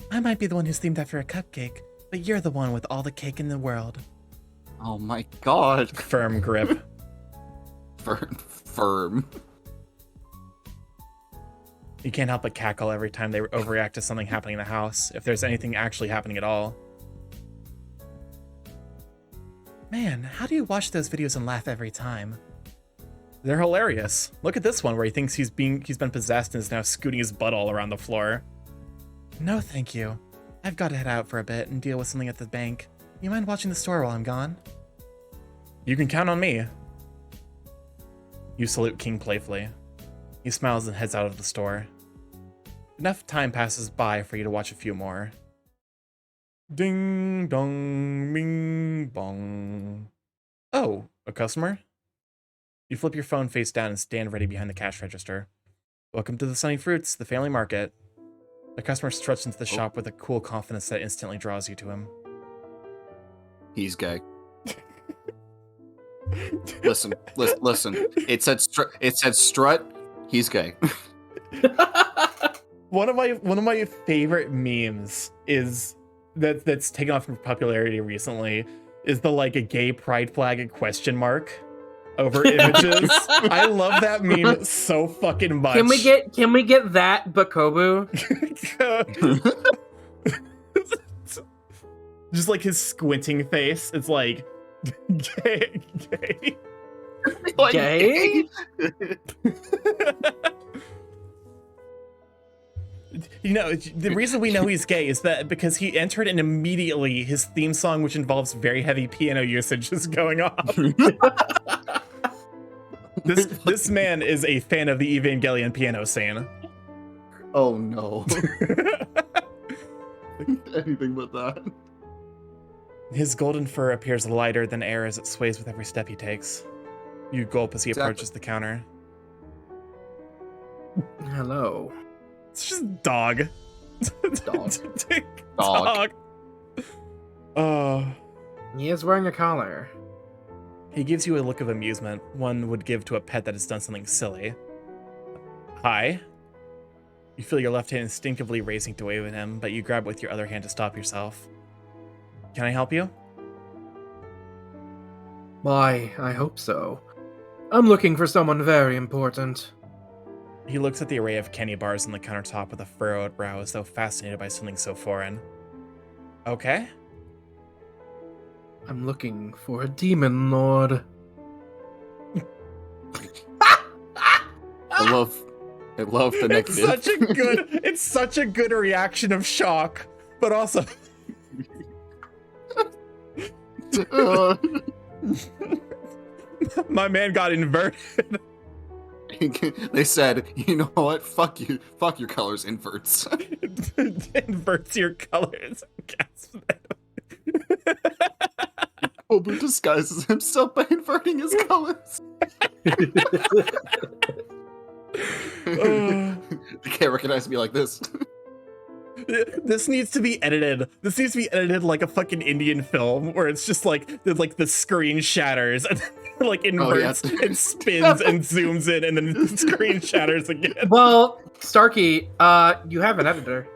I might be the one who's themed after a cupcake, but you're the one with all the cake in the world. Oh my god. Firm grip. Firm. You can't help but cackle every time they overreact to something happening in the house, if there's anything actually happening at all. Man, how do you watch those videos and laugh every time? They're hilarious. Look at this one where he thinks he's been possessed and is now scooting his butt all around the floor. No, thank you. I've got to head out for a bit and deal with something at the bank. You mind watching the store while I'm gone? You can count on me. You salute King playfully. He smiles and heads out of the store. Enough time passes by for you to watch a few more. Ding dong, bing bong. Oh, a customer? You flip your phone face down and stand ready behind the cash register. Welcome to the Sunny Fruits, the family market. The customer struts into the shop with a cool confidence that instantly draws you to him. He's gay. listen. It said strut. He's gay. One of my favorite memes is that's taken off from popularity recently is the like a gay pride flag and question mark over images. I love that meme so fucking much. Can we get that Bakobu? Just like his squinting face. It's like gay. Like, Gay? You know, the reason we know he's gay is that because he entered and immediately his theme song, which involves very heavy piano usage, is going off. This man is a fan of the Evangelion piano scene. Oh no. Anything but that. His golden fur appears lighter than air as it sways with every step he takes. You gulp as he approaches the counter. Hello. It's just dog. Dog. He is wearing a collar. He gives you a look of amusement one would give to a pet that has done something silly. Hi. You feel your left hand instinctively racing to wave at him, but you grab it with your other hand to stop yourself. Can I help you? Why, I hope so. I'm looking for someone very important. He looks at the array of candy bars on the countertop with a furrowed brow as though fascinated by something so foreign. Okay. I'm looking for a demon lord. I love the negative. It's such a good reaction of shock, but also my man got inverted. They said, you know what? Fuck you. Fuck your colors, inverts. Inverts your colors. Kobu disguises himself by inverting his colors. They can't recognize me like this. This needs to be edited. This needs to be edited like a fucking Indian film where it's just like the screen shatters and like inverts and spins and zooms in and then the screen shatters again. Well, Starkey, you have an editor.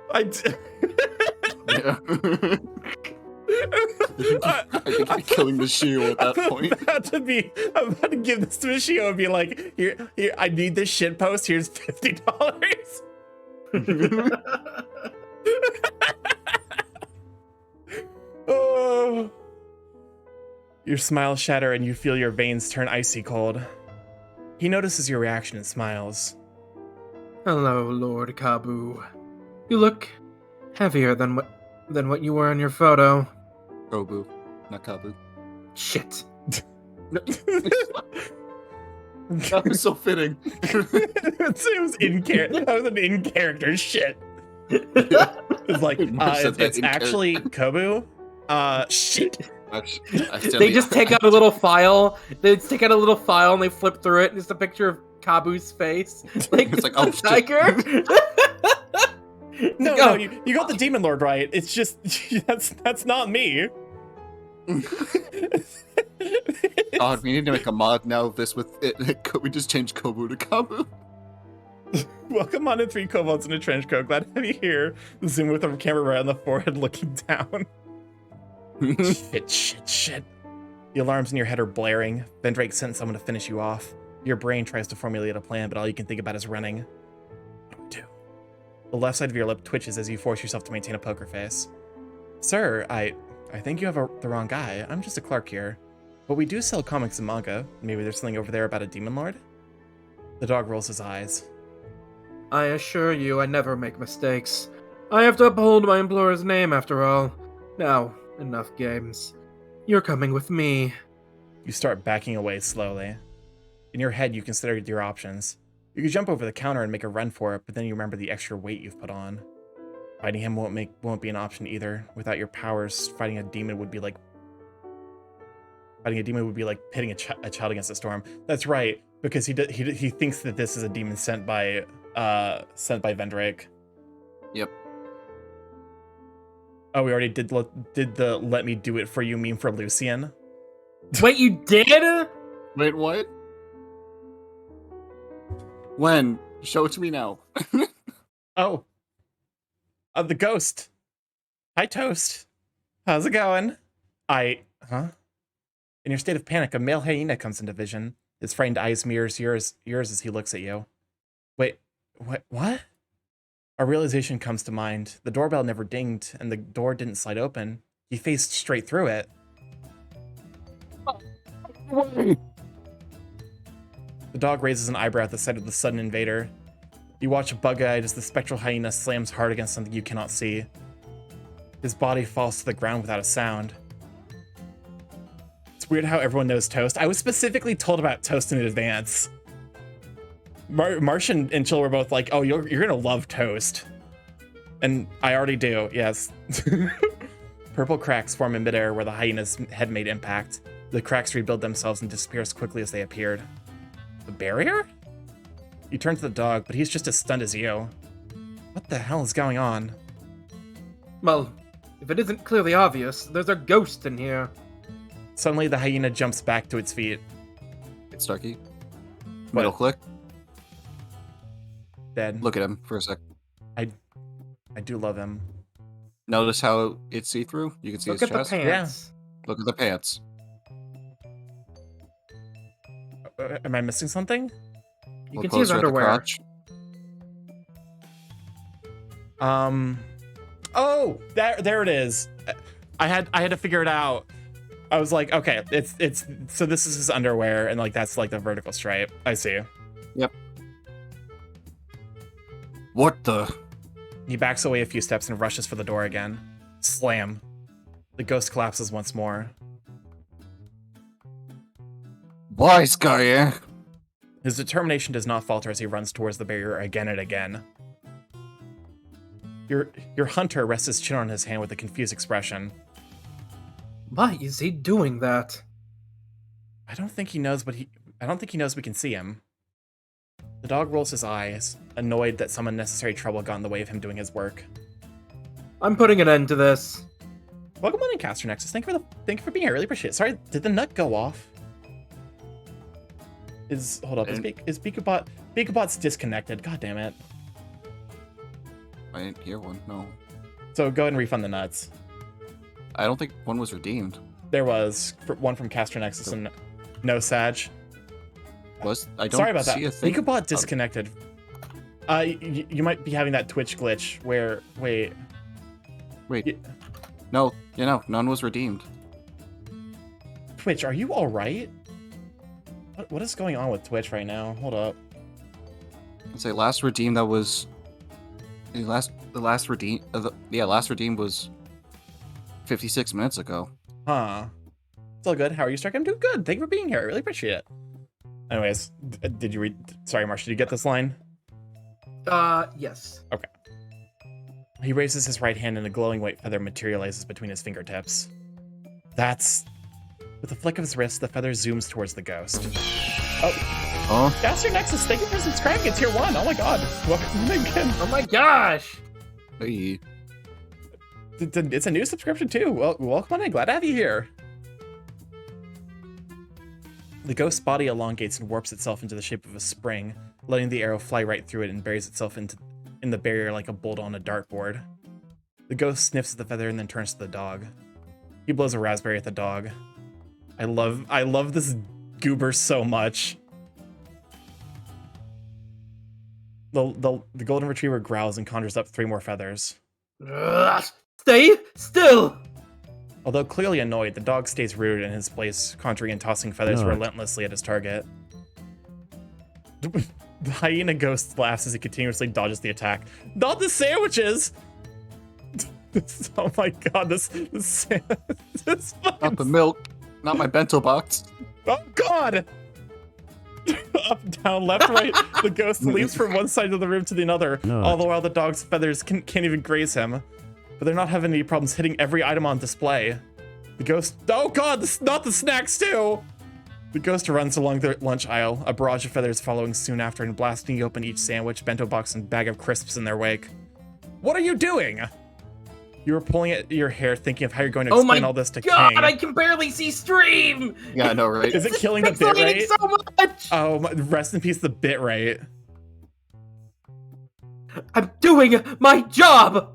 Yeah. I think I'm killing Mishio at that point. I'm about to give this to Mishio and be like, here, I need this shit post. Here's $50. Oh. Your smile shatter and you feel your veins turn icy cold. He notices your reaction and smiles. Hello, Lord Kabu. You look heavier than what you were in your photo. Kobu, not Kabu. Shit. That was so fitting. It was in character. That was an in character shit. It's like it's actually Kobu. Shit. They just take out a little file. They take out a little file and they flip through it. And it's a picture of Kabu's face. Like it's like, oh, tiger. No, you got the Demon Lord right. It's just that's not me. God, we need to make a mod now of this with it. We just changed Kobu to Kabu. Welcome on in 3 kobolds in a trench coat. Glad to have you here. Zoom with a camera right on the forehead looking down. Shit. The alarms in your head are blaring. Vendrake sent someone to finish you off. Your brain tries to formulate a plan, but all you can think about is running. What do we do? The left side of your lip twitches as you force yourself to maintain a poker face. Sir, I think you have the wrong guy. I'm just a clerk here. But we do sell comics and manga. Maybe there's something over there about a demon lord? The dog rolls his eyes. I assure you, I never make mistakes. I have to uphold my employer's name after all. Now, enough games. You're coming with me. You start backing away slowly. In your head, you consider your options. You could jump over the counter and make a run for it, but then you remember the extra weight you've put on. Fighting him won't be an option either. Without your powers, fighting a demon would be like pitting a child against a storm. That's right, because he thinks that this is a demon sent by Vendrake. Yep. Oh, we already did the let me do it for you meme for Lucian. Wait, you did? Wait, what? When? Show it to me now. Oh. The ghost. Hi, Toast. How's it going? Huh? In your state of panic, a male hyena comes into vision. His frightened eyes mirrors yours as he looks at you. Wait, what? A realization comes to mind. The doorbell never dinged, and the door didn't slide open. He faced straight through it. The dog raises an eyebrow at the sight of the sudden invader. You watch bug-eyed as the spectral hyena slams hard against something you cannot see. His body falls to the ground without a sound. It's weird how everyone knows Toast. I was specifically told about Toast in advance. Martian and Chill were both like, oh, you're gonna love Toast. And I already do, yes. Purple cracks form in midair where the hyena's head made impact. The cracks rebuild themselves and disappear as quickly as they appeared. The barrier? You turn to the dog, but he's just as stunned as you. What the hell is going on? Well, if it isn't clearly obvious, there's a ghost in here. Suddenly, the hyena jumps back to its feet. It's Starkey. Middle click. Dead. Look at him for a sec. I do love him. Notice how it's see-through? You can see Look his at chest. the pants. Look at the pants. Am I missing something? You Look can see his closer at the underwear. crotch. Oh, there it is. I had to figure it out. I was like, okay, it's so this is his underwear, and like that's like the vertical stripe. I see. Yep. What the? He backs away a few steps and rushes for the door again. Slam. The ghost collapses once more. Wise guy, eh? His determination does not falter as he runs towards the barrier again and again. Your hunter rests his chin on his hand with a confused expression. Why is he doing that? I don't think he knows we can see him. The dog rolls his eyes, annoyed that some unnecessary trouble got in the way of him doing his work. I'm putting an end to this. Welcome on in, Caster Nexus. Thank you for being here. I really appreciate it. Sorry, did the nut go off? Hold up. Is Beakabot's disconnected? God damn it. I didn't hear one, no. So go ahead and refund the nuts. I don't think one was redeemed. There was one from Caster Nexus and no Sag. I don't Sorry about that. see a thing. Beakabot disconnected. You might be having that Twitch glitch where wait. No, none was redeemed. Twitch, are you all right? What is going on with Twitch right now? Hold up. I'd say last redeem that was last redeem was 56 minutes ago. Huh. It's all good. How are you, Stark? I'm doing good. Thank you for being here. I really appreciate it. Anyways, did you read? Sorry, Marsh, did you get this line? Yes. Okay. He raises his right hand and a glowing white feather materializes between his fingertips. With a flick of his wrist, the feather zooms towards the ghost. Oh. Caster Nexus, thank you for subscribing. It's tier 1. Oh my god. Welcome again. Oh my gosh. Hey. It's a new subscription too. Well, welcome on in. Glad to have you here. The ghost's body elongates and warps itself into the shape of a spring, letting the arrow fly right through it and buries itself in the barrier like a bolt on a dartboard. The ghost sniffs at the feather and then turns to the dog. He blows a raspberry at the dog. I love this goober so much. The golden retriever growls and conjures up 3 more feathers. Stay still! Although clearly annoyed, the dog stays rooted in his place, conjuring and tossing feathers relentlessly at his target. The hyena ghost laughs as he continuously dodges the attack. Not the sandwiches! Oh my god, this Not the milk. Not my bento box. Oh god! Up, down, left, right. The ghost leaps from one side of the room to the other, all the while the dog's feathers can't even graze him. But they're not having any problems hitting every item on display. The ghost... Oh god, not the snacks too! The ghost runs along the lunch aisle, a barrage of feathers following soon after and blasting open each sandwich, bento box, and bag of crisps in their wake. What are you doing? You were pulling at your hair, thinking of how you're going to explain all this to King. Oh my god, I can barely see stream! Yeah, I know, right? Is it killing the bit rate? So much! Oh, rest in peace, the bit rate. I'm doing my job!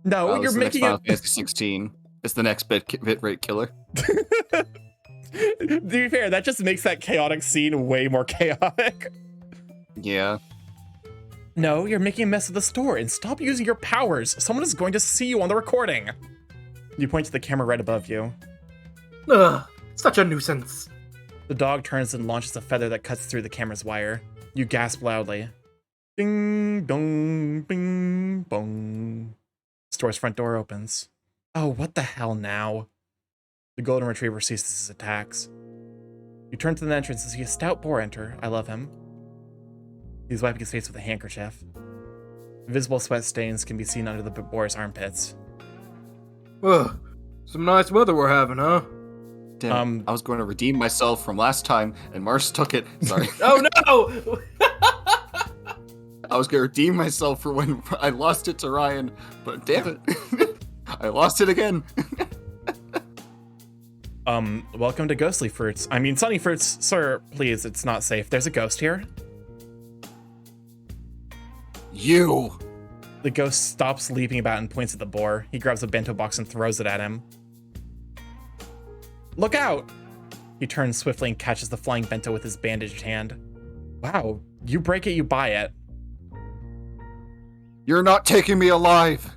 No, you're making Final Fantasy 16. It's the next bit rate killer. To be fair, that just makes that chaotic scene way more chaotic. Yeah. No, you're making a mess of the store, and stop using your powers. Someone is going to see you on the recording. You point to the camera right above you. Ugh, such a nuisance. The dog turns and launches a feather that cuts through the camera's wire. You gasp loudly. Ding dong, bing bong. Store's front door opens. Oh, what the hell now? The golden retriever ceases his attacks. You turn to the entrance and see a stout boar enter. I love him. He's wiping his face with a handkerchief. Visible sweat stains can be seen under the boar's armpits. Ugh, some nice weather we're having, huh? Damn, I was going to redeem myself from last time, and Mars took it. Sorry. Oh no! I was going to redeem myself for when I lost it to Ryan, but damn it. I lost it again. Welcome to Ghostly Fruits. I mean, Sunny Fruits. Sir, please, it's not safe. There's a ghost here. You! The ghost stops leaping about and points at the boar. He grabs a bento box and throws it at him. Look out! He turns swiftly and catches the flying bento with his bandaged hand. Wow, you break it, you buy it. You're not taking me alive!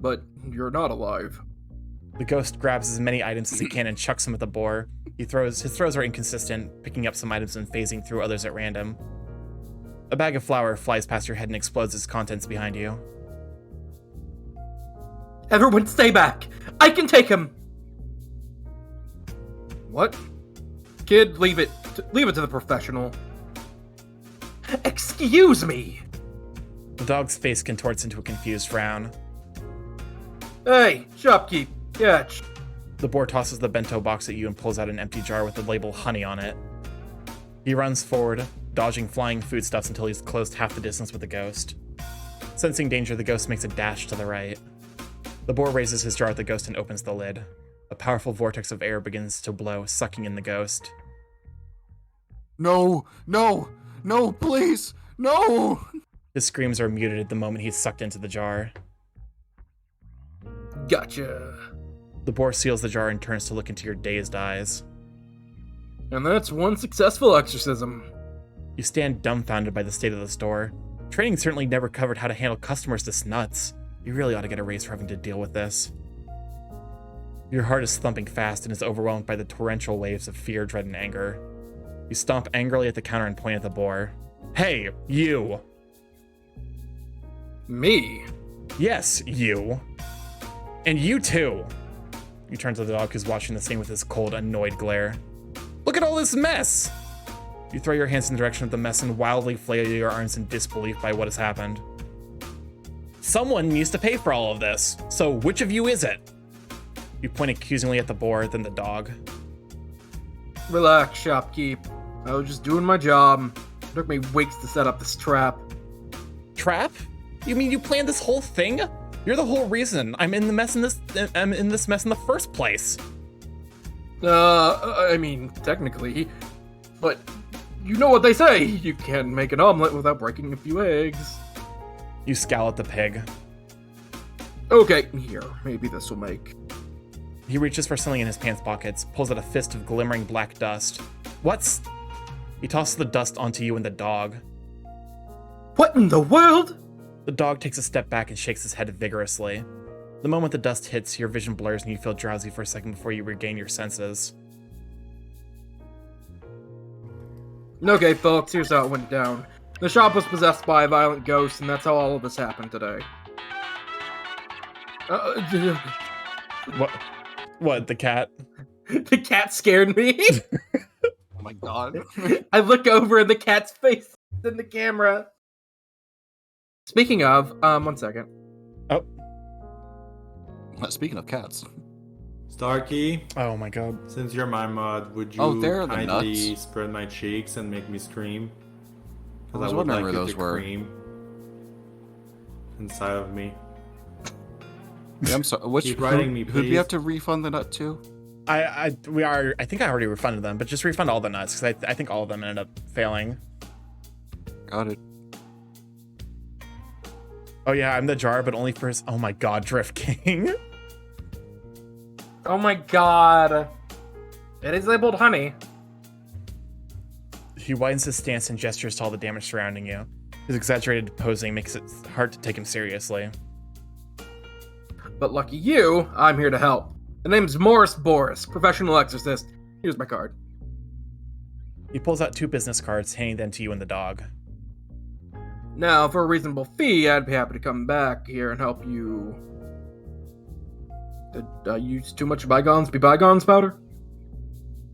But you're not alive. The ghost grabs as many items as he can and chucks them at the boar. His throws are inconsistent, picking up some items and phasing through others at random. A bag of flour flies past your head and explodes its contents behind you. Everyone stay back! I can take him! What? Kid, leave it. Leave it to the professional. Excuse me! The dog's face contorts into a confused frown. Hey, shopkeep, catch. The boar tosses the bento box at you and pulls out an empty jar with the label honey on it. He runs forward, dodging flying foodstuffs until he's closed half the distance with the ghost. Sensing danger, the ghost makes a dash to the right. The boar raises his jar at the ghost and opens the lid. A powerful vortex of air begins to blow, sucking in the ghost. No, no, no, please, no! His screams are muted at the moment he's sucked into the jar. Gotcha. The boar seals the jar and turns to look into your dazed eyes. And that's one successful exorcism. You stand dumbfounded by the state of the store. Training certainly never covered how to handle customers this nuts. You really ought to get a raise for having to deal with this. Your heart is thumping fast and is overwhelmed by the torrential waves of fear, dread, and anger. You stomp angrily at the counter and point at the boar. Hey, you! Me? Yes, you. And you too! You turn to the dog who's watching the scene with his cold, annoyed glare. Look at all this mess! You throw your hands in the direction of the mess and wildly flail your arms in disbelief by what has happened. Someone needs to pay for all of this, so which of you is it? You point accusingly at the boar, then the dog. Relax, shopkeep. I was just doing my job. It took me weeks to set up this trap. Trap? You mean you planned this whole thing? You're the whole reason I'm in this mess in the first place. I mean, technically. But you know what they say, you can't make an omelet without breaking a few eggs. You scowl at the pig. Okay, here, maybe this will make. He reaches for something in his pants pockets, pulls out a fist of glimmering black dust. What's... He tosses the dust onto you and the dog. What in the world? The dog takes a step back and shakes his head vigorously. The moment the dust hits, your vision blurs and you feel drowsy for a second before you regain your senses. Okay, folks, here's how it went down. The shop was possessed by a violent ghost, and that's how all of this happened today. What, the cat? The cat scared me. Oh my god. I look over and the cat's face is in the camera. Speaking of, 1 second. Oh. Speaking of cats. Starkey, Oh my god. since you're my mod, would you Oh, they're the kindly nuts. spread my cheeks and make me scream? I Because was I would wondering like where it those to were. cream inside of me. Yeah, I'm sorry. Keep writing me, Who'd we please. have to refund the nut to? I think I already refunded them, but just refund all the nuts, because I think all of them ended up failing. Got it. Oh yeah, I'm the jar, but only for oh my god, Drift King. Oh my god. It is labeled honey. He widens his stance and gestures to all the damage surrounding you. His exaggerated posing makes it hard to take him seriously. But lucky you, I'm here to help. The name's Morris Boris, professional exorcist. Here's my card. He pulls out 2 business cards, handing them to you and the dog. Now, for a reasonable fee, I'd be happy to come back here and help you. Did I use too much bygones be bygones powder?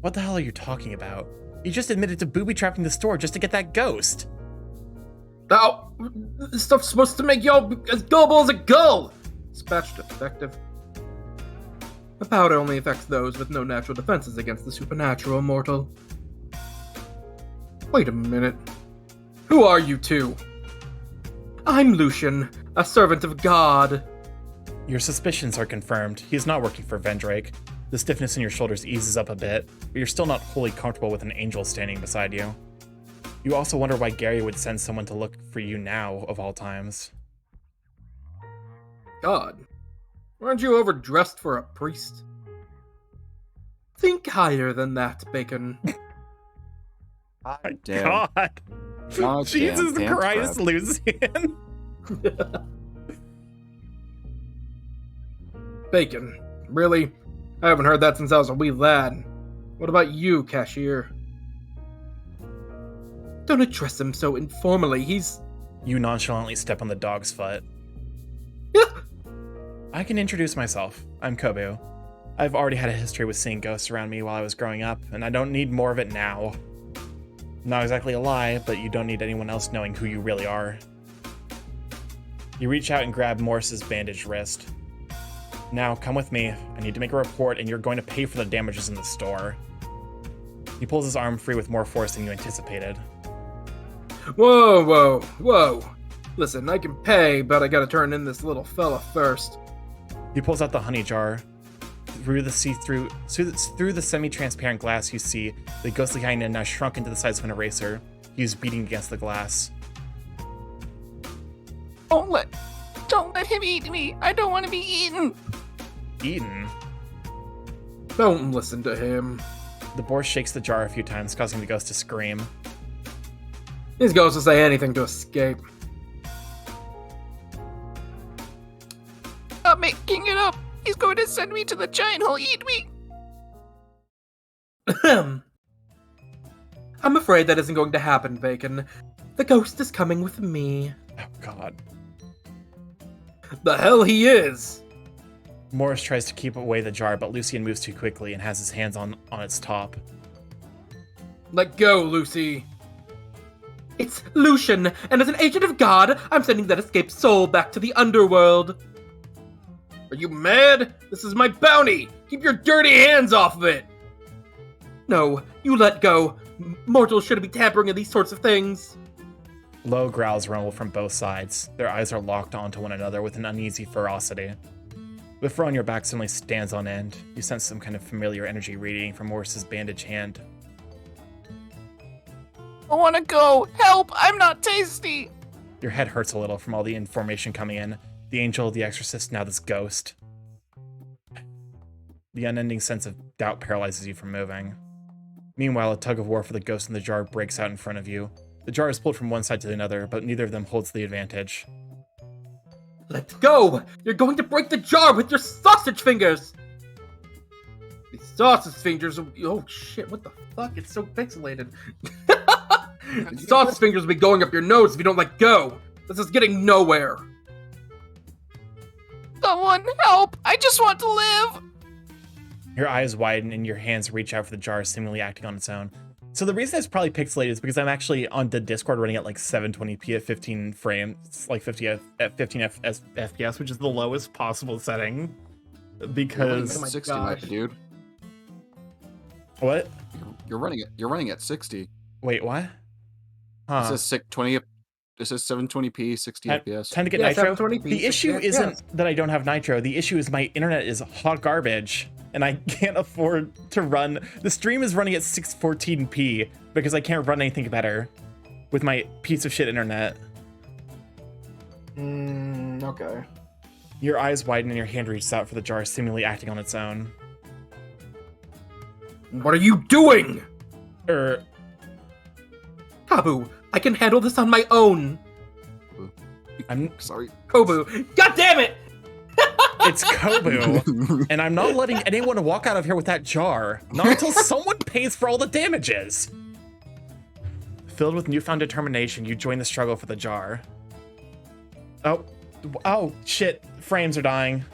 What the hell are you talking about? You just admitted to booby-trapping the store just to get that ghost. Oh, this stuff's supposed to make y'all as gullible as a gull! Dispatched detective. The powder only affects those with no natural defenses against the supernatural, mortal. Wait a minute. Who are you two? I'm Lucian, a servant of God. Your suspicions are confirmed. He is not working for Vendrake. The stiffness in your shoulders eases up a bit, but you're still not wholly comfortable with an angel standing beside you. You also wonder why Gary would send someone to look for you now, of all times. God. Aren't you overdressed for a priest? Think higher than that, Bacon. My Damn. God! God Jesus damn, Christ, crap. Lucian! Bacon. Really? I haven't heard that since I was a wee lad. What about you, cashier? Don't address him so informally. He's... You nonchalantly step on the dog's foot. I can introduce myself. I'm Kobu. I've already had a history with seeing ghosts around me while I was growing up, and I don't need more of it now. Not exactly a lie, but you don't need anyone else knowing who you really are. You reach out and grab Morris's bandaged wrist. Now, come with me. I need to make a report, and you're going to pay for the damages in the store. He pulls his arm free with more force than you anticipated. Whoa, whoa, whoa. Listen, I can pay, but I gotta turn in this little fella first. He pulls out the honey jar. Through the semi-transparent glass, you see the ghostly hyena now shrunk into the size of an eraser. He is beating against the glass. Don't let him eat me. I don't want to be eaten. Eaten. Don't listen to him. The boar shakes the jar a few times, causing the ghost to scream. These ghosts will say anything to escape. I'm making it up. He's going to send me to the giant. He'll eat me. I'm afraid that isn't going to happen, Bacon. The ghost is coming with me. Oh, God. The hell he is! Morris tries to keep away the jar, but Lucian moves too quickly and has his hands on its top. Let go, Lucy. It's Lucian, and as an agent of God, I'm sending that escaped soul back to the underworld. Are you mad? This is my bounty! Keep your dirty hands off of it! No, you let go. Mortals shouldn't be tampering with these sorts of things. Low growls rumble from both sides. Their eyes are locked onto one another with an uneasy ferocity. The fur on your back suddenly stands on end. You sense some kind of familiar energy radiating from Morris's bandaged hand. I want to go. Help. I'm not tasty. Your head hurts a little from all the information coming in. The angel, the exorcist, now this ghost. The unending sense of doubt paralyzes you from moving. Meanwhile, a tug of war for the ghost in the jar breaks out in front of you. The jar is pulled from one side to another, but neither of them holds the advantage. Let go! You're going to break the jar with your sausage fingers! These sausage fingers... Oh shit, what the fuck? It's so pixelated. These sausage fingers will be going up your nose if you don't let go! This is getting nowhere! Someone Anyone, help! I just want to live! Your eyes widen and your hands reach out for the jar, seemingly acting on its own. So the reason it's probably pixelated is because I'm actually on the Discord running at like 720p at 15 frames, like 15 FPS, which is the lowest possible setting. Because Oh my 60, gosh. dude. what? You're running at 60. Wait, what? Huh? It says 620. It says 720p, 60 FPS. Time to get Yeah, nitro. 720p, The issue 60 isn't FPS. that I don't have nitro. The issue is my internet is hot garbage, and I can't afford to run. The stream is running at 614p because I can't run anything better with my piece of shit internet. Okay. Your eyes widen and your hand reaches out for the jar, seemingly acting on its own. What are you doing? Kabu, I can handle this on my own. I'm sorry. Kobu, god damn it! It's Kobu, and I'm not letting anyone walk out of here with that jar. Not until someone pays for all the damages. Filled with newfound determination, you join the struggle for the jar. Oh, shit. Frames are dying.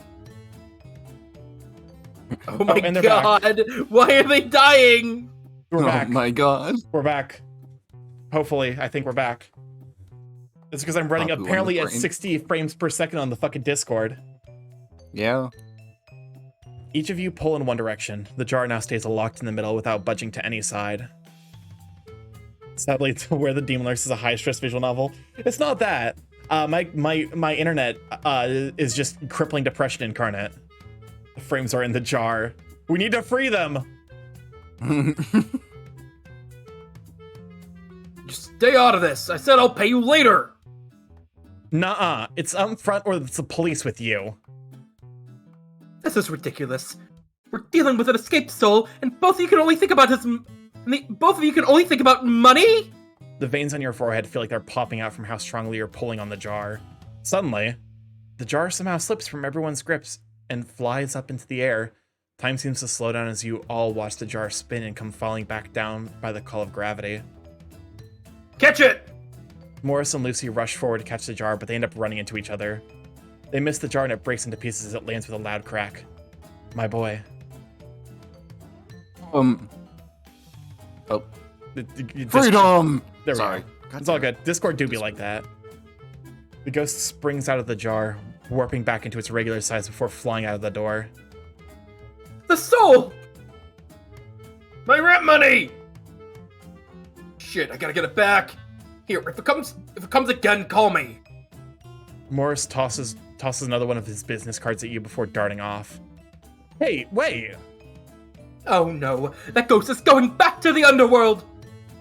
Oh my and they're god! Why are they dying? We're back. Oh my god. We're back. Hopefully, I think we're back. It's because I'm running Babu on apparently the at brain. 60 frames per second on the fucking Discord. Yeah. Each of you pull in one direction. The jar now stays locked in the middle without budging to any side. Sadly, to where the Demon Lurks is a high-stress visual novel. It's not that. My internet is just crippling depression incarnate. The frames are in the jar. We need to free them. Just stay out of this. I said I'll pay you later. Nuh-uh. It's up front or it's the police with you. This is ridiculous. We're dealing with an escaped soul, and both of you can only think about both of you can only think about money? The veins on your forehead feel like they're popping out from how strongly you're pulling on the jar. Suddenly, the jar somehow slips from everyone's grips and flies up into the air. Time seems to slow down as you all watch the jar spin and come falling back down by the call of gravity. Catch it! Morris and Lucy rush forward to catch the jar, but they end up running into each other. They miss the jar and it breaks into pieces as it lands with a loud crack. My boy. Oh. Freedom! Freedom! There we Sorry. go. God It's all damn it. good. Discord do be like that. The ghost springs out of the jar, warping back into its regular size before flying out of the door. The soul! My rent money! Shit, I gotta get it back. Here, if it comes again, call me. Morris tosses another one of his business cards at you before darting off. Hey, wait! Oh no, that ghost is going back to the underworld!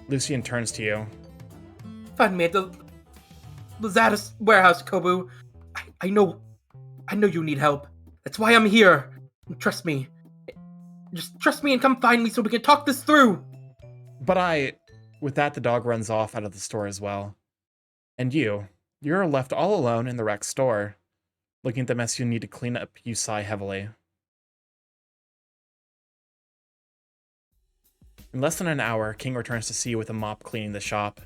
Lucian turns to you. Find me at the Lazarus warehouse, Kobu. I know you need help. That's why I'm here. Trust me. Just trust me and come find me so we can talk this through. But With that, the dog runs off out of the store as well. And you're left all alone in the wrecked store. Looking at the mess you need to clean up, you sigh heavily. In less than an hour, King returns to see you with a mop cleaning the shop.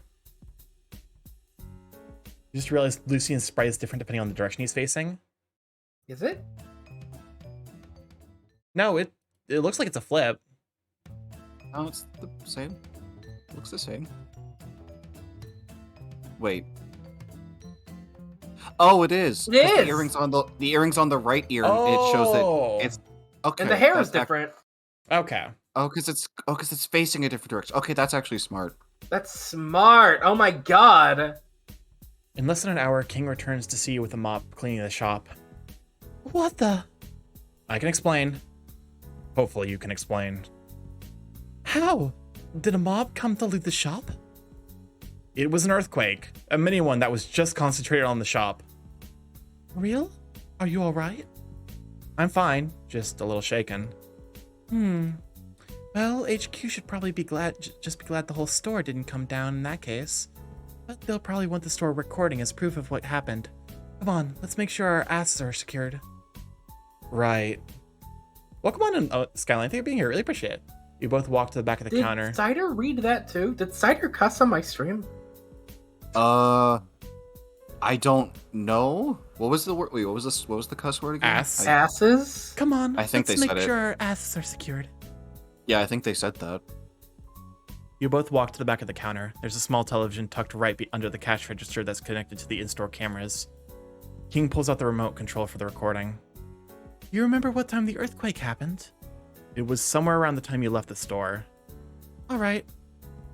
You just realized Lucian's sprite is different depending on the direction he's facing. Is it? No, it looks like it's a flip. No, it's the same. Looks the same. Wait. Oh, it is. It 'Cause is! The earrings on the right ear. It shows that it's okay. And the hair that's is different. Okay. because it's facing a different direction. Okay, that's actually smart. That's smart. Oh my god. In less than an hour, King returns to see you with a mop cleaning the shop. What the? I can explain. Hopefully you can explain. How? Did a mob come to loot the shop? It was an earthquake. A mini one that was just concentrated on the shop. Real? Are you alright? I'm fine, just a little shaken. Well, HQ should probably be glad the whole store didn't come down in that case. But they'll probably want the store recording as proof of what happened. Come on, let's make sure our asses are secured. Right. Welcome on in, Skyline. Thank you for being here. Really appreciate it. You both walk to the back of the Did counter. Cider read that too? Did Cider cuss on my stream? I don't know. What was the word? Wait, what was this? What was the cuss word again? Ass. Asses? Come on, I think let's they make said it. sure our asses are secured. Yeah, I think they said that. You both walk to the back of the counter. There's a small television tucked right under the cash register that's connected to the in-store cameras. King pulls out the remote control for the recording. You remember what time the earthquake happened? It was somewhere around the time you left the store. All right.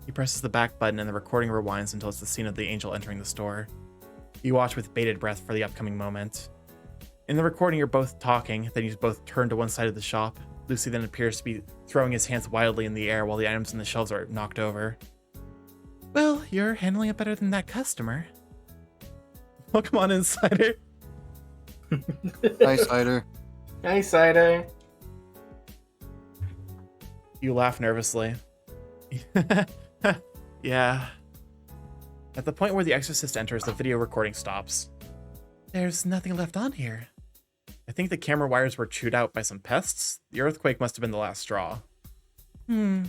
He presses the back button and the recording rewinds until it's the scene of the angel entering the store. You watch with bated breath for the upcoming moment. In the recording, you're both talking, then you both turn to one side of the shop. Lucy then appears to be throwing his hands wildly in the air while the items on the shelves are knocked over. Well, you're handling it better than that customer. Welcome on, Insider. Hi, Cider. Hey, Cider. You laugh nervously. Yeah. At the point where the exorcist enters, the video recording stops. There's nothing left on here. I think the camera wires were chewed out by some pests. The earthquake must have been the last straw. The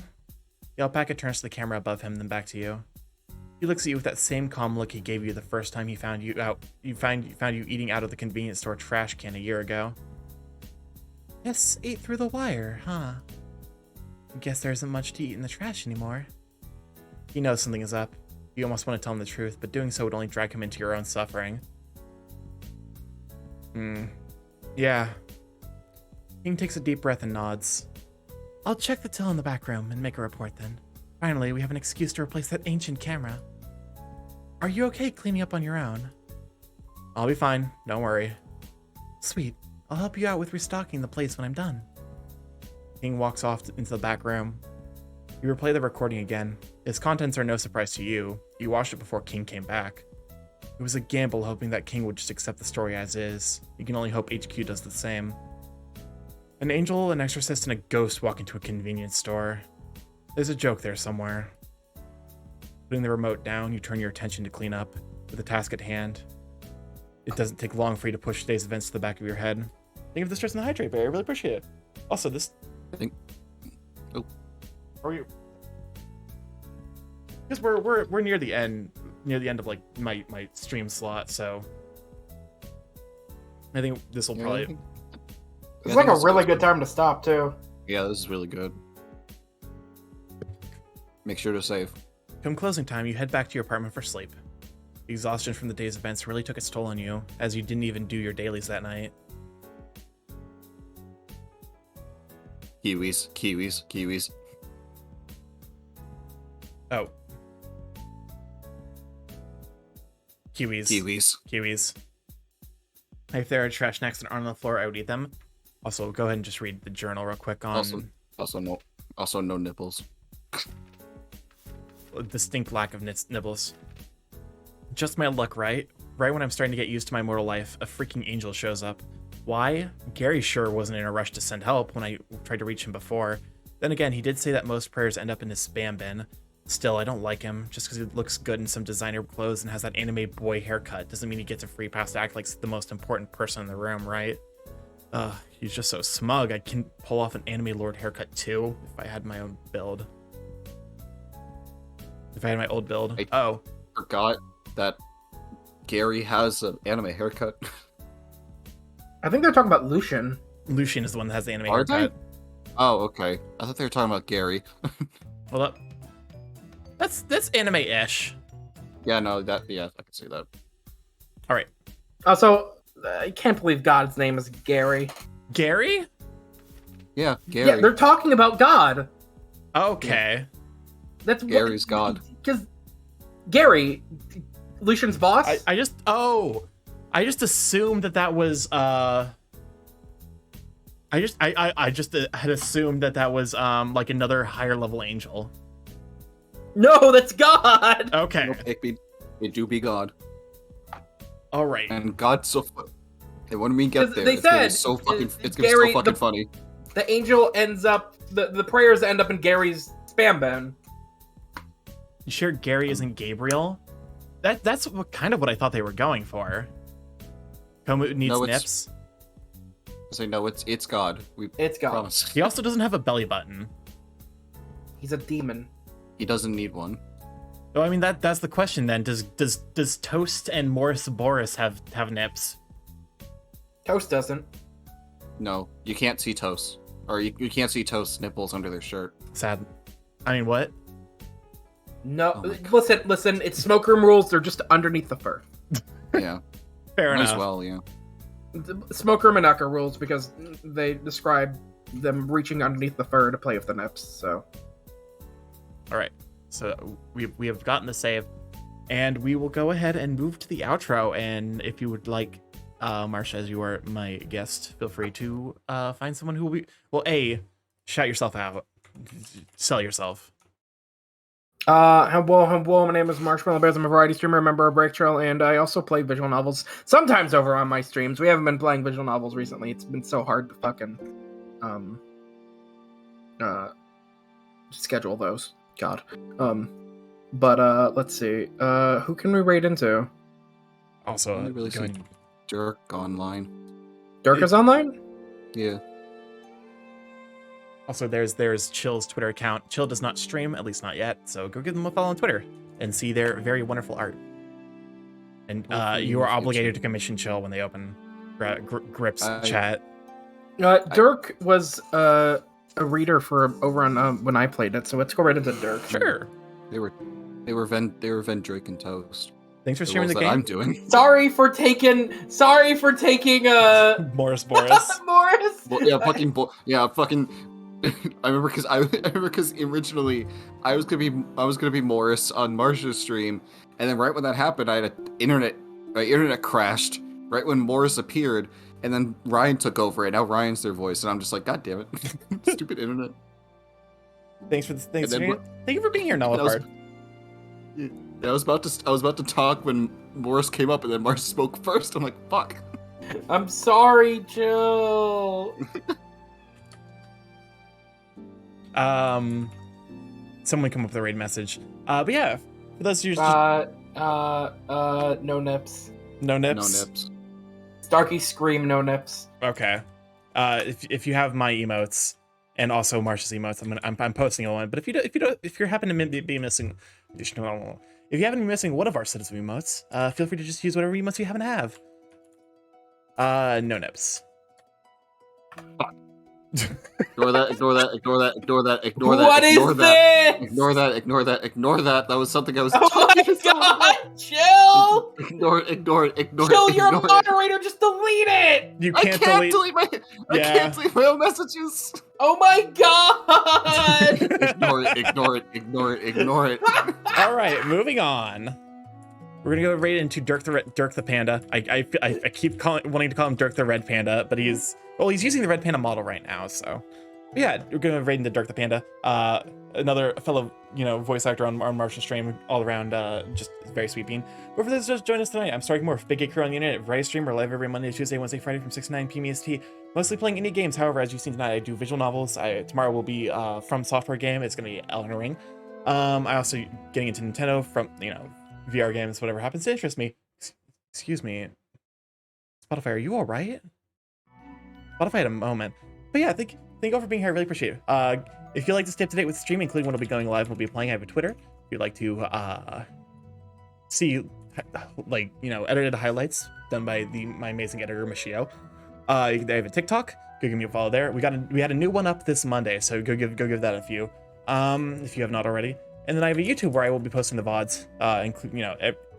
alpaca turns to the camera above him, then back to you. He looks at you with that same calm look he gave you the first time he found you eating out of the convenience store trash can a year ago. Yes, ate through the wire, huh? Guess there isn't much to eat in the trash anymore. He knows something is up. You almost want to tell him the truth, but doing so would only drag him into your own suffering. Yeah. King takes a deep breath and nods. I'll check the till in the back room and make a report then. Finally, we have an excuse to replace that ancient camera. Are you okay cleaning up on your own? I'll be fine, don't worry. Sweet. I'll help you out with restocking the place when I'm done. King walks off into the back room. You replay the recording again. Its contents are no surprise to you. You watched it before King came back. It was a gamble hoping that King would just accept the story as is. You can only hope HQ does the same. An angel, an exorcist, and a ghost walk into a convenience store. There's a joke there somewhere. Putting the remote down, you turn your attention to clean up, with the task at hand. It doesn't take long for you to push today's events to the back of your head. Thank you for the stress and the hydrate, Barry. I really appreciate it. Also, this... I think... Oh. How are you? Because we're near the end of like my stream slot, so I think this will probably... It's like a really good time to stop, too. Yeah, this is really good. Make sure to save. Come closing time, you head back to your apartment for sleep. The exhaustion from the day's events really took its toll on you, as you didn't even do your dailies that night. Kiwis. Oh. Kiwis. If there are trash snacks that aren't on the floor, I would eat them. Also, go ahead and just read the journal real quick on... Also no nipples. A distinct lack of nibbles. Just my luck, right? Right when I'm starting to get used to my mortal life, a freaking angel shows up. Why? Gary sure wasn't in a rush to send help when I tried to reach him before. Then again, he did say that most prayers end up in his spam bin. Still, I don't like him. Just because he looks good in some designer clothes and has that anime boy haircut doesn't mean he gets a free pass to act like the most important person in the room, right? He's just so smug. I can pull off an anime lord haircut too if I had my own build. If I had my old build. I forgot that Gary has an anime haircut. I think they're talking about Lucian. Lucian is the one that has the anime Are haircut. they? Oh, okay. I thought they were talking about Gary. Hold up. That's anime-ish. Yeah, no, I can see that. All right. Also, I can't believe God's name is Gary. Gary? Yeah, Gary. Yeah, they're talking about God. Okay. That's Gary's God. Because Gary, Lucian's boss. I just assumed that was I just had assumed that was like another higher level angel. No, that's God. Okay. Nope, it do be God. All right. And God's so and when we get there, they it's gonna be said so fucking it's gonna be Gary, so fucking funny. The angel ends up the prayers end up in Gary's spam bin. You sure Gary isn't Gabriel? That's kind of what I thought they were going for. Komu needs nips. Say no, it's God. It's God. Promise. He also doesn't have a belly button. He's a demon. He doesn't need one. Oh, I mean that's the question then. Does Toast and Morris Boris have nips? Toast doesn't. No, you can't see Toast. Or you can't see Toast's nipples under their shirt. Sad. I mean, what? No, Oh my God. listen. It's smoke room rules. They're just underneath the fur. Yeah. Fair Might enough. as well, yeah. Smoke room and Ucker rules because they describe them reaching underneath the fur to play with the nips. So. All right. So we have gotten the save, and we will go ahead and move to the outro. And if you would like, Marsha, as you are my guest, feel free to find someone who will be shout yourself out, sell yourself. Hello, my name is Marshmallow Bears. I'm a variety streamer, a member of Break Trail, and I also play visual novels sometimes over on my streams. We haven't been playing visual novels recently. It's been so hard to fucking schedule those. God. But let's see. Who can we raid into? Also, I only really see going- Dirk online. Dirk is online? Yeah. Also, there's Chill's Twitter account. Chill does not stream, at least not yet. So go give them a follow on Twitter and see their very wonderful art. And you are obligated to commission Chill when they open Grip's chat. Dirk was a reader for over on when I played it, so let's go right into Dirk. Sure. They were Vendrake and Toast. Thanks for The streaming roles the that game. I'm doing. Sorry for taking Morris Boris. Morris. Fucking. I remember because originally I was gonna be Morris on Marsha's stream, and then right when that happened, my internet crashed right when Morris appeared, and then Ryan took over, and now Ryan's their voice, and I'm just like, God damn it, stupid internet. Thank you for being here, Nullifard. I was about to talk when Morris came up, and then Morris spoke first. I'm like, fuck. I'm sorry, Jill. Someone come up with a raid message. But yeah, for those of you No nips. no nips. No nips. Starkey scream no nips. Okay. If you have my emotes and also Marsha's emotes, I'm posting a one. But if you happen to be missing, if you happen to be missing one of our sets of emotes, feel free to just use whatever emotes you happen to have. No nips. Fuck. Ignore that. That was something I was talking about. Jill! Ignore it. Jill, you're a moderator, just delete it! You I can't can't delete. I can't delete my own messages. Oh my god! Ignore it. All right, moving on. We're gonna go right into Dirk the Panda. I keep wanting to call him Dirk the Red Panda, but he's using the Red Panda model right now. So, but yeah, we're gonna raid into Dirk the Panda. Another fellow, voice actor on Marsha's stream, all around, just very sweet bean. But for those just join us tonight, I'm Stark Morph, Big Gay Crew on the internet, variety stream. We're live every Monday, Tuesday, Wednesday, Friday from 6 to 9 p.m. EST. Mostly playing indie games. However, as you've seen tonight, I do visual novels. Tomorrow will be From Software game. It's gonna be Elden Ring. I also getting into Nintendo from VR games, whatever happens to interest me. Excuse me. Spotify, are you all right? Spotify had a moment. But yeah, thank you all for being here. I really appreciate it. If you'd like to stay up to date with streaming, including when we'll be going live, we'll be playing. I have a Twitter. If you'd like to see, edited highlights done by my amazing editor, Michio. I have a TikTok. Go give me a follow there. We had a new one up this Monday, so go give that a few. If you have not already. And then I have a YouTube where I will be posting the VODs,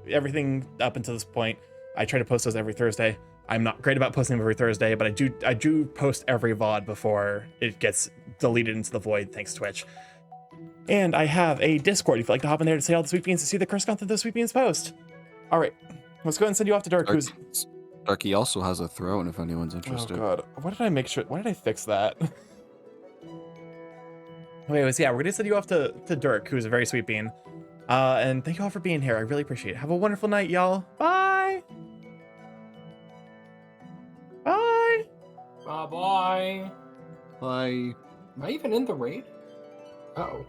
everything up until this point. I try to post those every Thursday. I'm not great about posting them every Thursday, but I do post every VOD before it gets deleted into the void, thanks Twitch. And I have a Discord if you'd like to hop in there to say all the sweet beans to see the curse content the sweet beans post. All right, let's go ahead and send you off to Dirk, who's... Darky also has a throne if anyone's interested. Oh god, why did I fix that? Anyways, yeah, we're gonna send you off to Dirk, who's a very sweet bean. And thank you all for being here. I really appreciate it. Have a wonderful night, y'all. Bye. Bye. Bye-bye. Bye. Am I even in the raid? Uh-oh.